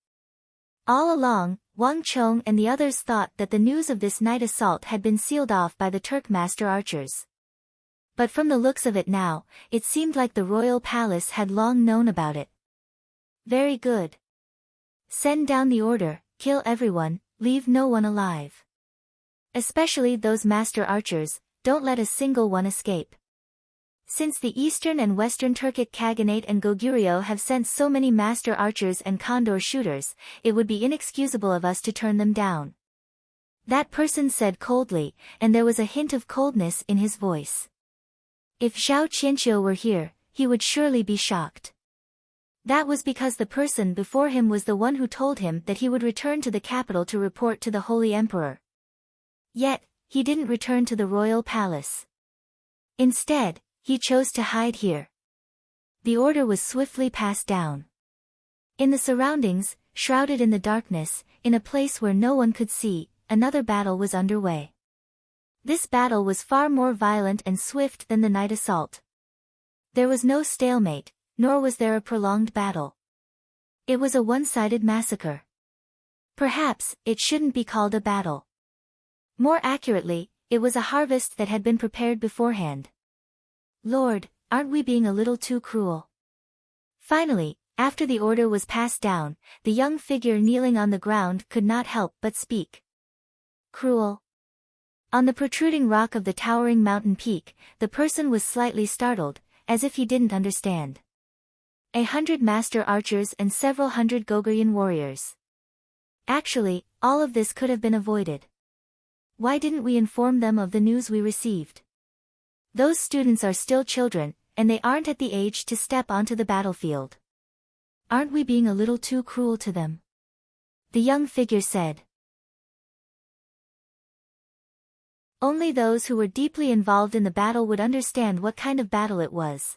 All along, Wang Chong and the others thought that the news of this night assault had been sealed off by the Turk master archers. But from the looks of it now, it seemed like the Royal Palace had long known about it. Very good. Send down the order, kill everyone, leave no one alive. Especially those master archers, don't let a single one escape. Since the Eastern and Western Turkic Khaganate and Goguryeo have sent so many master archers and condor shooters, it would be inexcusable of us to turn them down. That person said coldly, and there was a hint of coldness in his voice. If Zhao Qianqiu were here, he would surely be shocked. That was because the person before him was the one who told him that he would return to the capital to report to the Holy Emperor. Yet, he didn't return to the royal palace. Instead, he chose to hide here. The order was swiftly passed down. In the surroundings, shrouded in the darkness, in a place where no one could see, another battle was underway. This battle was far more violent and swift than the night assault. There was no stalemate, nor was there a prolonged battle. It was a one-sided massacre. Perhaps, it shouldn't be called a battle. More accurately, it was a harvest that had been prepared beforehand. Lord, aren't we being a little too cruel? Finally, after the order was passed down, the young figure kneeling on the ground could not help but speak. Cruel? On the protruding rock of the towering mountain peak, the person was slightly startled, as if he didn't understand. 100 master archers and several hundred Gogurian warriors. Actually, all of this could have been avoided. Why didn't we inform them of the news we received? Those students are still children, and they aren't at the age to step onto the battlefield. Aren't we being a little too cruel to them? The young figure said. Only those who were deeply involved in the battle would understand what kind of battle it was.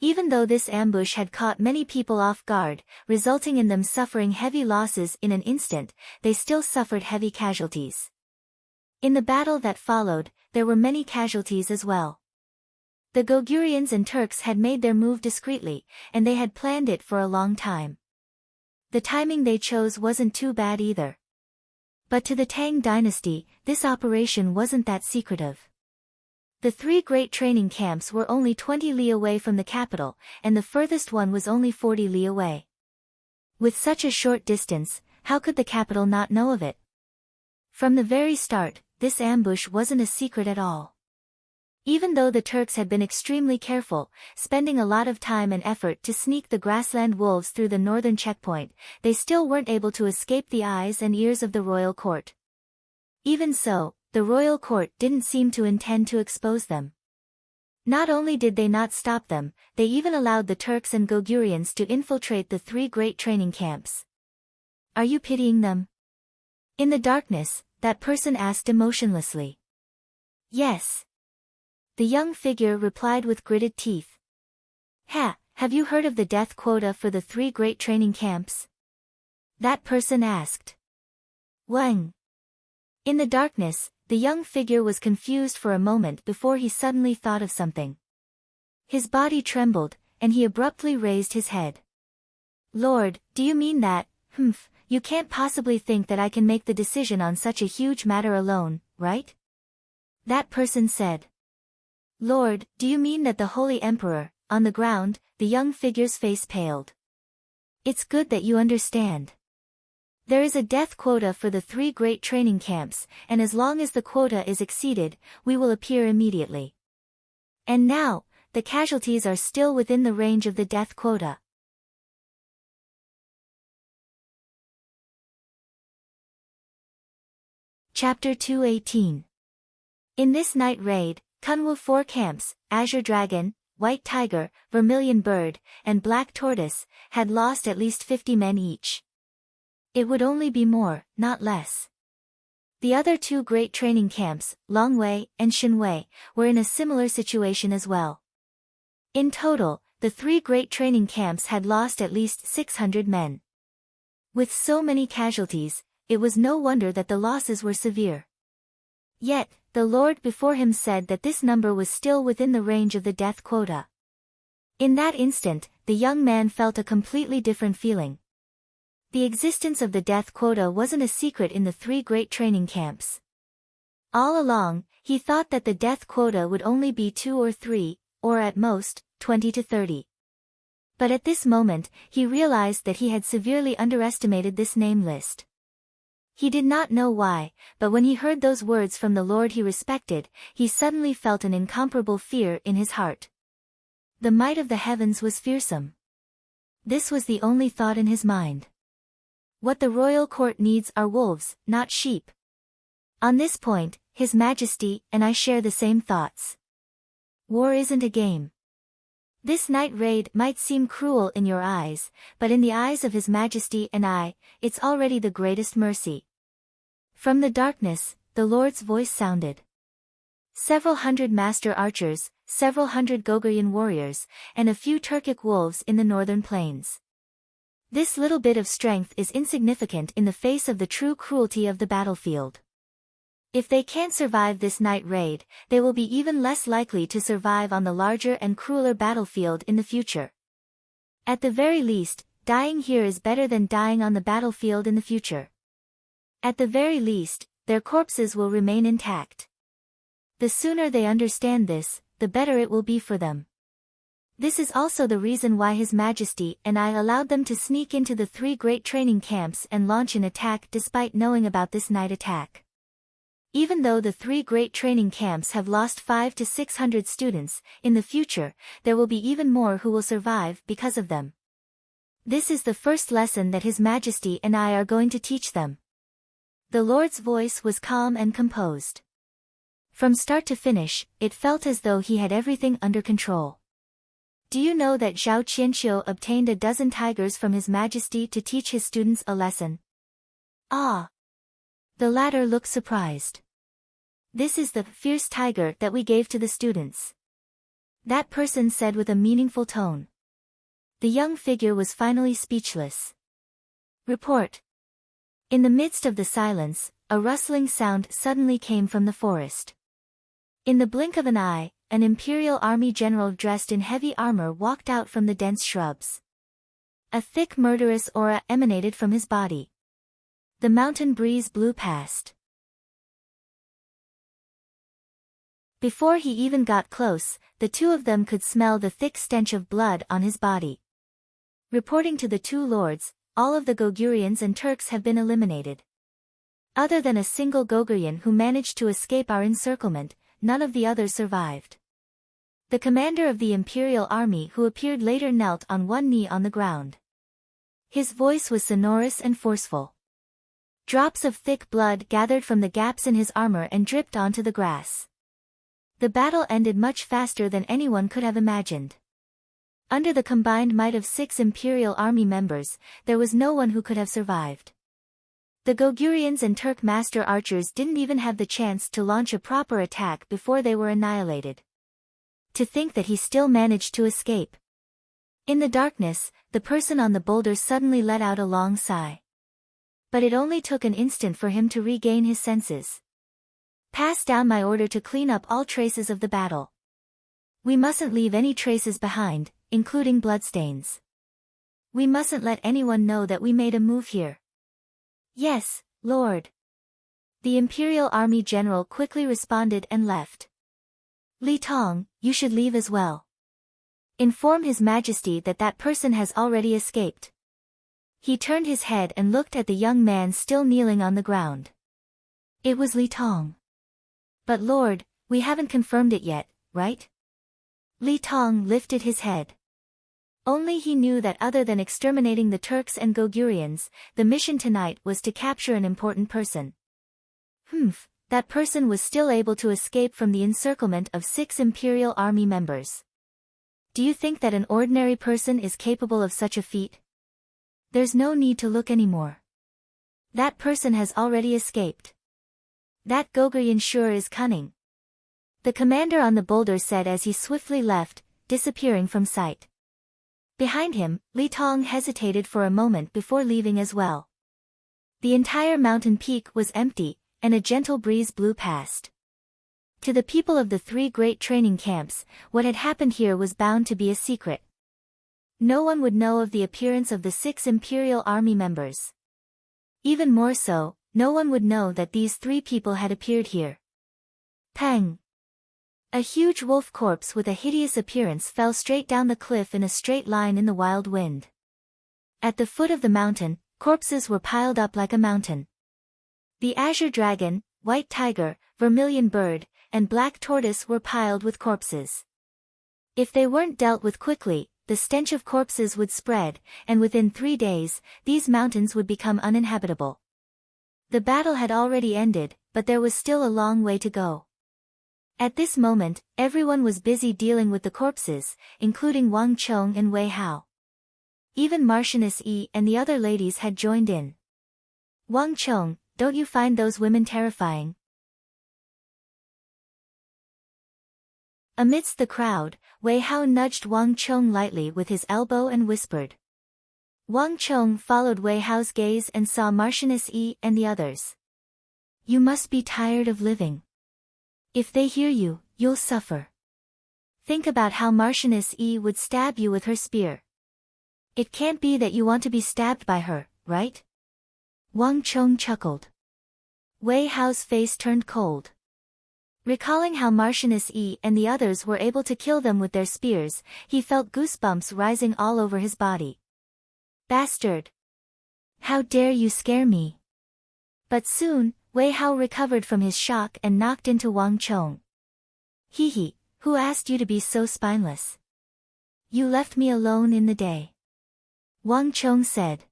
Even though this ambush had caught many people off guard, resulting in them suffering heavy losses in an instant, they still suffered heavy casualties. In the battle that followed, there were many casualties as well. The Gogurians and Turks had made their move discreetly, and they had planned it for a long time. The timing they chose wasn't too bad either. But to the Tang dynasty, this operation wasn't that secretive. The 3 great training camps were only 20 li away from the capital, and the furthest one was only 40 li away. With such a short distance, how could the capital not know of it? From the very start, this ambush wasn't a secret at all. Even though the Turks had been extremely careful, spending a lot of time and effort to sneak the grassland wolves through the northern checkpoint, they still weren't able to escape the eyes and ears of the royal court. Even so, the royal court didn't seem to intend to expose them. Not only did they not stop them, they even allowed the Turks and Gogurians to infiltrate the 3 great training camps. Are you pitying them? In the darkness, that person asked emotionlessly. Yes. The young figure replied with gritted teeth. Have you heard of the death quota for the 3 great training camps? That person asked. When? In the darkness, the young figure was confused for a moment before he suddenly thought of something. His body trembled, and he abruptly raised his head. Lord, do you mean that? You can't possibly think that I can make the decision on such a huge matter alone, right? That person said. Lord, do you mean that the Holy Emperor? On the ground, the young figure's face paled. It's good that you understand. There is a death quota for the 3 great training camps, and as long as the quota is exceeded, we will appear immediately. And now, the casualties are still within the range of the death quota. Chapter 218. In this night raid, Kunwu 4 camps, Azure Dragon, White Tiger, Vermilion Bird, and Black Tortoise, had lost at least 50 men each. It would only be more, not less. The other 2 great training camps, Longwei and Shinwei, were in a similar situation as well. In total, the 3 great training camps had lost at least 600 men. With so many casualties, it was no wonder that the losses were severe. Yet, the Lord before him said that this number was still within the range of the death quota. In that instant, the young man felt a completely different feeling. The existence of the death quota wasn't a secret in the 3 great training camps. All along, he thought that the death quota would only be 2 or 3, or at most, 20 to 30. But at this moment, he realized that he had severely underestimated this name list. He did not know why, but when he heard those words from the Lord he respected, he suddenly felt an incomparable fear in his heart. The might of the heavens was fearsome. This was the only thought in his mind. What the royal court needs are wolves, not sheep. On this point, His Majesty and I share the same thoughts. War isn't a game. This night raid might seem cruel in your eyes, but in the eyes of His Majesty and I, it's already the greatest mercy. From the darkness, the Lord's voice sounded. Several hundred master archers, several hundred Gogurian warriors, and a few Turkic wolves in the northern plains. This little bit of strength is insignificant in the face of the true cruelty of the battlefield. If they can't survive this night raid, they will be even less likely to survive on the larger and crueler battlefield in the future. At the very least, dying here is better than dying on the battlefield in the future. At the very least, their corpses will remain intact. The sooner they understand this, the better it will be for them. This is also the reason why His Majesty and I allowed them to sneak into the 3 great training camps and launch an attack despite knowing about this night attack. Even though the 3 great training camps have lost 500 to 600 students, in the future, there will be even more who will survive because of them. This is the first lesson that His Majesty and I are going to teach them. The Lord's voice was calm and composed. From start to finish, it felt as though he had everything under control. Do you know that Zhao Qianqiu obtained a dozen tigers from His Majesty to teach his students a lesson? Ah! The latter looked surprised. This is the fierce tiger that we gave to the students. That person said with a meaningful tone. The young figure was finally speechless. Report. In the midst of the silence, a rustling sound suddenly came from the forest. In the blink of an eye, an imperial army general dressed in heavy armor walked out from the dense shrubs. A thick murderous aura emanated from his body. The mountain breeze blew past. Before he even got close, the 2 of them could smell the thick stench of blood on his body. Reporting to the 2 lords, all of the Gogurians and Turks have been eliminated. Other than a single Gogurian who managed to escape our encirclement, none of the others survived. The commander of the Imperial Army who appeared later knelt on one knee on the ground. His voice was sonorous and forceful. Drops of thick blood gathered from the gaps in his armor and dripped onto the grass. The battle ended much faster than anyone could have imagined. Under the combined might of 6 Imperial Army members, there was no one who could have survived. The Gogurians and Turk master archers didn't even have the chance to launch a proper attack before they were annihilated. To think that he still managed to escape. In the darkness, the person on the boulder suddenly let out a long sigh. But it only took an instant for him to regain his senses. Pass down my order to clean up all traces of the battle. We mustn't leave any traces behind, including bloodstains. We mustn't let anyone know that we made a move here. Yes, Lord. The Imperial Army General quickly responded and left. Li Tong, you should leave as well. Inform His Majesty that that person has already escaped. He turned his head and looked at the young man still kneeling on the ground. It was Li Tong. But Lord, we haven't confirmed it yet, right? Li Tong lifted his head. Only he knew that other than exterminating the Turks and Gogurians, the mission tonight was to capture an important person. That person was still able to escape from the encirclement of 6 Imperial Army members. Do you think that an ordinary person is capable of such a feat? There's no need to look anymore. That person has already escaped. That Gogurian sure is cunning. The commander on the boulder said as he swiftly left, disappearing from sight. Behind him, Li Tong hesitated for a moment before leaving as well. The entire mountain peak was empty, and a gentle breeze blew past. To the people of the 3 great training camps, what had happened here was bound to be a secret. No one would know of the appearance of the 6 Imperial Army members. Even more so, no one would know that these 3 people had appeared here. Pang! A huge wolf corpse with a hideous appearance fell straight down the cliff in a straight line in the wild wind. At the foot of the mountain, corpses were piled up like a mountain. The azure dragon, white tiger, vermilion bird, and black tortoise were piled with corpses. If they weren't dealt with quickly, the stench of corpses would spread, and within 3 days, these mountains would become uninhabitable. The battle had already ended, but there was still a long way to go. At this moment, everyone was busy dealing with the corpses, including Wang Chong and Wei Hao. Even Marchioness Yi and the other ladies had joined in. Wang Chong, don't you find those women terrifying? Amidst the crowd, Wei Hao nudged Wang Chong lightly with his elbow and whispered. Wang Chong followed Wei Hao's gaze and saw Marchioness Yi and the others. You must be tired of living. If they hear you, you'll suffer. Think about how Marchioness Yi would stab you with her spear. It can't be that you want to be stabbed by her, right? Wang Chong chuckled. Wei Hao's face turned cold. Recalling how Marchioness Yi and the others were able to kill them with their spears, he felt goosebumps rising all over his body. Bastard! How dare you scare me? But soon, Wei Hao recovered from his shock and knocked into Wang Chong. Hee, who asked you to be so spineless? You left me alone in the day. Wang Chong said.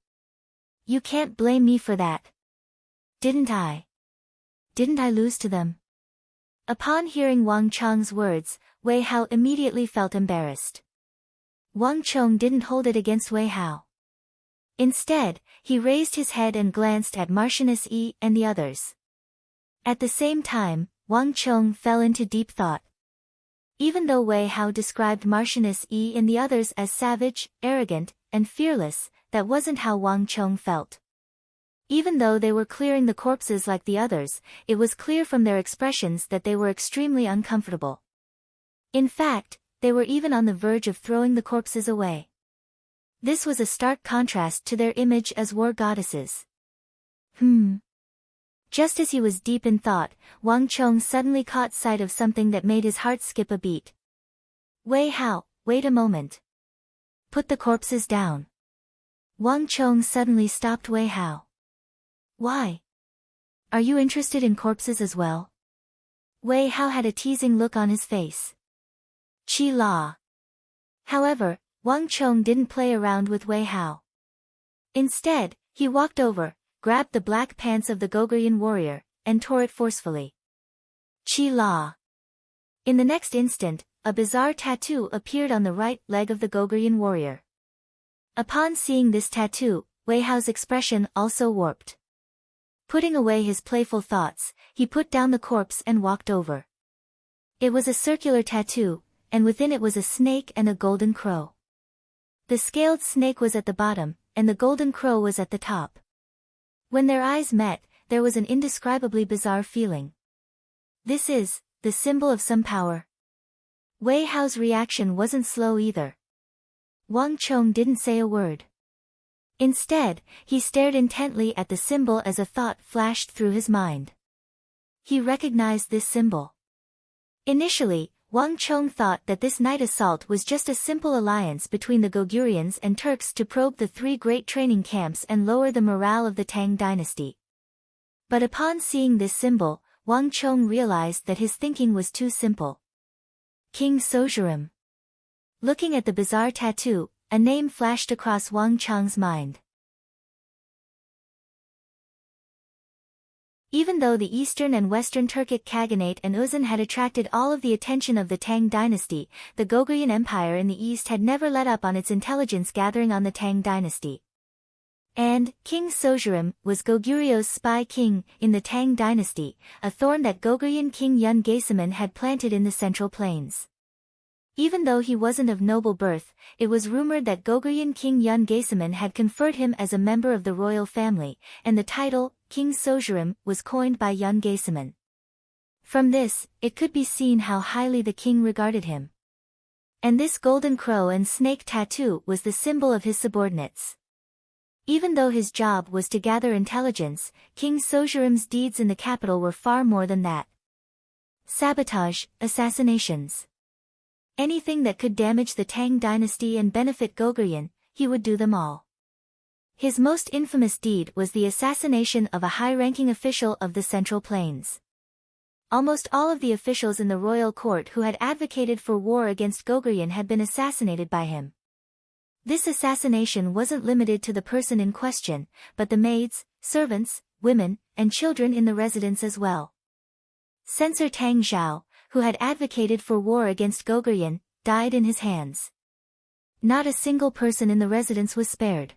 You can't blame me for that. Didn't I? Didn't I lose to them? Upon hearing Wang Chong's words, Wei Hao immediately felt embarrassed. Wang Chong didn't hold it against Wei Hao. Instead, he raised his head and glanced at Marchioness Yi and the others. At the same time, Wang Chong fell into deep thought. Even though Wei Hao described Marchioness Yi and the others as savage, arrogant, and fearless, that wasn't how Wang Chong felt. Even though they were clearing the corpses like the others, it was clear from their expressions that they were extremely uncomfortable. In fact, they were even on the verge of throwing the corpses away. This was a stark contrast to their image as war goddesses. Just as he was deep in thought, Wang Chong suddenly caught sight of something that made his heart skip a beat. Wei Hao, wait a moment. Put the corpses down. Wang Chong suddenly stopped Wei Hao. Why? Are you interested in corpses as well? Wei Hao had a teasing look on his face. Chi La. However, Wang Chong didn't play around with Wei Hao. Instead, he walked over, grabbed the black pants of the Goguryeo warrior, and tore it forcefully. Chi La. In the next instant, a bizarre tattoo appeared on the right leg of the Goguryeo warrior. Upon seeing this tattoo, Wei Hao's expression also warped. Putting away his playful thoughts, he put down the corpse and walked over. It was a circular tattoo, and within it was a snake and a golden crow. The scaled snake was at the bottom, and the golden crow was at the top. When their eyes met, there was an indescribably bizarre feeling. This is the symbol of some power. Wei Hao's reaction wasn't slow either. Wang Chong didn't say a word. Instead, he stared intently at the symbol as a thought flashed through his mind. He recognized this symbol. Initially, Wang Chong thought that this night assault was just a simple alliance between the Goguryons and Turks to probe the three great training camps and lower the morale of the Tang dynasty. But upon seeing this symbol, Wang Chong realized that his thinking was too simple. King Sojurim. Looking at the bizarre tattoo, a name flashed across Wang Chong's mind. Even though the Eastern and Western Turkic Khaganate and Uzun had attracted all of the attention of the Tang dynasty, the Goguryeo Empire in the East had never let up on its intelligence gathering on the Tang dynasty. And King Sojurim was Goguryeo's spy king in the Tang dynasty, a thorn that Goguryeon King Yun Gaesaman had planted in the Central Plains. Even though he wasn't of noble birth, it was rumored that Goguryeon King Yun Gaesaman had conferred him as a member of the royal family, and the title, King Sojurim, was coined by Yun Gaesaman. From this, it could be seen how highly the king regarded him. And this golden crow and snake tattoo was the symbol of his subordinates. Even though his job was to gather intelligence, King Sojurim's deeds in the capital were far more than that. Sabotage, assassinations. Anything that could damage the Tang dynasty and benefit Goguryeon, he would do them all. His most infamous deed was the assassination of a high-ranking official of the Central Plains. Almost all of the officials in the royal court who had advocated for war against Goguryeon had been assassinated by him. This assassination wasn't limited to the person in question, but the maids, servants, women, and children in the residence as well. Censor Tang Zhao, who had advocated for war against Goguryeon, died in his hands. Not a single person in the residence was spared.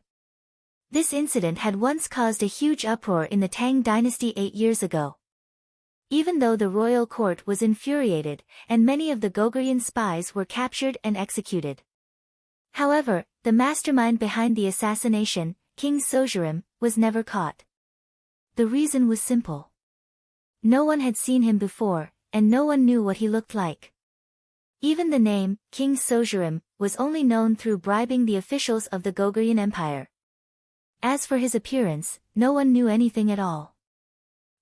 This incident had once caused a huge uproar in the Tang dynasty 8 years ago. Even though the royal court was infuriated, and many of the Goguryeon spies were captured and executed. However, the mastermind behind the assassination, King Sojurim, was never caught. The reason was simple. No one had seen him before, and no one knew what he looked like. Even the name, King Sojurim, was only known through bribing the officials of the Goguryeo Empire. As for his appearance, no one knew anything at all.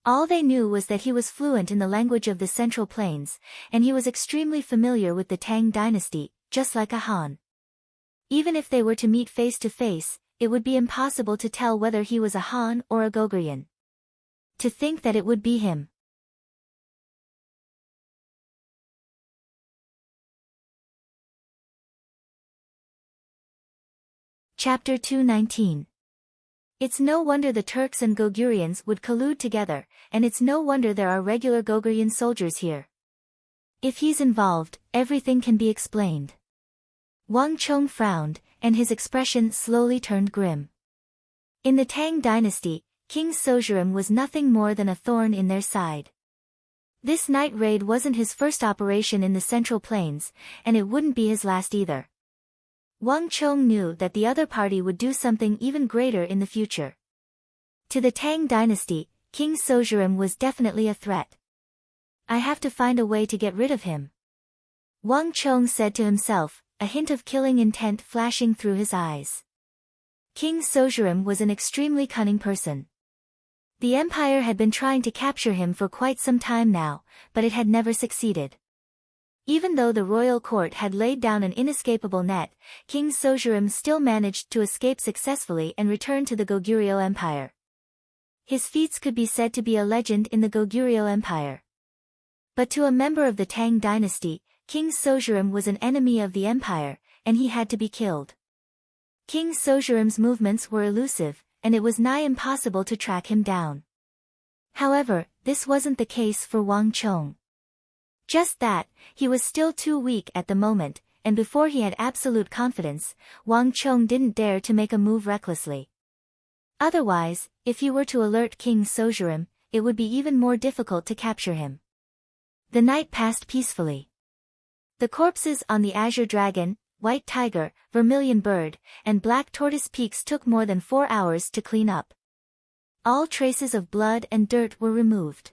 All they knew was that he was fluent in the language of the Central Plains, and he was extremely familiar with the Tang dynasty, just like a Han. Even if they were to meet face to face, it would be impossible to tell whether he was a Han or a Goguryeon. To think that it would be him. Chapter 219. It's no wonder the Turks and Goguryons would collude together, and it's no wonder there are regular Goguryeon soldiers here. If he's involved, everything can be explained. Wang Chong frowned, and his expression slowly turned grim. In the Tang dynasty, King Sojurim was nothing more than a thorn in their side. This night raid wasn't his first operation in the Central Plains, and it wouldn't be his last either. Wang Chong knew that the other party would do something even greater in the future. To the Tang dynasty, King Sojurim was definitely a threat. I have to find a way to get rid of him. Wang Chong said to himself, a hint of killing intent flashing through his eyes. King Sojurim was an extremely cunning person. The empire had been trying to capture him for quite some time now, but it had never succeeded. Even though the royal court had laid down an inescapable net, King Sojurim still managed to escape successfully and return to the Goguryeo Empire. His feats could be said to be a legend in the Goguryeo Empire. But to a member of the Tang dynasty, King Sojurim was an enemy of the empire, and he had to be killed. King Sojurim's movements were elusive, and it was nigh impossible to track him down. However, this wasn't the case for Wang Chong. Just that, he was still too weak at the moment, and before he had absolute confidence, Wang Chong didn't dare to make a move recklessly. Otherwise, if he were to alert King Sojurim, it would be even more difficult to capture him. The night passed peacefully. The corpses on the Azure Dragon, White Tiger, Vermilion Bird, and Black Tortoise Peaks took more than 4 hours to clean up. All traces of blood and dirt were removed.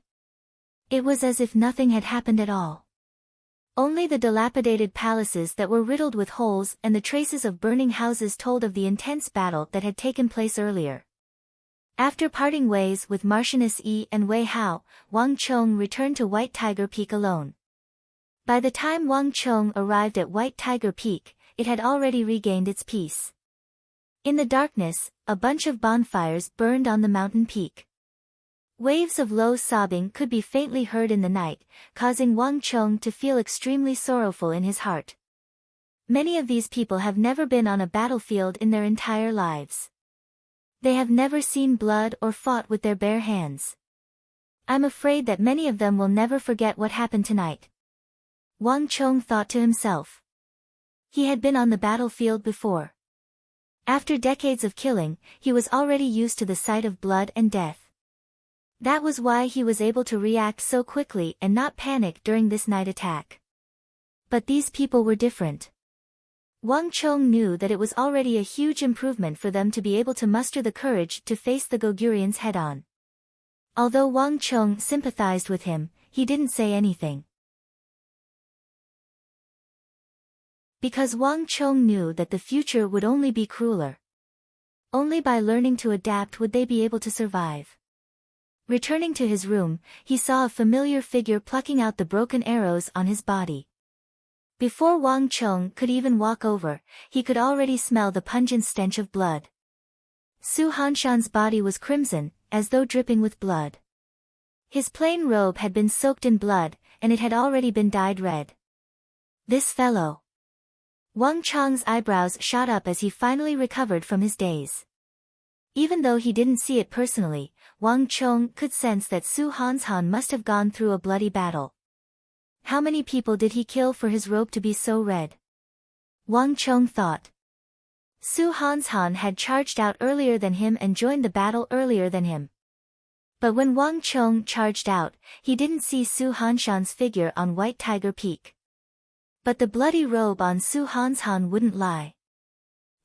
It was as if nothing had happened at all. Only the dilapidated palaces that were riddled with holes and the traces of burning houses told of the intense battle that had taken place earlier. After parting ways with Marchioness Yi and Wei Hao, Wang Chong returned to White Tiger Peak alone. By the time Wang Chong arrived at White Tiger Peak, it had already regained its peace. In the darkness, a bunch of bonfires burned on the mountain peak. Waves of low sobbing could be faintly heard in the night, causing Wang Chong to feel extremely sorrowful in his heart. Many of these people have never been on a battlefield in their entire lives. They have never seen blood or fought with their bare hands. I'm afraid that many of them will never forget what happened tonight. Wang Chong thought to himself. He had been on the battlefield before. After decades of killing, he was already used to the sight of blood and death. That was why he was able to react so quickly and not panic during this night attack. But these people were different. Wang Chong knew that it was already a huge improvement for them to be able to muster the courage to face the Goguryons head-on. Although Wang Chong sympathized with him, he didn't say anything. Because Wang Chong knew that the future would only be crueler. Only by learning to adapt would they be able to survive. Returning to his room, he saw a familiar figure plucking out the broken arrows on his body. Before Wang Chong could even walk over, he could already smell the pungent stench of blood. Su Hanshan's body was crimson, as though dripping with blood. His plain robe had been soaked in blood, and it had already been dyed red. This fellow. Wang Chong's eyebrows shot up as he finally recovered from his daze. Even though he didn't see it personally, Wang Chong could sense that Su Hanshan must have gone through a bloody battle. How many people did he kill for his robe to be so red? Wang Chong thought. Su Hanshan had charged out earlier than him and joined the battle earlier than him. But when Wang Chong charged out, he didn't see Su Hanshan's figure on White Tiger Peak. But the bloody robe on Su Hanshan wouldn't lie.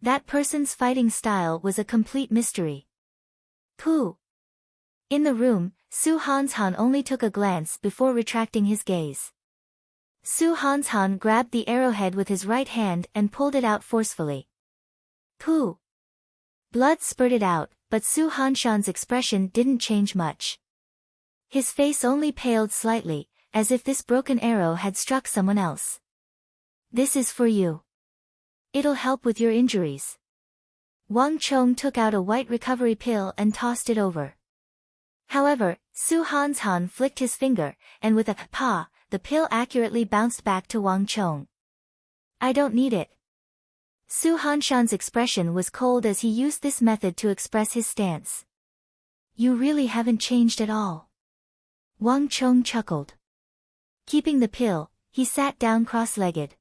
That person's fighting style was a complete mystery. Pooh! In the room, Su Hanshan only took a glance before retracting his gaze. Su Hanshan grabbed the arrowhead with his right hand and pulled it out forcefully. Pooh! Blood spurted out, but Su Hanshan's expression didn't change much. His face only paled slightly, as if this broken arrow had struck someone else. This is for you. It'll help with your injuries. Wang Chong took out a white recovery pill and tossed it over. However, Su Hanshan flicked his finger, and with a pa, the pill accurately bounced back to Wang Chong. I don't need it. Su Hanshan's expression was cold as he used this method to express his stance. You really haven't changed at all. Wang Chong chuckled. Keeping the pill, he sat down cross-legged.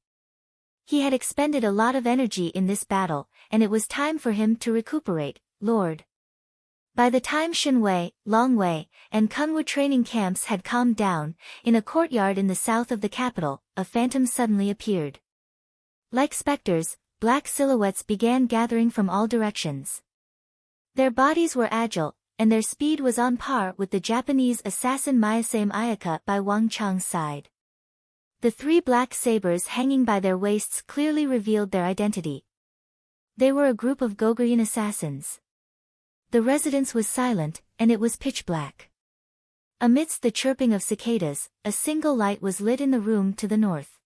He had expended a lot of energy in this battle, and it was time for him to recuperate, Lord. By the time Shenwei, Longwei, and Kunwu training camps had calmed down, in a courtyard in the south of the capital, a phantom suddenly appeared. Like specters, black silhouettes began gathering from all directions. Their bodies were agile, and their speed was on par with the Japanese assassin Miyasame Ayaka by Wang Chang's side. The three black sabers hanging by their waists clearly revealed their identity. They were a group of Goguryeo assassins. The residence was silent, and it was pitch black. Amidst the chirping of cicadas, a single light was lit in the room to the north.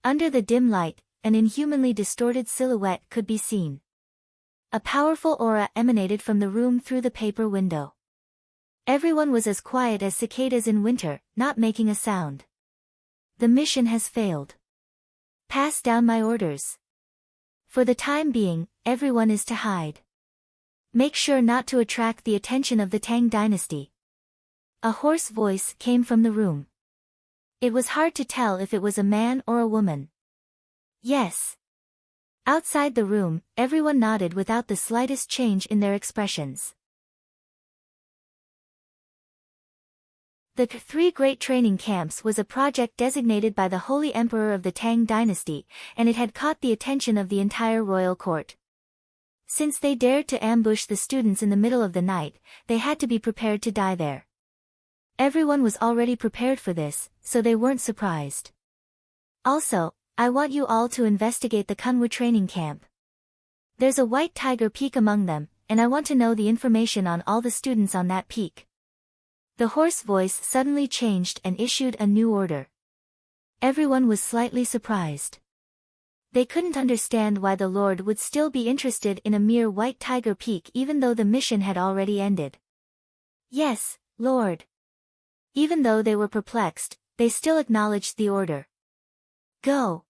Under the dim light, an inhumanly distorted silhouette could be seen. A powerful aura emanated from the room through the paper window. Everyone was as quiet as cicadas in winter, not making a sound. The mission has failed. Pass down my orders. For the time being, everyone is to hide. Make sure not to attract the attention of the Tang dynasty. A hoarse voice came from the room. It was hard to tell if it was a man or a woman. Yes. Outside the room, everyone nodded without the slightest change in their expressions. The Three Great Training Camps was a project designated by the Holy Emperor of the Tang dynasty, and it had caught the attention of the entire royal court. Since they dared to ambush the students in the middle of the night, they had to be prepared to die there. Everyone was already prepared for this, so they weren't surprised. Also, I want you all to investigate the Kunwu training camp. There's a white tiger peak among them, and I want to know the information on all the students on that peak. The hoarse voice suddenly changed and issued a new order. Everyone was slightly surprised. They couldn't understand why the Lord would still be interested in a mere white tiger peak even though the mission had already ended. Yes, Lord. Even though they were perplexed, they still acknowledged the order. Go.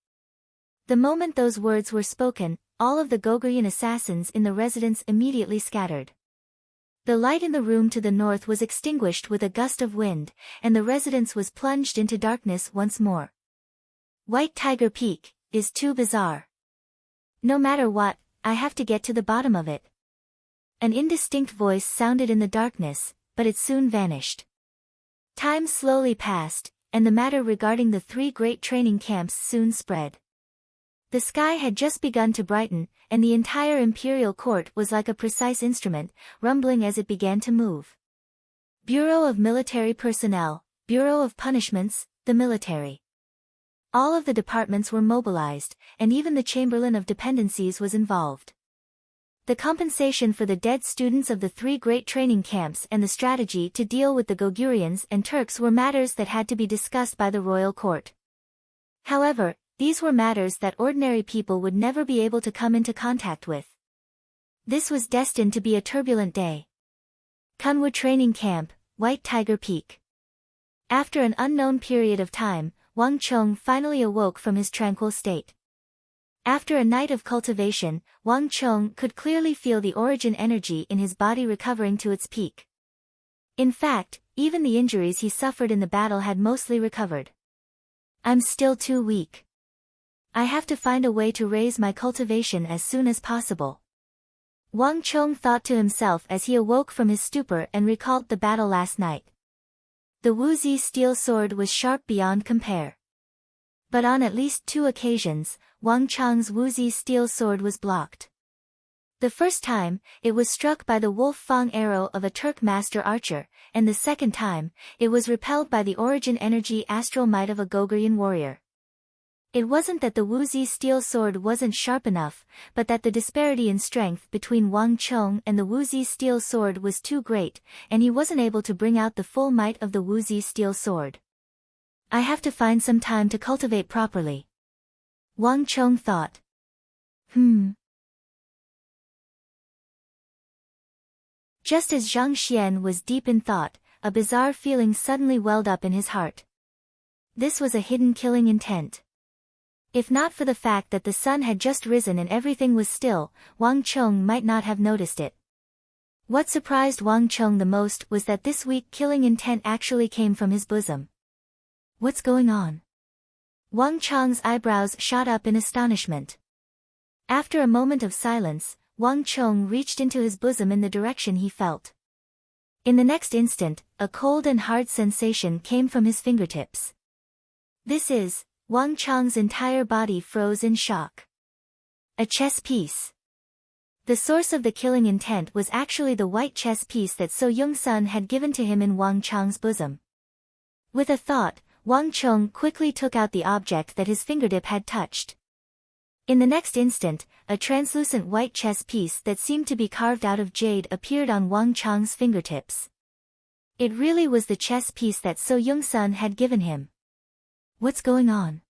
The moment those words were spoken, all of the Goguryeo assassins in the residence immediately scattered. The light in the room to the north was extinguished with a gust of wind, and the residence was plunged into darkness once more. White Tiger Peak is too bizarre. No matter what, I have to get to the bottom of it. An indistinct voice sounded in the darkness, but it soon vanished. Time slowly passed, and the matter regarding the three great training camps soon spread. The sky had just begun to brighten, and the entire imperial court was like a precise instrument, rumbling as it began to move. Bureau of Military Personnel, Bureau of Punishments, the military. All of the departments were mobilized, and even the Chamberlain of Dependencies was involved. The compensation for the dead students of the three great training camps and the strategy to deal with the Goguryons and Turks were matters that had to be discussed by the royal court. However, these were matters that ordinary people would never be able to come into contact with. This was destined to be a turbulent day. Kunwu Training Camp, White Tiger Peak. After an unknown period of time, Wang Chong finally awoke from his tranquil state. After a night of cultivation, Wang Chong could clearly feel the origin energy in his body recovering to its peak. In fact, even the injuries he suffered in the battle had mostly recovered. I'm still too weak. I have to find a way to raise my cultivation as soon as possible. Wang Chong thought to himself as he awoke from his stupor and recalled the battle last night. The Wuzi steel sword was sharp beyond compare. But on at least 2 occasions, Wang Chang's Wuzi steel sword was blocked. The first time, it was struck by the wolf fang arrow of a Turk master archer, and the second time, it was repelled by the origin energy astral might of a Gogurian warrior. It wasn't that the Wuzi steel sword wasn't sharp enough, but that the disparity in strength between Wang Chong and the Wuzi steel sword was too great, and he wasn't able to bring out the full might of the Wuzi steel sword. I have to find some time to cultivate properly. Wang Chong thought. Just as Zhang Xian was deep in thought, a bizarre feeling suddenly welled up in his heart. This was a hidden killing intent. If not for the fact that the sun had just risen and everything was still, Wang Chong might not have noticed it. What surprised Wang Chong the most was that this weak killing intent actually came from his bosom. What's going on? Wang Chong's eyebrows shot up in astonishment. After a moment of silence, Wang Chong reached into his bosom in the direction he felt. In the next instant, a cold and hard sensation came from his fingertips. Wang Chong's entire body froze in shock. A chess piece. The source of the killing intent was actually the white chess piece that So Young-sun had given to him in Wang Chong's bosom. With a thought, Wang Chong quickly took out the object that his fingertip had touched. In the next instant, a translucent white chess piece that seemed to be carved out of jade appeared on Wang Chong's fingertips. It really was the chess piece that So Young-sun had given him. What's going on?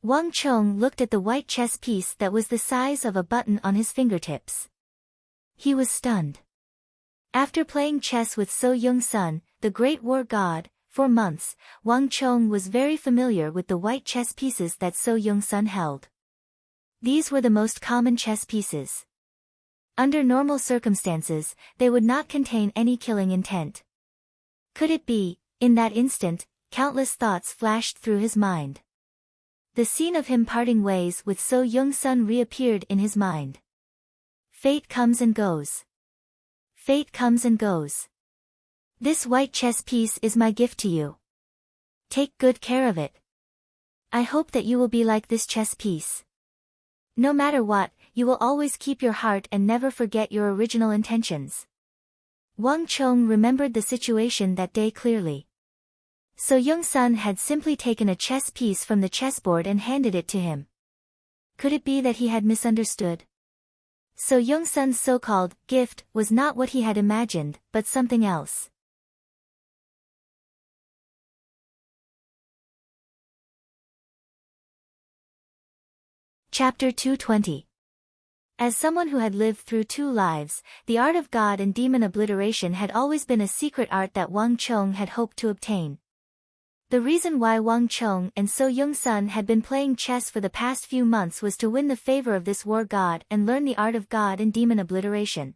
Wang Chong looked at the white chess piece that was the size of a button on his fingertips. He was stunned. After playing chess with So Young-sun, the great war god, for months, Wang Chong was very familiar with the white chess pieces that So Young-sun held. These were the most common chess pieces. Under normal circumstances, they would not contain any killing intent. Could it be? In that instant, countless thoughts flashed through his mind. The scene of him parting ways with So Young-sun reappeared in his mind. Fate comes and goes. Fate comes and goes. This white chess piece is my gift to you. Take good care of it. I hope that you will be like this chess piece. No matter what, you will always keep your heart and never forget your original intentions. Wang Chong remembered the situation that day clearly. So Young-sun had simply taken a chess piece from the chessboard and handed it to him. Could it be that he had misunderstood? So Young-sun's so-called gift was not what he had imagined, but something else. Chapter 220. As someone who had lived through 2 lives, the art of god and demon obliteration had always been a secret art that Wang Chong had hoped to obtain. The reason why Wang Chong and So Young-sun had been playing chess for the past few months was to win the favor of this war god and learn the art of god and demon obliteration.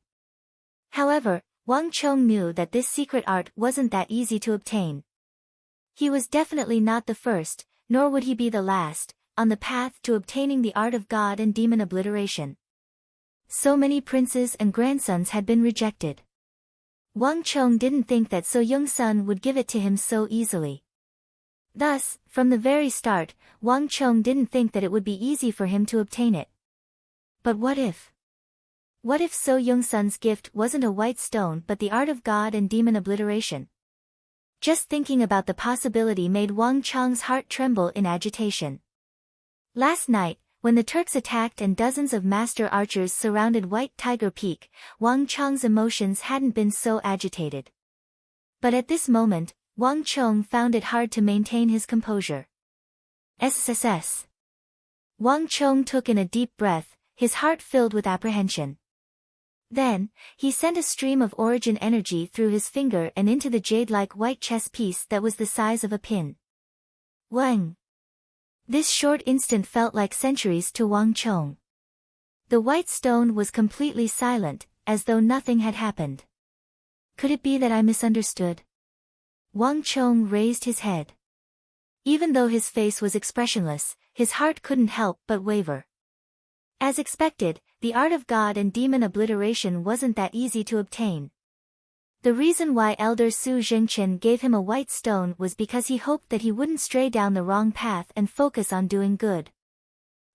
However, Wang Chong knew that this secret art wasn't that easy to obtain. He was definitely not the first, nor would he be the last, on the path to obtaining the art of god and demon obliteration. So many princes and grandsons had been rejected. Wang Chong didn't think that So Young-sun would give it to him so easily. Thus, from the very start, Wang Chong didn't think that it would be easy for him to obtain it. But what if? What if So Young-sun's gift wasn't a white stone but the art of god and demon obliteration? Just thinking about the possibility made Wang Chong's heart tremble in agitation. Last night, when the Turks attacked and dozens of master archers surrounded White Tiger Peak, Wang Chong's emotions hadn't been so agitated. But at this moment, Wang Chong found it hard to maintain his composure. SSS. Wang Chong took in a deep breath, his heart filled with apprehension. Then, he sent a stream of origin energy through his finger and into the jade-like white chess piece that was the size of a pin. Wang. This short instant felt like centuries to Wang Chong. The white stone was completely silent, as though nothing had happened. Could it be that I misunderstood? Wang Chong raised his head. Even though his face was expressionless, his heart couldn't help but waver. As expected, the art of god and demon obliteration wasn't that easy to obtain. The reason why Elder Su Zhengchen gave him a white stone was because he hoped that he wouldn't stray down the wrong path and focus on doing good.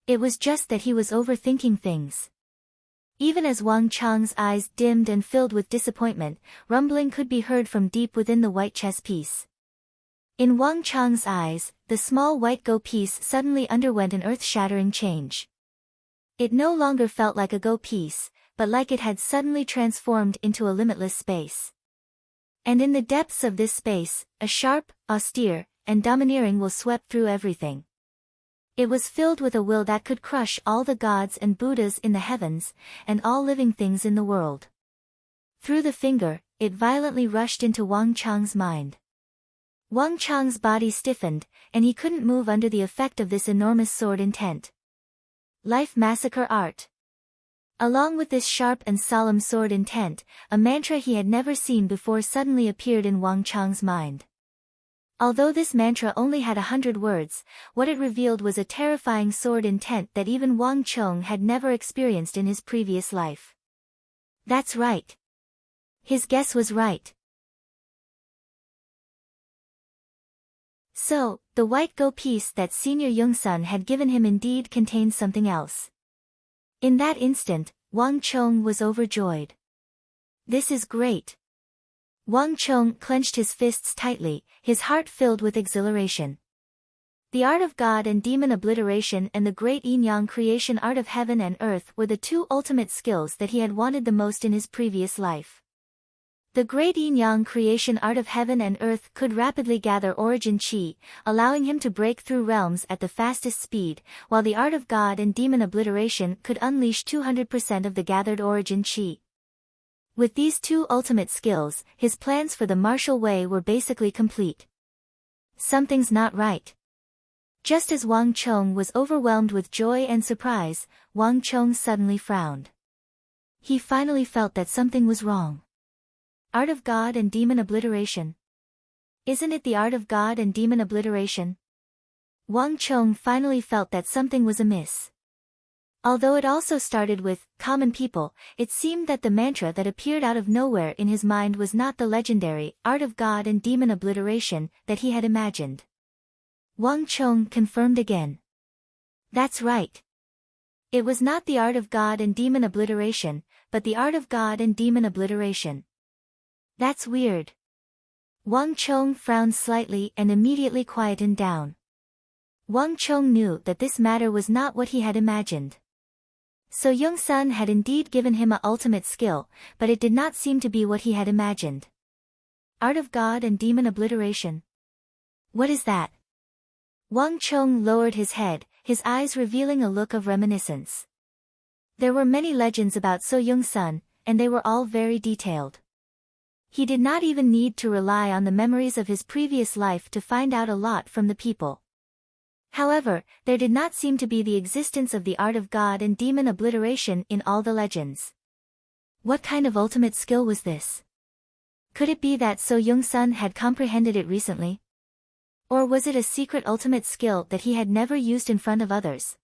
It was just that he was overthinking things. Even as Wang Chang's eyes dimmed and filled with disappointment, rumbling could be heard from deep within the white chess piece. In Wang Chang's eyes, the small white Go piece suddenly underwent an earth-shattering change. It no longer felt like a Go piece, but like it had suddenly transformed into a limitless space. And in the depths of this space, a sharp, austere, and domineering will swept through everything. It was filled with a will that could crush all the gods and Buddhas in the heavens, and all living things in the world. Through the finger, it violently rushed into Wang Chang's mind. Wang Chang's body stiffened, and he couldn't move under the effect of this enormous sword intent. Life Massacre Art. Along with this sharp and solemn sword intent, a mantra he had never seen before suddenly appeared in Wang Chang's mind. Although this mantra only had 100 words, what it revealed was a terrifying sword intent that even Wang Chang had never experienced in his previous life. That's right. His guess was right. So, the white Go piece that Senior Young-sun had given him indeed contained something else. In that instant, Wang Chang was overjoyed. This is great. Wang Chang clenched his fists tightly, his heart filled with exhilaration. The art of God and demon obliteration and the great yin-yang creation art of heaven and earth were the two ultimate skills that he had wanted the most in his previous life. The great yin-yang creation art of heaven and earth could rapidly gather origin chi, allowing him to break through realms at the fastest speed, while the art of God and demon obliteration could unleash 200% of the gathered origin chi. With these two ultimate skills, his plans for the martial way were basically complete. Something's not right. Just as Wang Chang was overwhelmed with joy and surprise, Wang Chang suddenly frowned. He finally felt that something was wrong. Art of God and demon obliteration. Isn't it the art of God and demon obliteration? Wang Chang finally felt that something was amiss. Although it also started with common people, it seemed that the mantra that appeared out of nowhere in his mind was not the legendary art of God and demon obliteration that he had imagined. Wang Chang confirmed again. That's right. It was not the art of God and demon obliteration, but the art of God and demon obliteration. That's weird. Wang Chang frowned slightly and immediately quietened down. Wang Chang knew that this matter was not what he had imagined. So Young-sun had indeed given him an ultimate skill, but it did not seem to be what he had imagined. Art of God and demon obliteration. What is that? Wang Chang lowered his head, his eyes revealing a look of reminiscence. There were many legends about So Young-sun, and they were all very detailed. He did not even need to rely on the memories of his previous life to find out a lot from the people. However, there did not seem to be the existence of the art of God and demon obliteration in all the legends. What kind of ultimate skill was this? Could it be that So Young-sun had comprehended it recently? Or was it a secret ultimate skill that he had never used in front of others?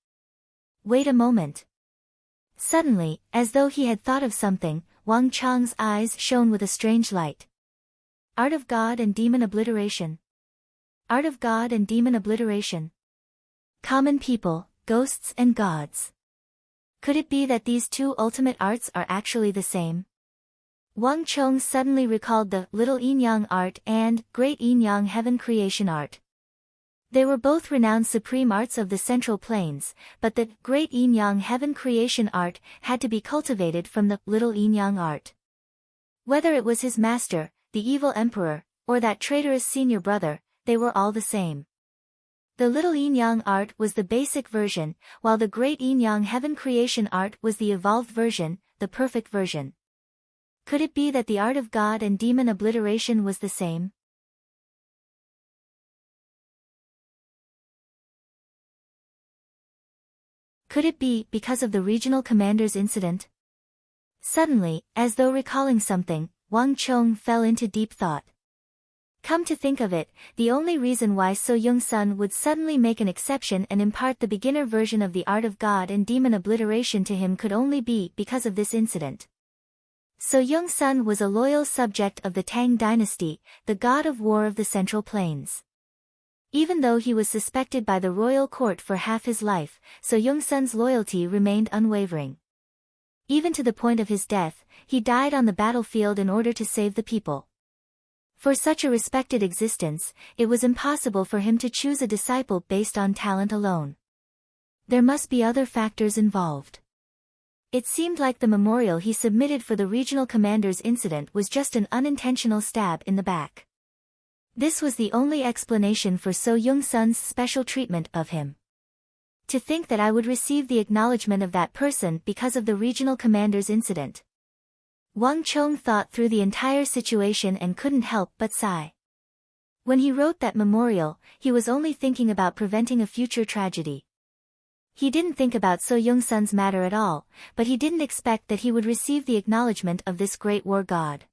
Wait a moment. Suddenly, as though he had thought of something, Wang Chang's eyes shone with a strange light. Art of God and demon obliteration. Art of God and demon obliteration. Common people, ghosts and gods. Could it be that these two ultimate arts are actually the same? Wang Chang suddenly recalled the Little Yin-yang art and Great Yin-yang heaven creation art. They were both renowned supreme arts of the Central Plains, but the Great Yin-yang heaven creation art had to be cultivated from the Little Yin-yang art. Whether it was his master, the evil emperor, or that traitorous senior brother, they were all the same. The Little Yin-yang art was the basic version, while the Great Yin-yang heaven creation art was the evolved version, the perfect version. Could it be that the art of God and demon obliteration was the same? Could it be because of the regional commander's incident? Suddenly, as though recalling something, Wang Chang fell into deep thought. Come to think of it, the only reason why So Young-sun would suddenly make an exception and impart the beginner version of the art of God and demon obliteration to him could only be because of this incident. So Young-sun was a loyal subject of the Tang dynasty, the god of war of the Central Plains. Even though he was suspected by the royal court for half his life, So Young-sun's loyalty remained unwavering. Even to the point of his death, he died on the battlefield in order to save the people. For such a respected existence, it was impossible for him to choose a disciple based on talent alone. There must be other factors involved. It seemed like the memorial he submitted for the regional commander's incident was just an unintentional stab in the back. This was the only explanation for So Young-sun's special treatment of him. To think that I would receive the acknowledgement of that person because of the regional commander's incident. Wang Chong thought through the entire situation and couldn't help but sigh. When he wrote that memorial, he was only thinking about preventing a future tragedy. He didn't think about So Young-sun's matter at all, but he didn't expect that he would receive the acknowledgement of this great war god.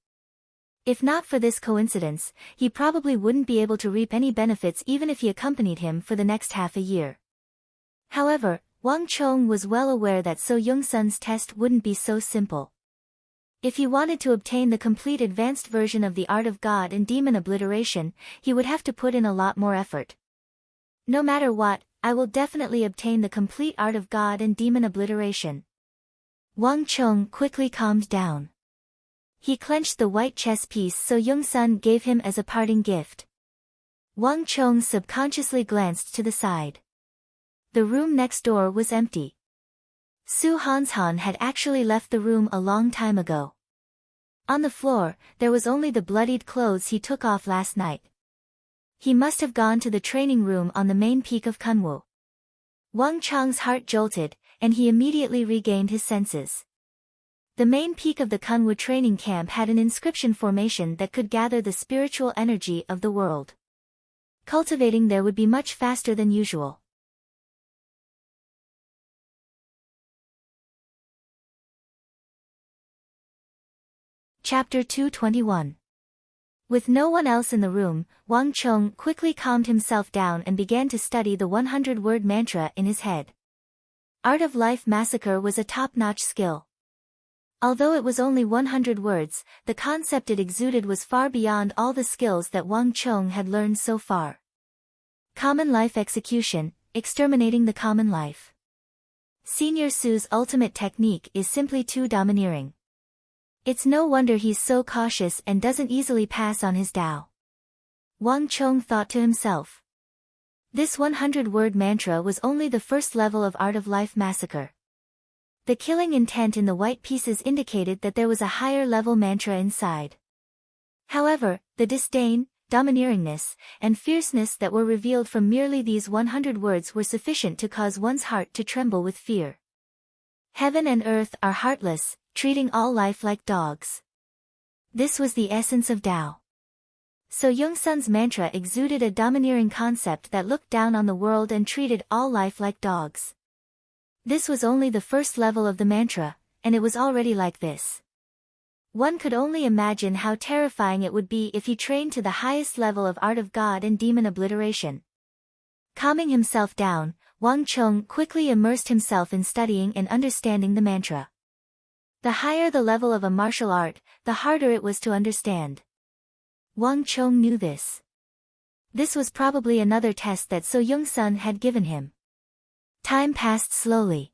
If not for this coincidence, he probably wouldn't be able to reap any benefits even if he accompanied him for the next half a year. However, Wang Chong was well aware that So Young-sun's test wouldn't be so simple. If he wanted to obtain the complete advanced version of the art of God and demon obliteration, he would have to put in a lot more effort. No matter what, I will definitely obtain the complete art of God and demon obliteration. Wang Chong quickly calmed down. He clenched the white chess piece So Young-sun gave him as a parting gift. Wang Chong subconsciously glanced to the side. The room next door was empty. Su Hanshan had actually left the room a long time ago. On the floor, there was only the bloodied clothes he took off last night. He must have gone to the training room on the main peak of Kunwu. Wang Chong's heart jolted, and he immediately regained his senses. The main peak of the Kunwu training camp had an inscription formation that could gather the spiritual energy of the world. Cultivating there would be much faster than usual. Chapter 221. With no one else in the room, Wang Chong quickly calmed himself down and began to study the 100-word mantra in his head. Art of Life Massacre was a top-notch skill. Although it was only 100 words, the concept it exuded was far beyond all the skills that Wang Chong had learned so far. Common life execution, exterminating the common life. Senior Su's ultimate technique is simply too domineering. It's no wonder he's so cautious and doesn't easily pass on his Tao. Wang Chong thought to himself. This 100-word mantra was only the first level of Art of Life Massacre. The killing intent in the white pieces indicated that there was a higher-level mantra inside. However, the disdain, domineeringness, and fierceness that were revealed from merely these 100 words were sufficient to cause one's heart to tremble with fear. Heaven and earth are heartless, treating all life like dogs. This was the essence of Tao. So Young-sun's mantra exuded a domineering concept that looked down on the world and treated all life like dogs. This was only the first level of the mantra, and it was already like this. One could only imagine how terrifying it would be if he trained to the highest level of Art of God and demon obliteration. Calming himself down, Wang Chong quickly immersed himself in studying and understanding the mantra. The higher the level of a martial art, the harder it was to understand. Wang Chong knew this. This was probably another test that So Young-sun had given him. Time passed slowly.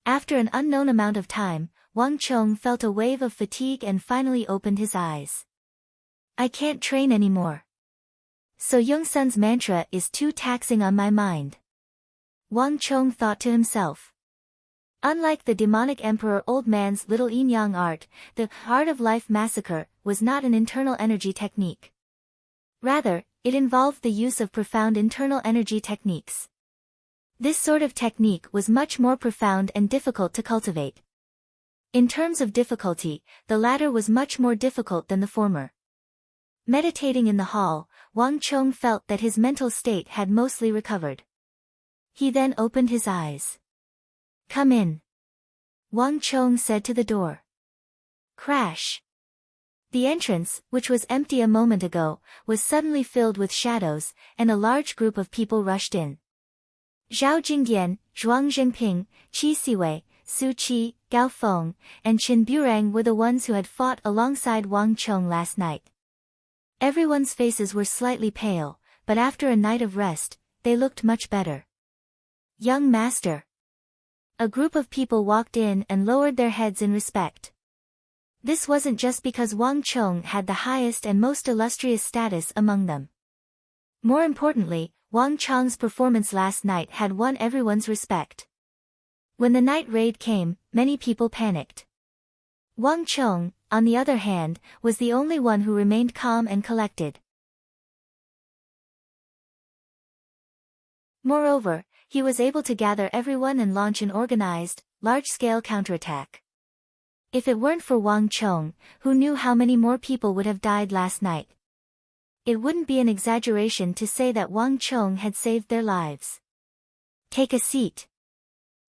After an unknown amount of time, Wang Chong felt a wave of fatigue and finally opened his eyes. I can't train anymore. So Young-sun's mantra is too taxing on my mind. Wang Chong thought to himself. Unlike the demonic emperor Old Man's little yin-yang art, the Art of Life Massacre was not an internal energy technique. Rather, it involved the use of profound internal energy techniques. This sort of technique was much more profound and difficult to cultivate. In terms of difficulty, the latter was much more difficult than the former. Meditating in the hall, Wang Chong felt that his mental state had mostly recovered. He then opened his eyes. Come in. Wang Chong said to the door. Crash. The entrance, which was empty a moment ago, was suddenly filled with shadows, and a large group of people rushed in. Zhao Jingdian, Zhuang Zhengping, Qi Siwei, Su Qi, Gao Feng, and Qin Burang were the ones who had fought alongside Wang Chong last night. Everyone's faces were slightly pale, but after a night of rest, they looked much better. Young master. A group of people walked in and lowered their heads in respect. This wasn't just because Wang Chong had the highest and most illustrious status among them. More importantly, Wang Chong's performance last night had won everyone's respect. When the night raid came, many people panicked. Wang Chong, on the other hand, was the only one who remained calm and collected. Moreover, he was able to gather everyone and launch an organized, large-scale counterattack. If it weren't for Wang Chong, who knew how many more people would have died last night? It wouldn't be an exaggeration to say that Wang Chong had saved their lives. Take a seat.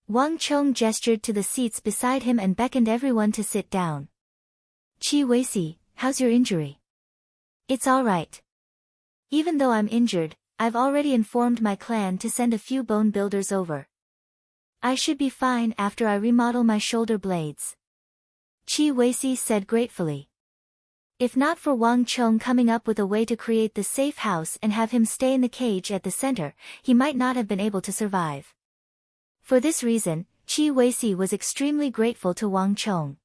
Wang Chong gestured to the seats beside him and beckoned everyone to sit down. Qi Weisi, how's your injury? It's all right. Even though I'm injured, I've already informed my clan to send a few bone builders over. I should be fine after I remodel my shoulder blades. Qi Weisi said gratefully. If not for Wang Chong coming up with a way to create the safe house and have him stay in the cage at the center, he might not have been able to survive. For this reason, Qi Weisi was extremely grateful to Wang Chong.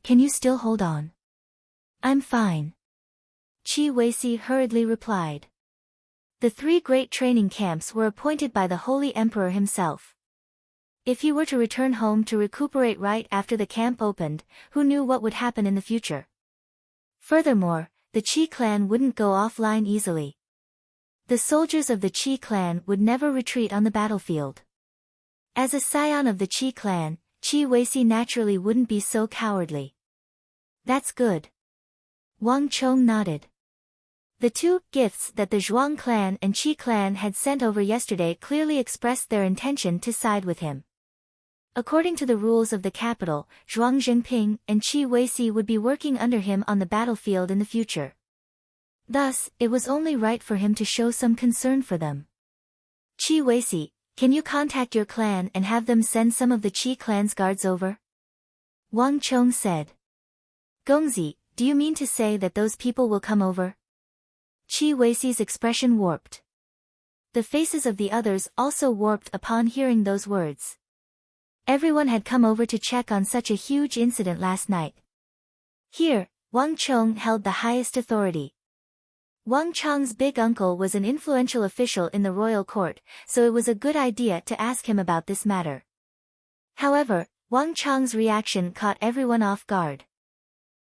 Can you still hold on? I'm fine. Qi Weisi hurriedly replied. The 3 great training camps were appointed by the Holy Emperor himself. If he were to return home to recuperate right after the camp opened, who knew what would happen in the future? Furthermore, the Qi clan wouldn't go offline easily. The soldiers of the Qi clan would never retreat on the battlefield. As a scion of the Qi clan, Qi Weisi naturally wouldn't be so cowardly. That's good. Wang Chong nodded. The 2 gifts that the Zhuang clan and Qi clan had sent over yesterday clearly expressed their intention to side with him. According to the rules of the capital, Zhuang Zhengping and Qi Weisi would be working under him on the battlefield in the future. Thus, it was only right for him to show some concern for them. Qi Weisi, can you contact your clan and have them send some of the Qi clan's guards over? Wang Chong said. Gongzi, do you mean to say that those people will come over? Qi Weisi's expression warped. The faces of the others also warped upon hearing those words. Everyone had come over to check on such a huge incident last night. Here, Wang Chong held the highest authority. Wang Chong's big uncle was an influential official in the royal court, so it was a good idea to ask him about this matter. However, Wang Chong's reaction caught everyone off guard.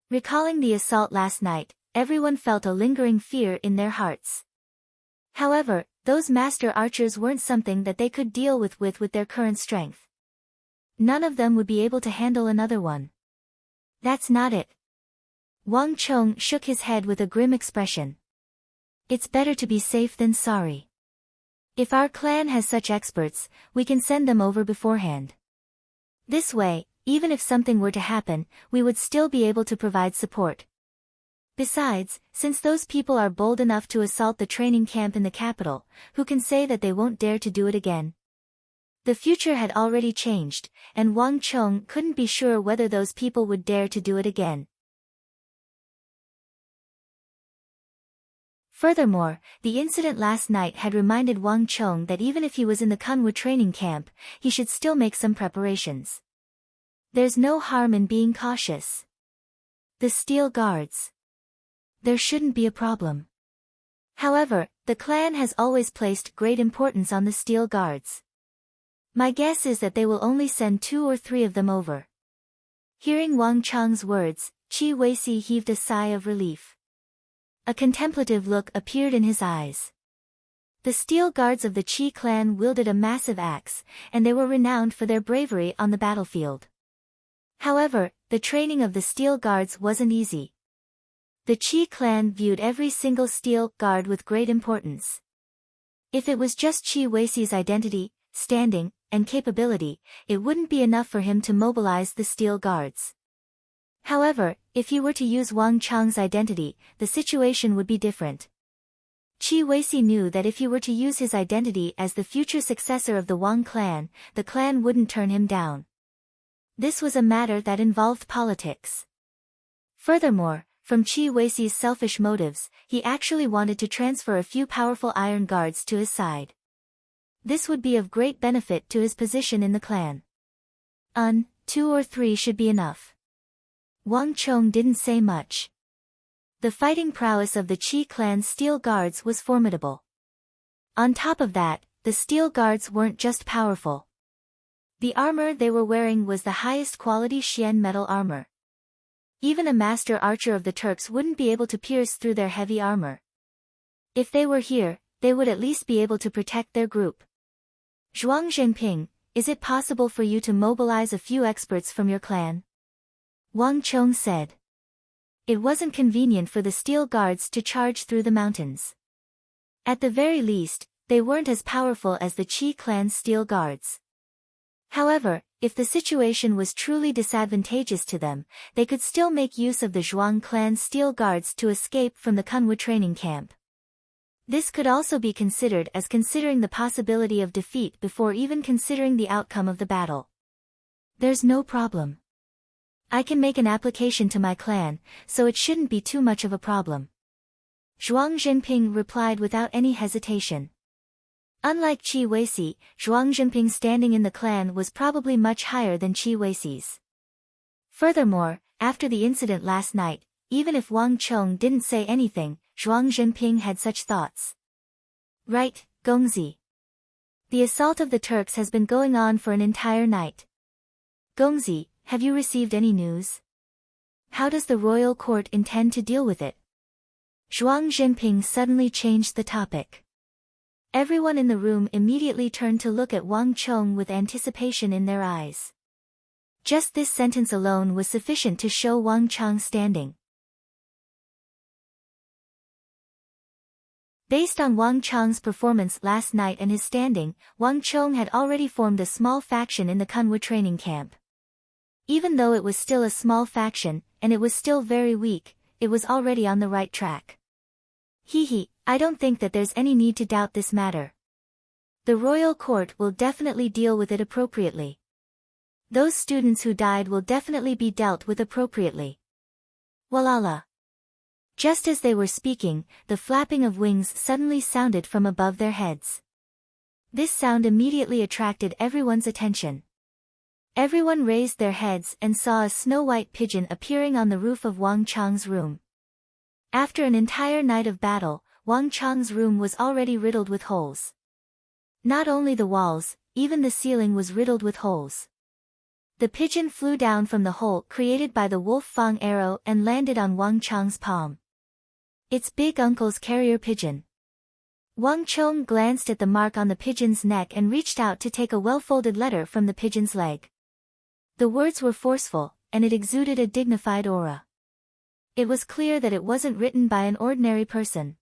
Recalling the assault last night, everyone felt a lingering fear in their hearts. However, those master archers weren't something that they could deal with their current strength. None of them would be able to handle another one. That's not it. Wang Chong shook his head with a grim expression. It's better to be safe than sorry. If our clan has such experts, we can send them over beforehand. This way, even if something were to happen, we would still be able to provide support. Besides, since those people are bold enough to assault the training camp in the capital, who can say that they won't dare to do it again? The future had already changed, and Wang Chong couldn't be sure whether those people would dare to do it again. Furthermore, the incident last night had reminded Wang Chong that even if he was in the Kunwu training camp, he should still make some preparations. There's no harm in being cautious. The steel guards. There shouldn't be a problem. However, the clan has always placed great importance on the steel guards. My guess is that they will only send 2 or 3 of them over. Hearing Wang Chong's words, Qi Weisi heaved a sigh of relief. A contemplative look appeared in his eyes. The steel guards of the Qi clan wielded a massive axe, and they were renowned for their bravery on the battlefield. However, the training of the steel guards wasn't easy. The Qi clan viewed every single steel guard with great importance. If it was just Qi Weisi's identity, standing, and capability, it wouldn't be enough for him to mobilize the steel guards. However, if he were to use Wang Chong's identity, the situation would be different. Qi Weisi knew that if he were to use his identity as the future successor of the Wang clan, the clan wouldn't turn him down. This was a matter that involved politics. Furthermore, from Qi Weisi's selfish motives, he actually wanted to transfer a few powerful iron guards to his side. This would be of great benefit to his position in the clan. 2 or 3 should be enough. Wang Chong didn't say much. The fighting prowess of the Qi clan's steel guards was formidable. On top of that, the steel guards weren't just powerful. The armor they were wearing was the highest quality Xian metal armor. Even a master archer of the Turks wouldn't be able to pierce through their heavy armor. If they were here, they would at least be able to protect their group. Zhuang Zhenping, is it possible for you to mobilize a few experts from your clan? Wang Chong said. It wasn't convenient for the steel guards to charge through the mountains. At the very least, they weren't as powerful as the Qi clan's steel guards. However, if the situation was truly disadvantageous to them, they could still make use of the Zhuang clan's steel guards to escape from the Kunwu training camp. This could also be considered as considering the possibility of defeat before even considering the outcome of the battle. There's no problem. I can make an application to my clan, so it shouldn't be too much of a problem. Zhuang Zhenping replied without any hesitation. Unlike Qi Weisi, Zhuang Zhenping's standing in the clan was probably much higher than Qi Weisi's. Furthermore, after the incident last night, even if Wang Chong didn't say anything, Zhuang Zhenping had such thoughts. Right, Gongzi. The assault of the Turks has been going on for an entire night. Gongzi, have you received any news? How does the royal court intend to deal with it? Zhuang Zhenping suddenly changed the topic. Everyone in the room immediately turned to look at Wang Chong with anticipation in their eyes. Just this sentence alone was sufficient to show Wang Chong's standing. Based on Wang Chong's performance last night and his standing, Wang Chong had already formed a small faction in the Kunwu training camp. Even though it was still a small faction, and it was still very weak, it was already on the right track. I don't think that there's any need to doubt this matter. The royal court will definitely deal with it appropriately. Those students who died will definitely be dealt with appropriately. Walala. Just as they were speaking, the flapping of wings suddenly sounded from above their heads. This sound immediately attracted everyone's attention. Everyone raised their heads and saw a snow-white pigeon appearing on the roof of Wang Chong's room. After an entire night of battle, Wang Chong's room was already riddled with holes. Not only the walls, even the ceiling was riddled with holes. The pigeon flew down from the hole created by the Wolf Fang arrow and landed on Wang Chong's palm. It's Big Uncle's carrier pigeon. Wang Chong glanced at the mark on the pigeon's neck and reached out to take a well-folded letter from the pigeon's leg. The words were forceful, and it exuded a dignified aura. It was clear that it wasn't written by an ordinary person.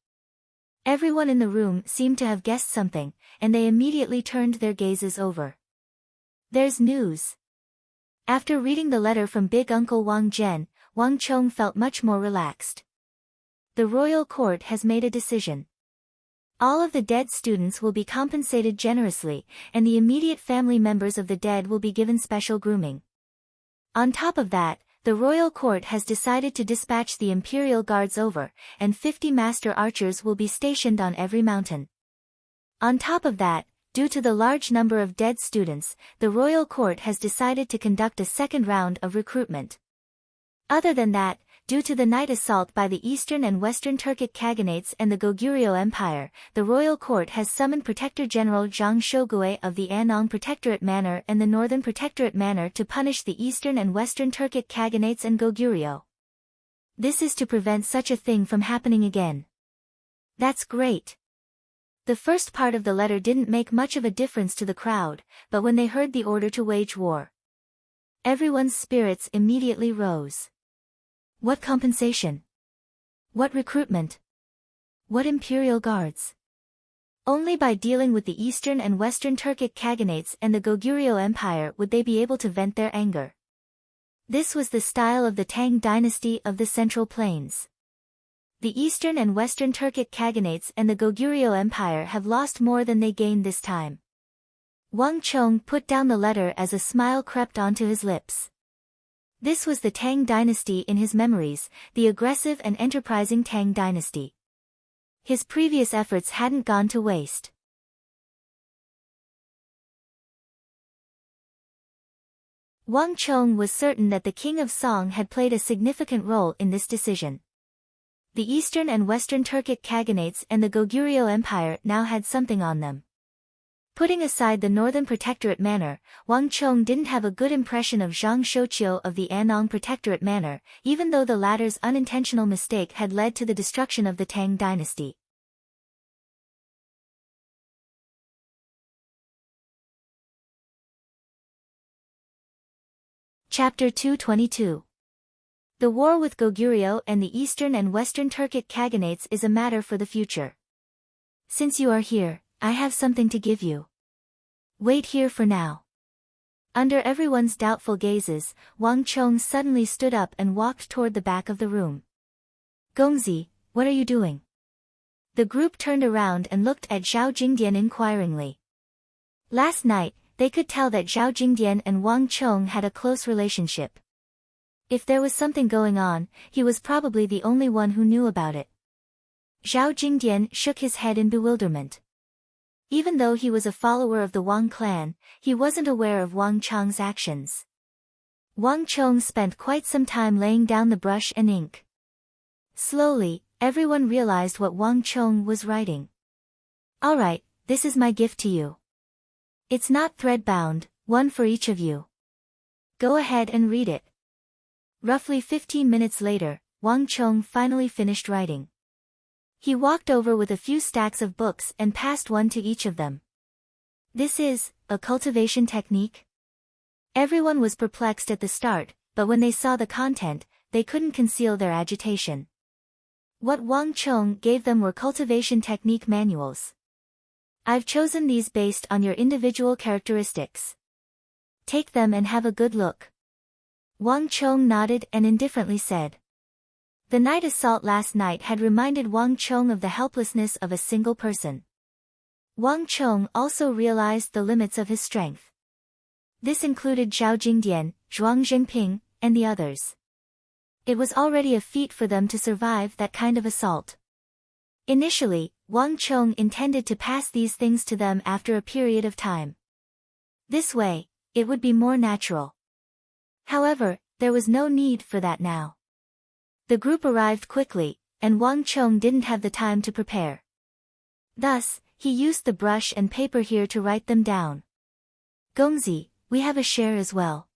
Everyone in the room seemed to have guessed something, and they immediately turned their gazes over. There's news. After reading the letter from Big Uncle Wang Zhen, Wang Chong felt much more relaxed. The royal court has made a decision. All of the dead students will be compensated generously, and the immediate family members of the dead will be given special grooming. On top of that, the royal court has decided to dispatch the imperial guards over, and 50 master archers will be stationed on every mountain. On top of that, due to the large number of dead students, the royal court has decided to conduct a second round of recruitment. Other than that, due to the night assault by the Eastern and Western Turkic Khaganates and the Goguryeo Empire, the royal court has summoned Protector General Zhang Shogue of the Annong Protectorate Manor and the Northern Protectorate Manor to punish the Eastern and Western Turkic Khaganates and Goguryeo. This is to prevent such a thing from happening again. That's great. The first part of the letter didn't make much of a difference to the crowd, but when they heard the order to wage war, everyone's spirits immediately rose. What compensation? What recruitment? What imperial guards? Only by dealing with the Eastern and Western Turkic Khaganates and the Goguryeo Empire would they be able to vent their anger. This was the style of the Tang dynasty of the Central Plains. The Eastern and Western Turkic Khaganates and the Goguryeo Empire have lost more than they gained this time. Wang Chong put down the letter as a smile crept onto his lips. This was the Tang dynasty in his memories, the aggressive and enterprising Tang dynasty. His previous efforts hadn't gone to waste. Wang Chong was certain that the King of Song had played a significant role in this decision. The Eastern and Western Turkic Khaganates and the Goguryeo Empire now had something on them. Putting aside the Northern Protectorate manor, Wang Chong didn't have a good impression of Zhang Shouqiu of the Annong Protectorate manor, even though the latter's unintentional mistake had led to the destruction of the Tang dynasty. Chapter 222. The war with Goguryeo and the Eastern and Western Turkic Khaganates is a matter for the future. Since you are here, I have something to give you. Wait here for now. Under everyone's doubtful gazes, Wang Chong suddenly stood up and walked toward the back of the room. Gongzi, what are you doing? The group turned around and looked at Zhao Jingdian inquiringly. Last night, they could tell that Zhao Jingdian and Wang Chong had a close relationship. If there was something going on, he was probably the only one who knew about it. Zhao Jingdian shook his head in bewilderment. Even though he was a follower of the Wang clan, he wasn't aware of Wang Chong's actions. Wang Chong spent quite some time laying down the brush and ink. Slowly, everyone realized what Wang Chong was writing. Alright, this is my gift to you. It's not thread-bound, one for each of you. Go ahead and read it. Roughly 15 minutes later, Wang Chong finally finished writing. He walked over with a few stacks of books and passed one to each of them. This is a cultivation technique? Everyone was perplexed at the start, but when they saw the content, they couldn't conceal their agitation. What Wang Chong gave them were cultivation technique manuals. I've chosen these based on your individual characteristics. Take them and have a good look. Wang Chong nodded and indifferently said. The night assault last night had reminded Wang Chong of the helplessness of a single person. Wang Chong also realized the limits of his strength. This included Zhao Jingdian, Zhuang Jingping, and the others. It was already a feat for them to survive that kind of assault. Initially, Wang Chong intended to pass these things to them after a period of time. This way, it would be more natural. However, there was no need for that now. The group arrived quickly, and Wang Chong didn't have the time to prepare. Thus, he used the brush and paper here to write them down. Gongzi, we have a share as well.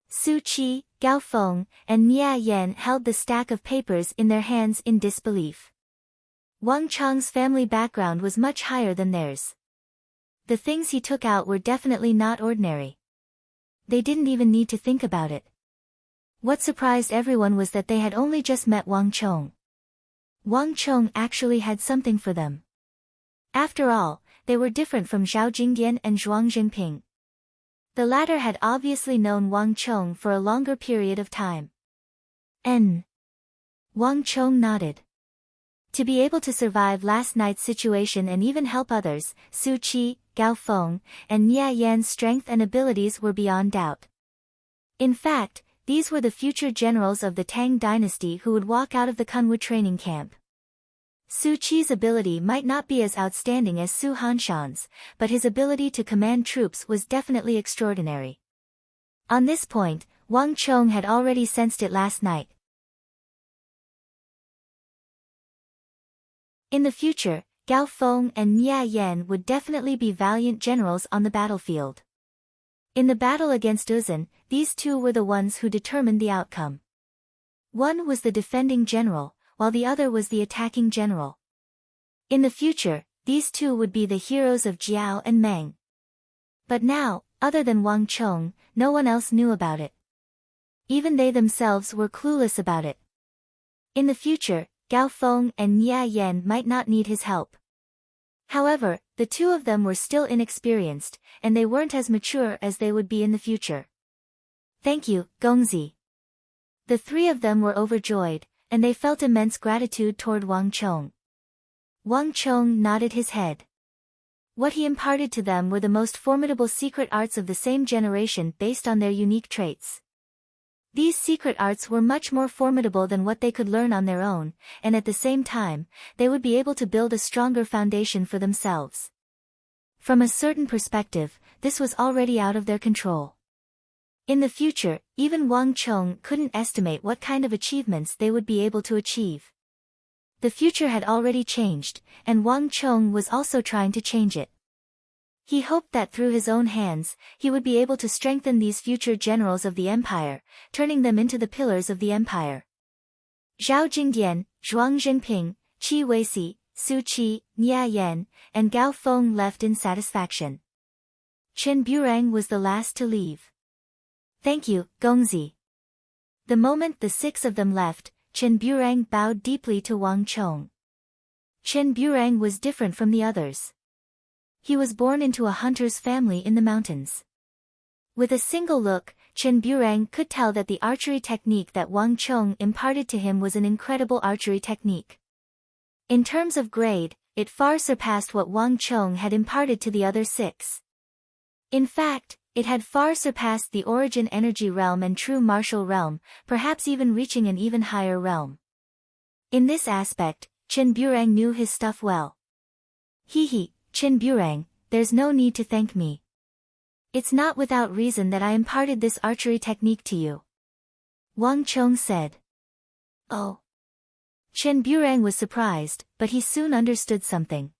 Su Qi, Gao Feng, and Nia Yan held the stack of papers in their hands in disbelief. Wang Chong's family background was much higher than theirs. The things he took out were definitely not ordinary. They didn't even need to think about it. What surprised everyone was that they had only just met Wang Chong. Wang Chong actually had something for them. After all, they were different from Zhao Jingdian and Zhuang Jingping. The latter had obviously known Wang Chong for a longer period of time. Wang Chong nodded. To be able to survive last night's situation and even help others, Su Qi, Gao Feng, and Nia Yan's strength and abilities were beyond doubt. In fact, these were the future generals of the Tang dynasty who would walk out of the Kunwu training camp. Su Qi's ability might not be as outstanding as Su Hanshan's, but his ability to command troops was definitely extraordinary. On this point, Wang Chong had already sensed it last night. In the future, Gao Feng and Nia Yan would definitely be valiant generals on the battlefield. In the battle against Uzun, these two were the ones who determined the outcome. One was the defending general, while the other was the attacking general. In the future, these two would be the heroes of Jiao and Meng. But now, other than Wang Chong, no one else knew about it. Even they themselves were clueless about it. In the future, Gao Feng and Nia Yan might not need his help. However, the two of them were still inexperienced, and they weren't as mature as they would be in the future. Thank you, Gongzi. The three of them were overjoyed, and they felt immense gratitude toward Wang Chong. Wang Chong nodded his head. What he imparted to them were the most formidable secret arts of the same generation based on their unique traits. These secret arts were much more formidable than what they could learn on their own, and at the same time, they would be able to build a stronger foundation for themselves. From a certain perspective, this was already out of their control. In the future, even Wang Chong couldn't estimate what kind of achievements they would be able to achieve. The future had already changed, and Wang Chong was also trying to change it. He hoped that through his own hands, he would be able to strengthen these future generals of the empire, turning them into the pillars of the empire. Zhao Jingdian, Zhuang Jinping, Qi Weisi, Su Qi, Nia Yan, and Gao Feng left in satisfaction. Chen Burang was the last to leave. Thank you, Gongzi. The moment the six of them left, Chen Burang bowed deeply to Wang Chong. Chen Burang was different from the others. He was born into a hunter's family in the mountains. With a single look, Chen Burang could tll that the archery technique that Wang Chong imparted to him was an incredible archery technique. In terms of grade, it far surpassed what Wang Chong had imparted to the other six. In fact, it had far surpassed the origin energy realm and true martial realm, perhaps even reaching an even higher realm. In this aspect, Chen Burang knew his stuff well. He, Chen Burang, there's no need to thank me. It's not without reason that I imparted this archery technique to you. Wang Chong said. Oh. Chen Burang was surprised, but he soon understood something.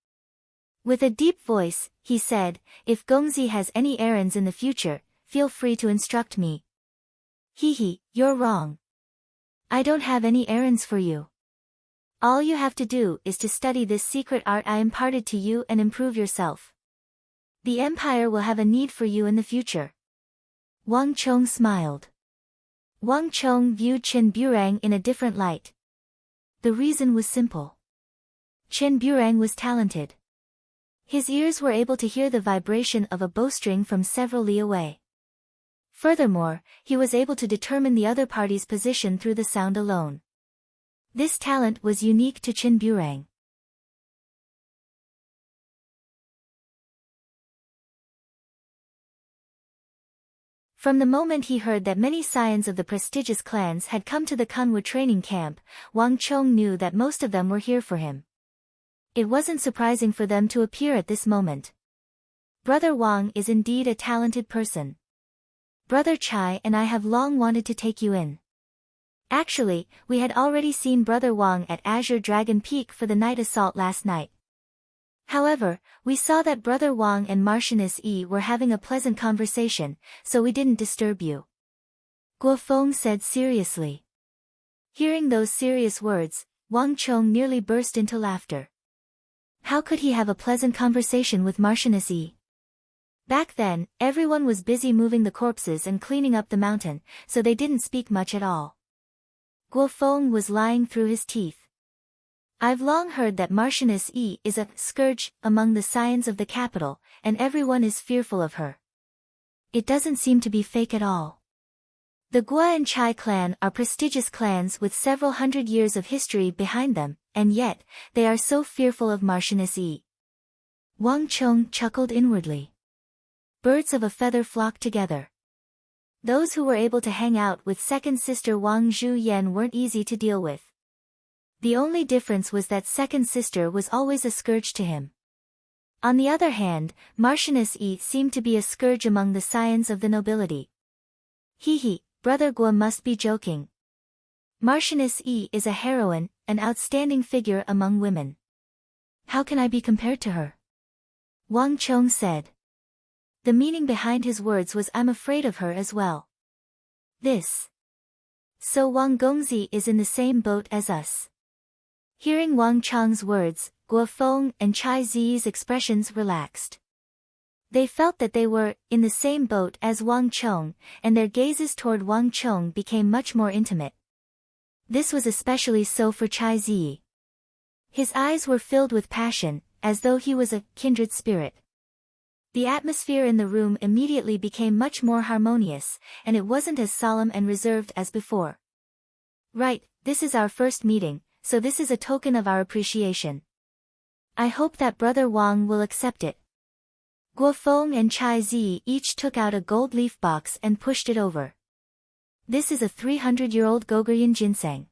With a deep voice, he said, if Gongzi has any errands in the future, feel free to instruct me. You're wrong. I don't have any errands for you. All you have to do is to study this secret art I imparted to you and improve yourself. The empire will have a need for you in the future. Wang Chong smiled. Wang Chong viewed Chen Burang in a different light. The reason was simple. Chen Burang was talented. His ears were able to hear the vibration of a bowstring from several li away. Furthermore, he was able to determine the other party's position through the sound alone. This talent was unique to Chen Burang. From the moment he heard that many scions of the prestigious clans had come to the Kunwa training camp, Wang Chong knew that most of them were here for him. It wasn't surprising for them to appear at this moment. Brother Wang is indeed a talented person. Brother Chai and I have long wanted to take you in. Actually, we had already seen Brother Wang at Azure Dragon Peak for the night assault last night. However, we saw that Brother Wang and Marchioness Yi were having a pleasant conversation, so we didn't disturb you. Guo Feng said seriously. Hearing those serious words, Wang Chong nearly burst into laughter. How could he have a pleasant conversation with Marchioness Yi? Back then, everyone was busy moving the corpses and cleaning up the mountain, so they didn't speak much at all. Guo Feng was lying through his teeth. I've long heard that Marchioness Yi is a scourge among the scions of the capital, and everyone is fearful of her. It doesn't seem to be fake at all. The Gua and Chai clan are prestigious clans with several hundred years of history behind them, and yet, they are so fearful of Marchioness Yi. Wang Chong chuckled inwardly. Birds of a feather flock together. Those who were able to hang out with second sister Wang Zhuyan weren't easy to deal with. The only difference was that second sister was always a scourge to him. On the other hand, Marchioness Yi seemed to be a scourge among the scions of the nobility. Brother Gua must be joking. Marchioness Yi is a heroine, an outstanding figure among women. How can I be compared to her? Wang Chong said. The meaning behind his words was I'm afraid of her as well. So Wang Gongzi is in the same boat as us. Hearing Wang Chong's words, Guo Feng and Chai Ziyi's expressions relaxed. They felt that they were in the same boat as Wang Chong, and their gazes toward Wang Chong became much more intimate. This was especially so for Chai Ziyi. His eyes were filled with passion, as though he was a kindred spirit. The atmosphere in the room immediately became much more harmonious, and it wasn't as solemn and reserved as before. Right, this is our first meeting, so this is a token of our appreciation. I hope that Brother Wang will accept it. Guo Feng and Chai Ziyi each took out a gold leaf box and pushed it over. This is a 300-year-old Goguryan ginseng.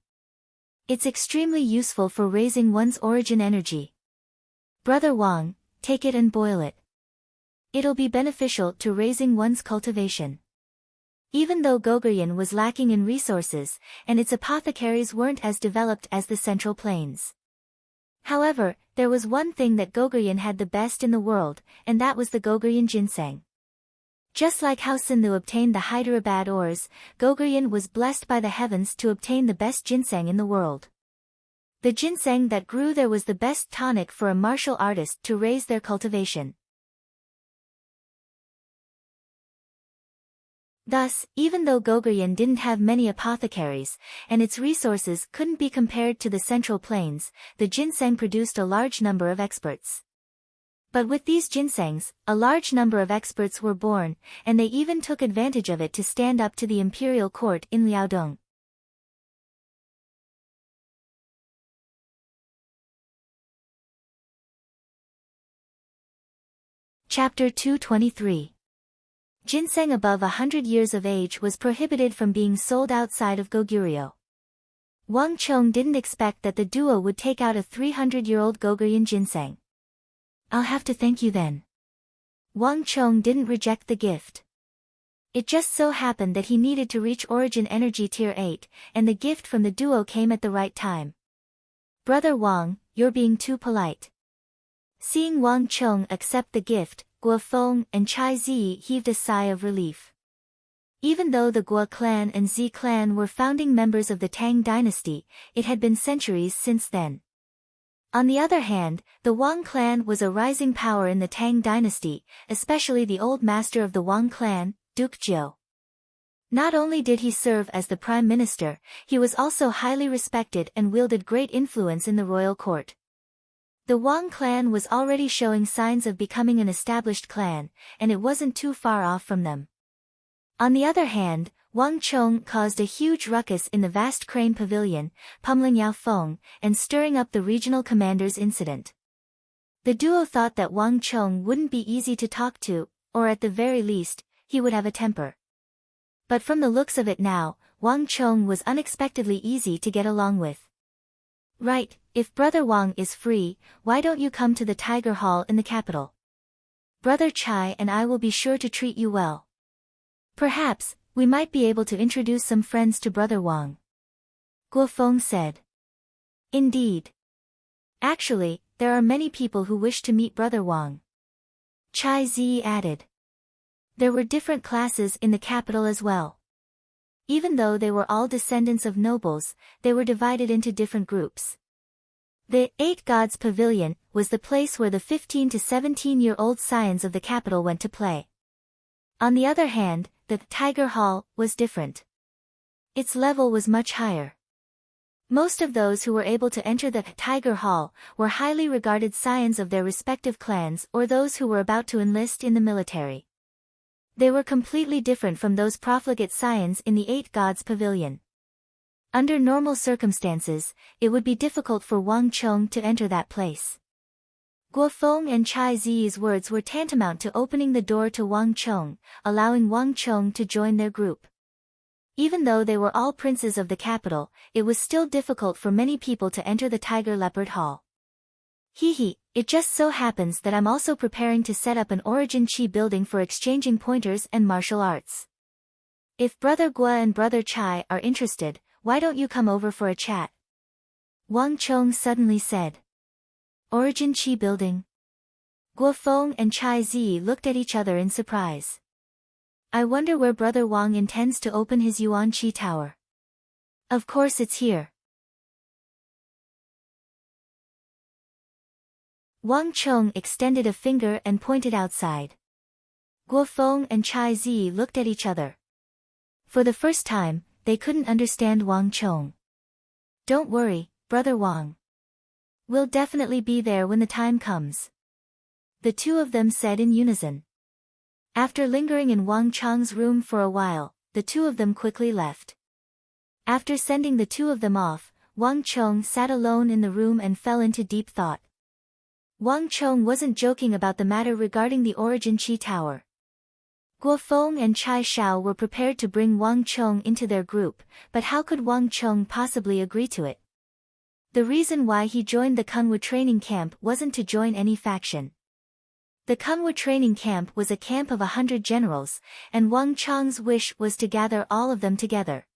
It's extremely useful for raising one's origin energy. Brother Wang, take it and boil it. It'll be beneficial to raising one's cultivation. Even though Goguryeo was lacking in resources, and its apothecaries weren't as developed as the Central Plains. However, there was one thing that Goguryeo had the best in the world, and that was the Goguryeo ginseng. Just like how Sindhu obtained the Hyderabad ores, Goguryeo was blessed by the heavens to obtain the best ginseng in the world. The ginseng that grew there was the best tonic for a martial artist to raise their cultivation. Thus, even though Goguryeo didn't have many apothecaries, and its resources couldn't be compared to the Central Plains, the ginseng produced a large number of experts. But with these ginsengs, a large number of experts were born, and they even took advantage of it to stand up to the imperial court in Liaodong. Chapter 223. Ginseng above 100 years of age was prohibited from being sold outside of Goguryeo. Wang Chong didn't expect that the duo would take out a 300-year-old Goguryeo ginseng. "I'll have to thank you then." Wang Chong didn't reject the gift. It just so happened that he needed to reach Origin Energy Tier 8, and the gift from the duo came at the right time. "Brother Wang, you're being too polite." Seeing Wang Chong accept the gift, Guo Feng and Chai Zi heaved a sigh of relief. Even though the Guo clan and Zi clan were founding members of the Tang dynasty, it had been centuries since then. On the other hand, the Wang clan was a rising power in the Tang dynasty, especially the old master of the Wang clan, Duke Jiu. Not only did he serve as the prime minister, he was also highly respected and wielded great influence in the royal court. The Wang clan was already showing signs of becoming an established clan, and it wasn't too far off from them. On the other hand, Wang Chong caused a huge ruckus in the vast crane pavilion, pummeling Yao Feng, and stirring up the regional commander's incident. The duo thought that Wang Chong wouldn't be easy to talk to, or at the very least, he would have a temper. But from the looks of it now, Wang Chong was unexpectedly easy to get along with. "Right, if Brother Wang is free, why don't you come to the Tiger Hall in the capital? Brother Chai and I will be sure to treat you well. Perhaps, we might be able to introduce some friends to Brother Wang," Guo Feng said. "Indeed. Actually, there are many people who wish to meet Brother Wang," Chai Zi added. There were different classes in the capital as well. Even though they were all descendants of nobles, they were divided into different groups. The 8 Gods Pavilion was the place where the 15 to 17-year-old scions of the capital went to play. On the other hand, the Tiger Hall was different. Its level was much higher. Most of those who were able to enter the Tiger Hall were highly regarded scions of their respective clans or those who were about to enlist in the military. They were completely different from those profligate scions in the 8 Gods Pavilion. Under normal circumstances, it would be difficult for Wang Chong to enter that place. Guo Feng and Chai Zi's words were tantamount to opening the door to Wang Chong, allowing Wang Chong to join their group. Even though they were all princes of the capital, it was still difficult for many people to enter the Tiger Leopard Hall. "Hee, it just so happens that I'm also preparing to set up an Origin Chi building for exchanging pointers and martial arts. If Brother Guo and Brother Chai are interested, why don't you come over for a chat?" Wang Chong suddenly said. "Origin Chi building?" Guo Feng and Chai Zi looked at each other in surprise. "I wonder where Brother Wang intends to open his Yuan Chi tower. Of course it's here." Wang Chong extended a finger and pointed outside. Guo Feng and Chai Zi looked at each other. For the first time, they couldn't understand Wang Chong. "Don't worry, Brother Wang. We'll definitely be there when the time comes," the two of them said in unison. After lingering in Wang Chong's room for a while, the two of them quickly left. After sending the two of them off, Wang Chong sat alone in the room and fell into deep thought. Wang Chong wasn't joking about the matter regarding the Origin Chi Tower. Guo Feng and Chai Shao were prepared to bring Wang Chong into their group, but how could Wang Chong possibly agree to it? The reason why he joined the Kungwu training camp wasn't to join any faction. The Kungwu training camp was a camp of 100 generals, and Wang Chang's wish was to gather all of them together.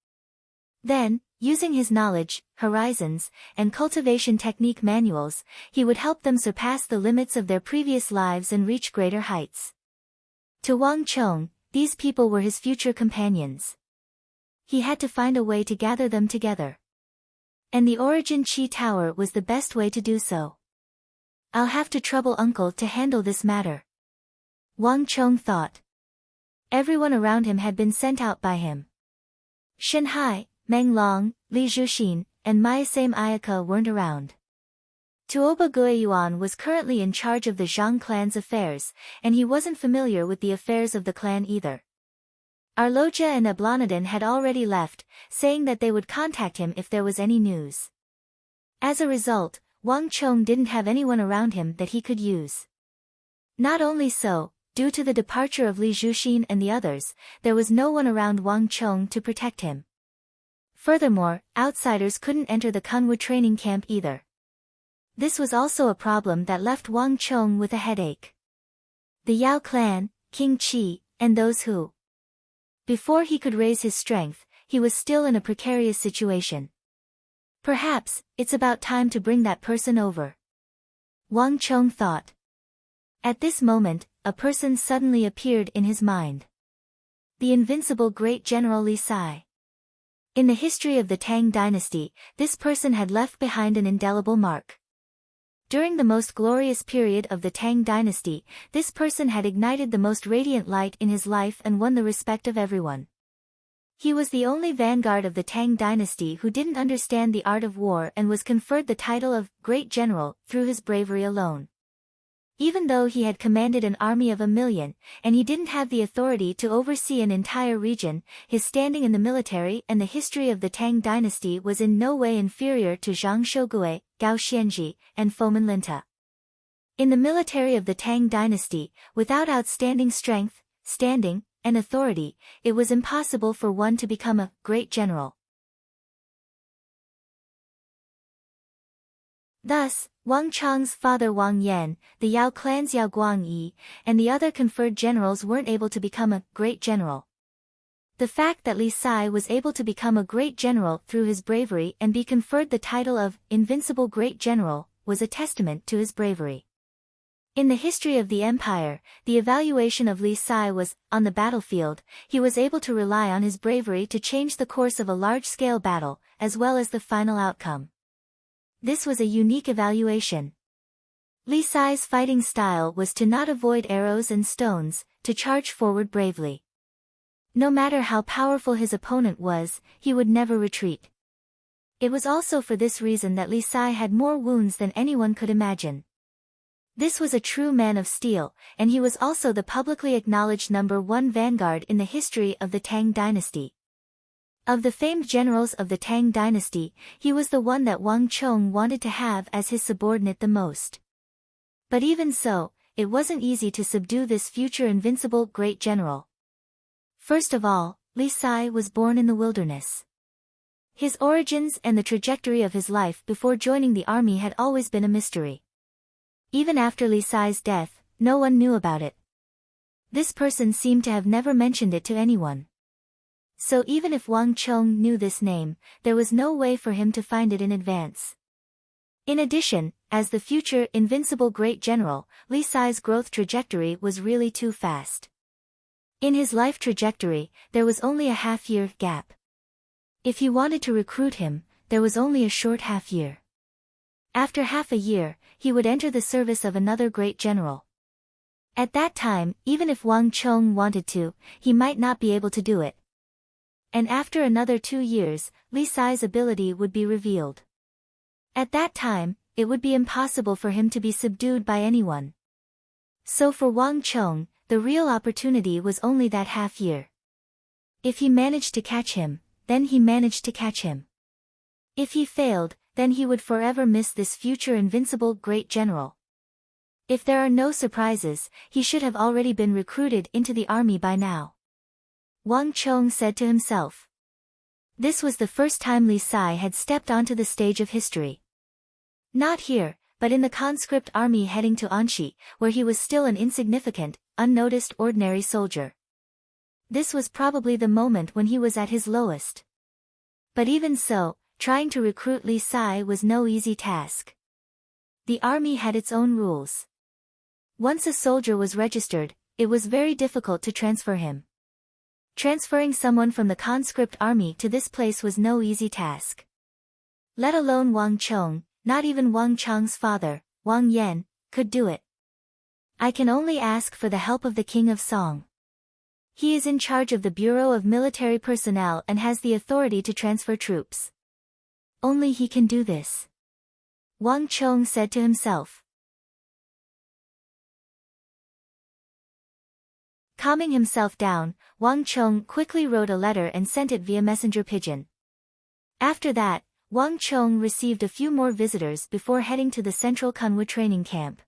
Then, using his knowledge, horizons, and cultivation technique manuals, he would help them surpass the limits of their previous lives and reach greater heights. To Wang Chong, these people were his future companions. He had to find a way to gather them together. And the Origin Chi Tower was the best way to do so. I'll have to trouble Uncle to handle this matter, Wang Chong thought. Everyone around him had been sent out by him. Shen Hai, Meng Long, Li Zhuxin, and Myasame Ayaka weren't around. Tuoba Guiyuan was currently in charge of the Zhang clan's affairs, and he wasn't familiar with the affairs of the clan either. Arloja and Ablanadin had already left, saying that they would contact him if there was any news. As a result, Wang Chong didn't have anyone around him that he could use. Not only so, due to the departure of Li Zhuxin and the others, there was no one around Wang Chong to protect him. Furthermore, outsiders couldn't enter the Kungwu training camp either. This was also a problem that left Wang Chong with a headache. The Yao clan, King Qi, and those who. Before he could raise his strength, he was still in a precarious situation. Perhaps, it's about time to bring that person over, Wang Chong thought. At this moment, a person suddenly appeared in his mind. The invincible great general Li Sai. In the history of the Tang dynasty, this person had left behind an indelible mark. During the most glorious period of the Tang dynasty, this person had ignited the most radiant light in his life and won the respect of everyone. He was the only vanguard of the Tang dynasty who didn't understand the art of war and was conferred the title of Great General through his bravery alone. Even though he had commanded an army of 1 million, and he didn't have the authority to oversee an entire region, his standing in the military and the history of the Tang dynasty was in no way inferior to Zhang Shougue, Gao Xianji, and Fomin Linta. In the military of the Tang dynasty, without outstanding strength, standing, and authority, it was impossible for one to become a great general. Thus, Wang Chang's father Wang Yan, the Yao clan's Yao Guangyi, and the other conferred generals weren't able to become a great general. The fact that Li Sai was able to become a great general through his bravery and be conferred the title of Invincible Great General was a testament to his bravery. In the history of the empire, the evaluation of Li Sai was, on the battlefield, he was able to rely on his bravery to change the course of a large-scale battle, as well as the final outcome. This was a unique evaluation. Li Sai's fighting style was to not avoid arrows and stones, to charge forward bravely. No matter how powerful his opponent was, he would never retreat. It was also for this reason that Li Sai had more wounds than anyone could imagine. This was a true man of steel, and he was also the publicly acknowledged #1 vanguard in the history of the Tang dynasty. Of the famed generals of the Tang dynasty, he was the one that Wang Chong wanted to have as his subordinate the most. But even so, it wasn't easy to subdue this future invincible great general. First of all, Li Sai was born in the wilderness. His origins and the trajectory of his life before joining the army had always been a mystery. Even after Li Sai's death, no one knew about it. This person seemed to have never mentioned it to anyone. So even if Wang Chong knew this name, there was no way for him to find it in advance. In addition, as the future invincible great general, Li Sai's growth trajectory was really too fast. In his life trajectory, there was only a half-year gap. If he wanted to recruit him, there was only a short half-year. After half a year, he would enter the service of another great general. At that time, even if Wang Chong wanted to, he might not be able to do it. And after another 2 years, Li Sai's ability would be revealed. At that time, it would be impossible for him to be subdued by anyone. So for Wang Chong, the real opportunity was only that half year. If he managed to catch him, then he managed to catch him. If he failed, then he would forever miss this future invincible great general. If there are no surprises, he should have already been recruited into the army by now, Wang Chong said to himself. This was the first time Li Sai had stepped onto the stage of history. Not here, but in the conscript army heading to Anshi, where he was still an insignificant, unnoticed ordinary soldier. This was probably the moment when he was at his lowest. But even so, trying to recruit Li Sai was no easy task. The army had its own rules. Once a soldier was registered, it was very difficult to transfer him. Transferring someone from the conscript army to this place was no easy task. Let alone Wang Chong, not even Wang Chang's father, Wang Yan, could do it. I can only ask for the help of the King of Song. He is in charge of the Bureau of Military Personnel and has the authority to transfer troops. Only he can do this. Wang Chong said to himself. Calming himself down, Wang Chong quickly wrote a letter and sent it via messenger pigeon. After that, Wang Chong received a few more visitors before heading to the central Kunwu training camp.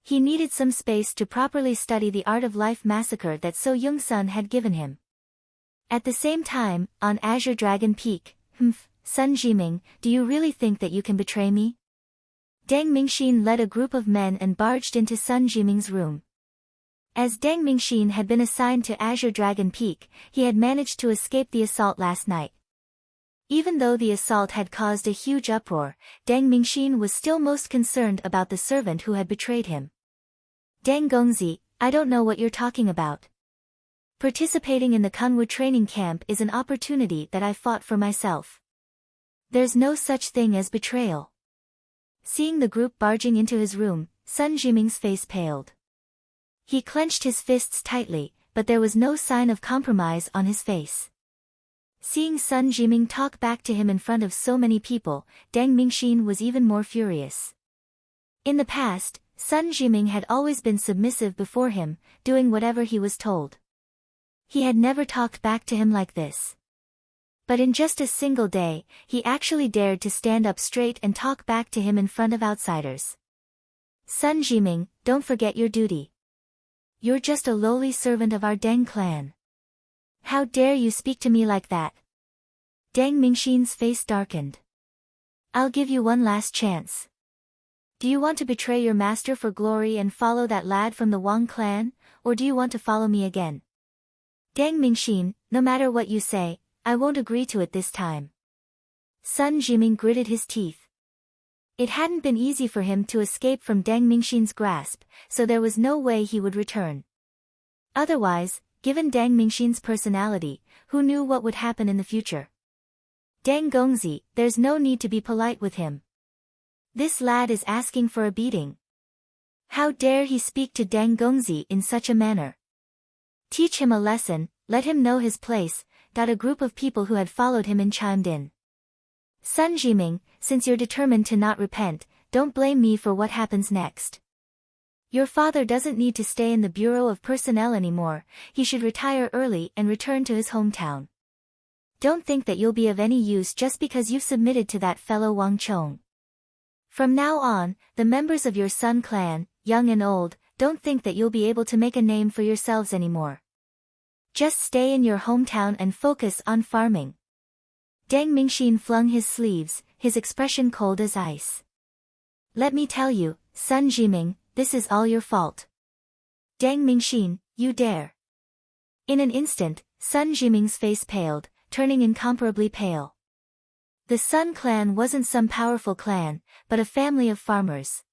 He needed some space to properly study the Art of Life massacre that So Young-sun had given him. At the same time, on Azure Dragon Peak, Sun Jiming, do you really think that you can betray me? Deng Mingxin led a group of men and barged into Sun Jiming's room. As Deng Mingxin had been assigned to Azure Dragon Peak, he had managed to escape the assault last night. Even though the assault had caused a huge uproar, Deng Mingxin was still most concerned about the servant who had betrayed him. Deng Gongzi, I don't know what you're talking about. Participating in the Kunwu training camp is an opportunity that I fought for myself. There's no such thing as betrayal. Seeing the group barging into his room, Sun Jiming's face paled. He clenched his fists tightly, but there was no sign of compromise on his face. Seeing Sun Jiming talk back to him in front of so many people, Deng Mingxin was even more furious. In the past, Sun Jiming had always been submissive before him, doing whatever he was told. He had never talked back to him like this. But in just a single day, he actually dared to stand up straight and talk back to him in front of outsiders. Sun Jiming, don't forget your duty. You're just a lowly servant of our Deng clan. How dare you speak to me like that? Deng Mingxin's face darkened. I'll give you one last chance. Do you want to betray your master for glory and follow that lad from the Wang clan, or do you want to follow me again? Deng Mingxin, no matter what you say, I won't agree to it this time. Sun Jiming gritted his teeth. It hadn't been easy for him to escape from Deng Mingxin's grasp, so there was no way he would return. Otherwise, given Deng Mingxin's personality, who knew what would happen in the future? Deng Gongzi, there's no need to be polite with him. This lad is asking for a beating. How dare he speak to Deng Gongzi in such a manner? Teach him a lesson, let him know his place, a group of people who had followed him and chimed in. Sun Jiming, since you're determined to not repent, don't blame me for what happens next. Your father doesn't need to stay in the Bureau of Personnel anymore, he should retire early and return to his hometown. Don't think that you'll be of any use just because you've submitted to that fellow Wang Chong. From now on, the members of your Sun clan, young and old, don't think that you'll be able to make a name for yourselves anymore. Just stay in your hometown and focus on farming. Deng Mingxin flung his sleeves, his expression cold as ice. Let me tell you, Sun Jiming, this is all your fault. Deng Mingxin, you dare. In an instant, Sun Jiming's face paled, turning incomparably pale. The Sun clan wasn't some powerful clan, but a family of farmers.